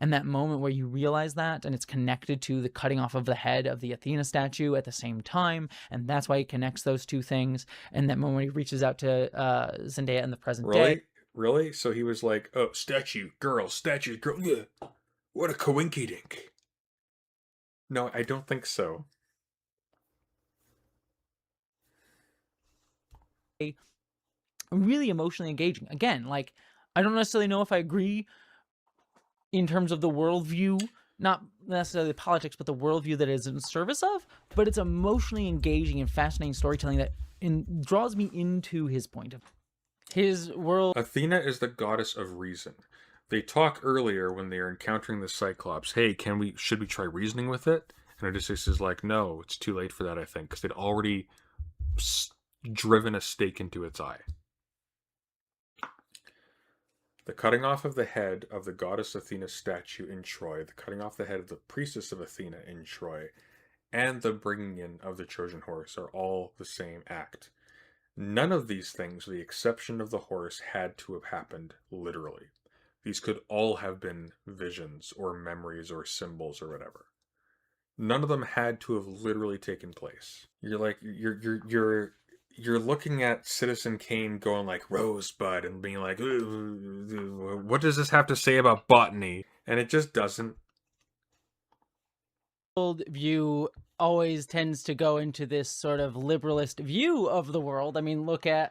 And that moment where you realize that, and it's connected to the cutting off of the head of the Athena statue at the same time, and that's why he connects those two things. And that moment when he reaches out to Zendaya in the present day. Really? So he was like, oh, statue girl. Ugh. What a coinky-dink. No, I don't think so. Really emotionally engaging. Again, like, I don't necessarily know if I agree in terms of the worldview, not necessarily politics, but the worldview that is in service of, but it's emotionally engaging and fascinating storytelling that draws me into his point of his world. Athena is the goddess of reason. They talk earlier when they are encountering the Cyclops. Hey, should we try reasoning with it? And Odysseus is like, no, it's too late for that, I think, because they'd already driven a stake into its eye. The cutting off of the head of the goddess Athena statue in Troy, the cutting off the head of the priestess of Athena in Troy, and the bringing in of the Trojan horse are all the same act. None of these things, with the exception of the horse, had to have happened literally. These could all have been visions or memories or symbols or whatever. None of them had to have literally taken place. You're looking at Citizen Kane going like Rosebud and being like, what does this have to say about botany? And it just doesn't. View always tends to go into this sort of liberalist view of the world. I mean, look at,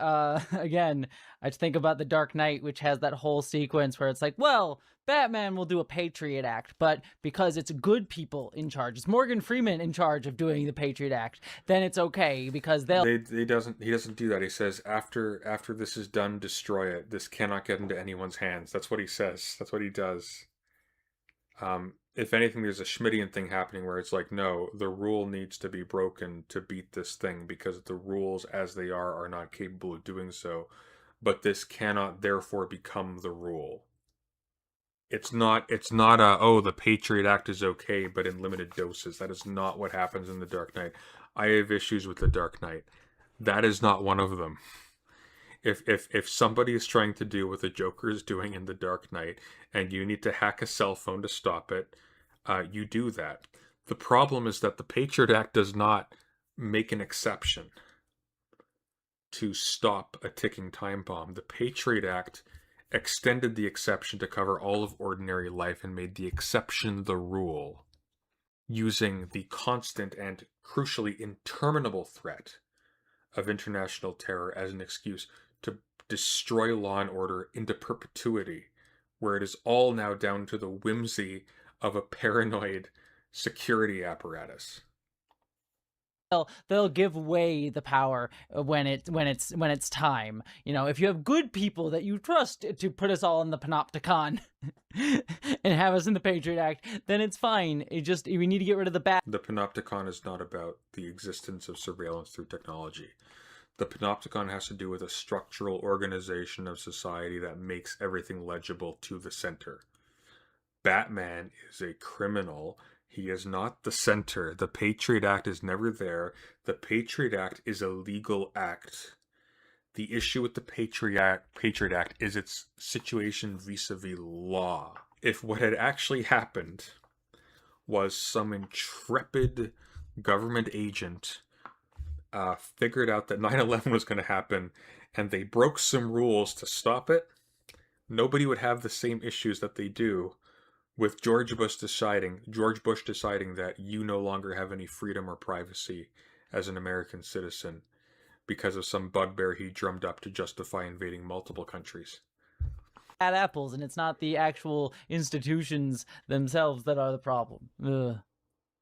again, I think about The Dark Knight, which has that whole sequence where it's like, well, Batman will do a Patriot Act, but because it's good people in charge, it's Morgan Freeman in charge of doing the Patriot Act, then it's okay because he doesn't do that. He says, after this is done, destroy it. This cannot get into anyone's hands. That's what he says. That's what he does. If anything, there's a Schmittian thing happening where it's like, no, the rule needs to be broken to beat this thing because the rules as they are not capable of doing so. But this cannot therefore become the rule. It's not the Patriot Act is okay, but in limited doses. That is not what happens in The Dark Knight. I have issues with The Dark Knight. That is not one of them. If somebody is trying to do what the Joker is doing in The Dark Knight, and you need to hack a cell phone to stop it, you do that. The problem is that the Patriot Act does not make an exception to stop a ticking time bomb. The Patriot Act extended the exception to cover all of ordinary life and made the exception the rule, using the constant and crucially interminable threat of international terror as an excuse to destroy law and order into perpetuity, where it is all now down to the whimsy of a paranoid security apparatus. They'll give away the power when it's time. You know, if you have good people that you trust to put us all in the panopticon and have us in the Patriot Act, then it's fine. We need to get rid of the bad. The panopticon is not about the existence of surveillance through technology. The panopticon has to do with a structural organization of society that makes everything legible to the center. Batman is a criminal. He is not the center. The Patriot Act is never there. The Patriot Act is a legal act. The issue with the Patriot Act is its situation vis-a-vis law. If what had actually happened was some intrepid government agent figured out that 9/11 was going to happen and they broke some rules to stop it, nobody would have the same issues that they do With George Bush deciding that you no longer have any freedom or privacy as an American citizen because of some bugbear he drummed up to justify invading multiple countries. Bad apples, and it's not the actual institutions themselves that are the problem. Ugh.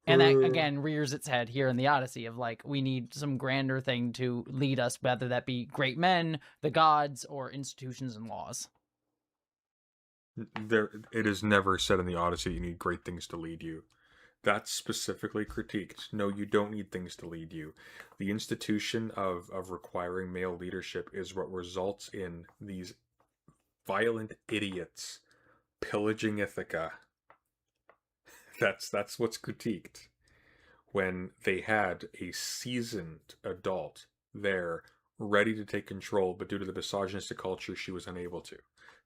And that, again, rears its head here in the Odyssey of, like, we need some grander thing to lead us, whether that be great men, the gods, or institutions and laws. It is never said in the Odyssey you need great things to lead you. That's specifically critiqued. No, you don't need things to lead you. The institution of requiring male leadership is what results in these violent idiots pillaging Ithaca. That's what's critiqued. When they had a seasoned adult there ready to take control, but due to the misogynistic culture, she was unable to.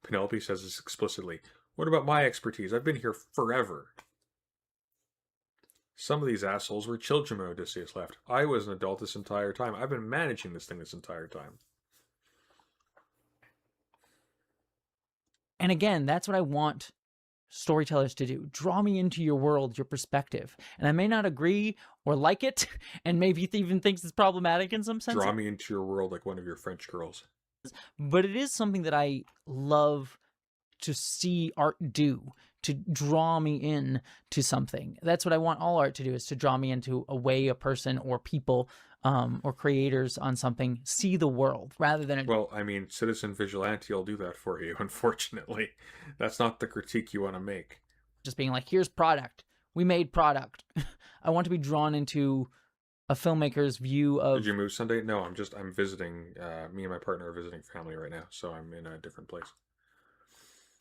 Penelope says this explicitly. What about my expertise? I've been here forever. Some of these assholes were children when Odysseus left. I was an adult this entire time. I've been managing this thing this entire time. And again, that's what I want storytellers to do. Draw me into your world, your perspective. And I may not agree or like it, and maybe even thinks it's problematic in some sense. Draw me into your world like one of your French girls. But it is something that I love to see art do, to draw me in to something. That's what I want all art to do, is to draw me into a way a person or people or creators on something see the world, rather than... Well, I mean, Citizen Vigilante will do that for you, unfortunately. That's not the critique you want to make. Just being like, here's product. We made product. I want to be drawn into a filmmaker's view of... Did you move Sunday? No, I'm visiting, me and my partner are visiting family right now, so I'm in a different place.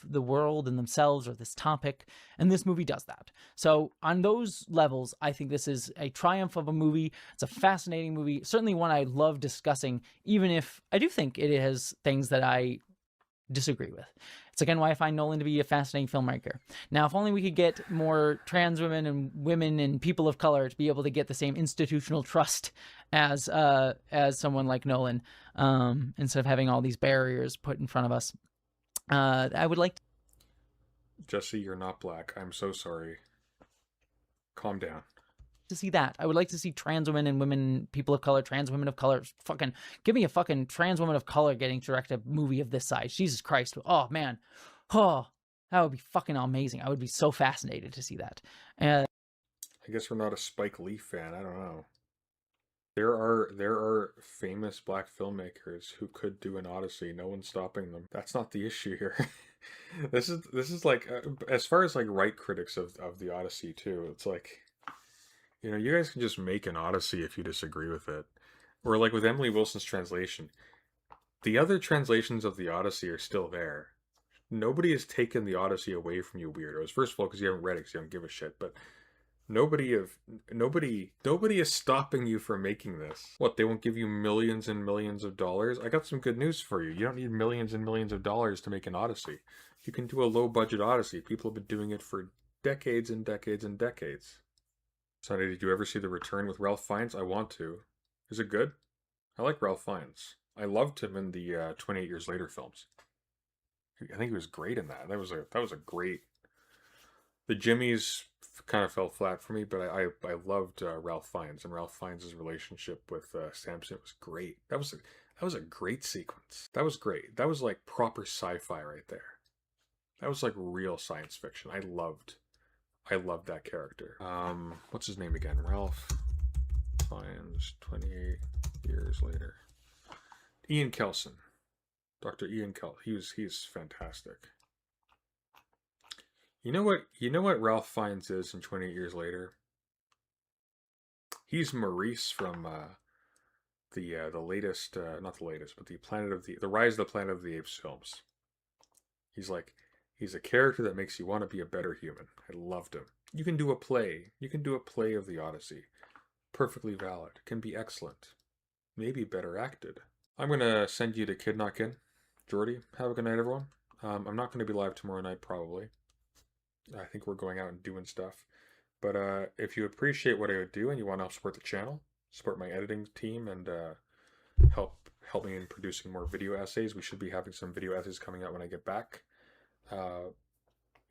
The world and themselves, or this topic, and this movie does that. So on those levels, I think this is a triumph of a movie. It's a fascinating movie, certainly one I love discussing, even if I do think it has things that I disagree with. It's again why I find Nolan to be a fascinating filmmaker. Now, if only we could get more trans women and people of color to be able to get the same institutional trust as someone like Nolan, instead of having all these barriers put in front of us. I would like to... Jessie, you're not black. I'm so sorry. Calm down. To see that. I would like to see trans women and women, people of color, trans women of color. Fucking give me a fucking trans woman of color getting to direct a movie of this size. Jesus Christ. Oh, man. Oh, that would be fucking amazing. I would be so fascinated to see that. I guess we're not a Spike Lee fan. I don't know. There are famous black filmmakers who could do an Odyssey. No one's stopping them. That's not the issue here. This is like, as far as like right critics of the Odyssey too, it's like, you know, you guys can just make an Odyssey if you disagree with it. Or like with Emily Wilson's translation, the other translations of the Odyssey are still there. Nobody has taken the Odyssey away from you weirdos. First of all, because you haven't read it, because you don't give a shit, but nobody is stopping you from making this. What, they won't give you millions and millions of dollars? I got some good news for you. You don't need millions and millions of dollars to make an Odyssey. You can do a low-budget Odyssey. People have been doing it for decades and decades and decades. Sonny, did you ever see The Return with Ralph Fiennes? I want to. Is it good? I like Ralph Fiennes. I loved him in the 28 Years Later films. I think he was great in that. That was a great... The Jimmies kind of fell flat for me, but I loved Ralph Fiennes, and Ralph Fiennes' relationship with Samson was great. That was a great sequence. That was great. That was like proper sci-fi right there. That was like real science fiction. I loved that character. What's his name again? Ralph Fiennes, 28 Years Later. Ian Kelson. Dr. Ian Kelson. He's fantastic. You know what Ralph Fiennes is in 28 Years Later? He's Maurice from the latest, not the latest, but the Rise of the Planet of the Apes films. He's a character that makes you want to be a better human. I loved him. You can do a play. You can do a play of the Odyssey. Perfectly valid. Can be excellent. Maybe better acted. I'm going to send you to Kid Knock In. Jordy, have a good night, everyone. I'm not going to be live tomorrow night, probably. I think we're going out and doing stuff. But if you appreciate what I do and you want to help support the channel, support my editing team, and help me in producing more video essays, we should be having some video essays coming out when I get back.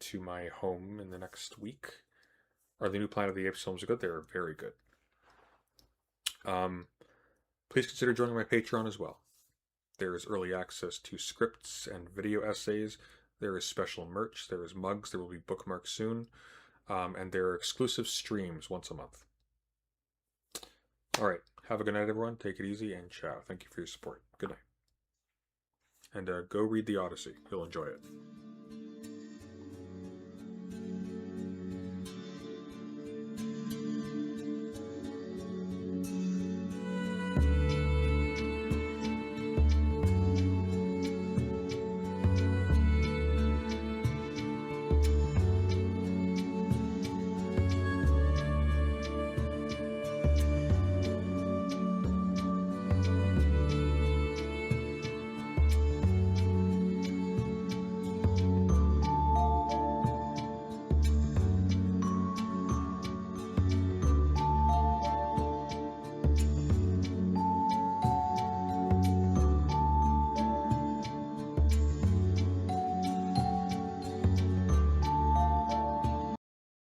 to my home in the next week. Are the new Planet of the Apes films good? They're very good. Please consider joining my Patreon as well. There is early access to scripts and video essays. There is special merch. There is mugs. There will be bookmarks soon. And there are exclusive streams once a month. All right. Have a good night, everyone. Take it easy, and ciao. Thank you for your support. Good night. And go read the Odyssey. You'll enjoy it.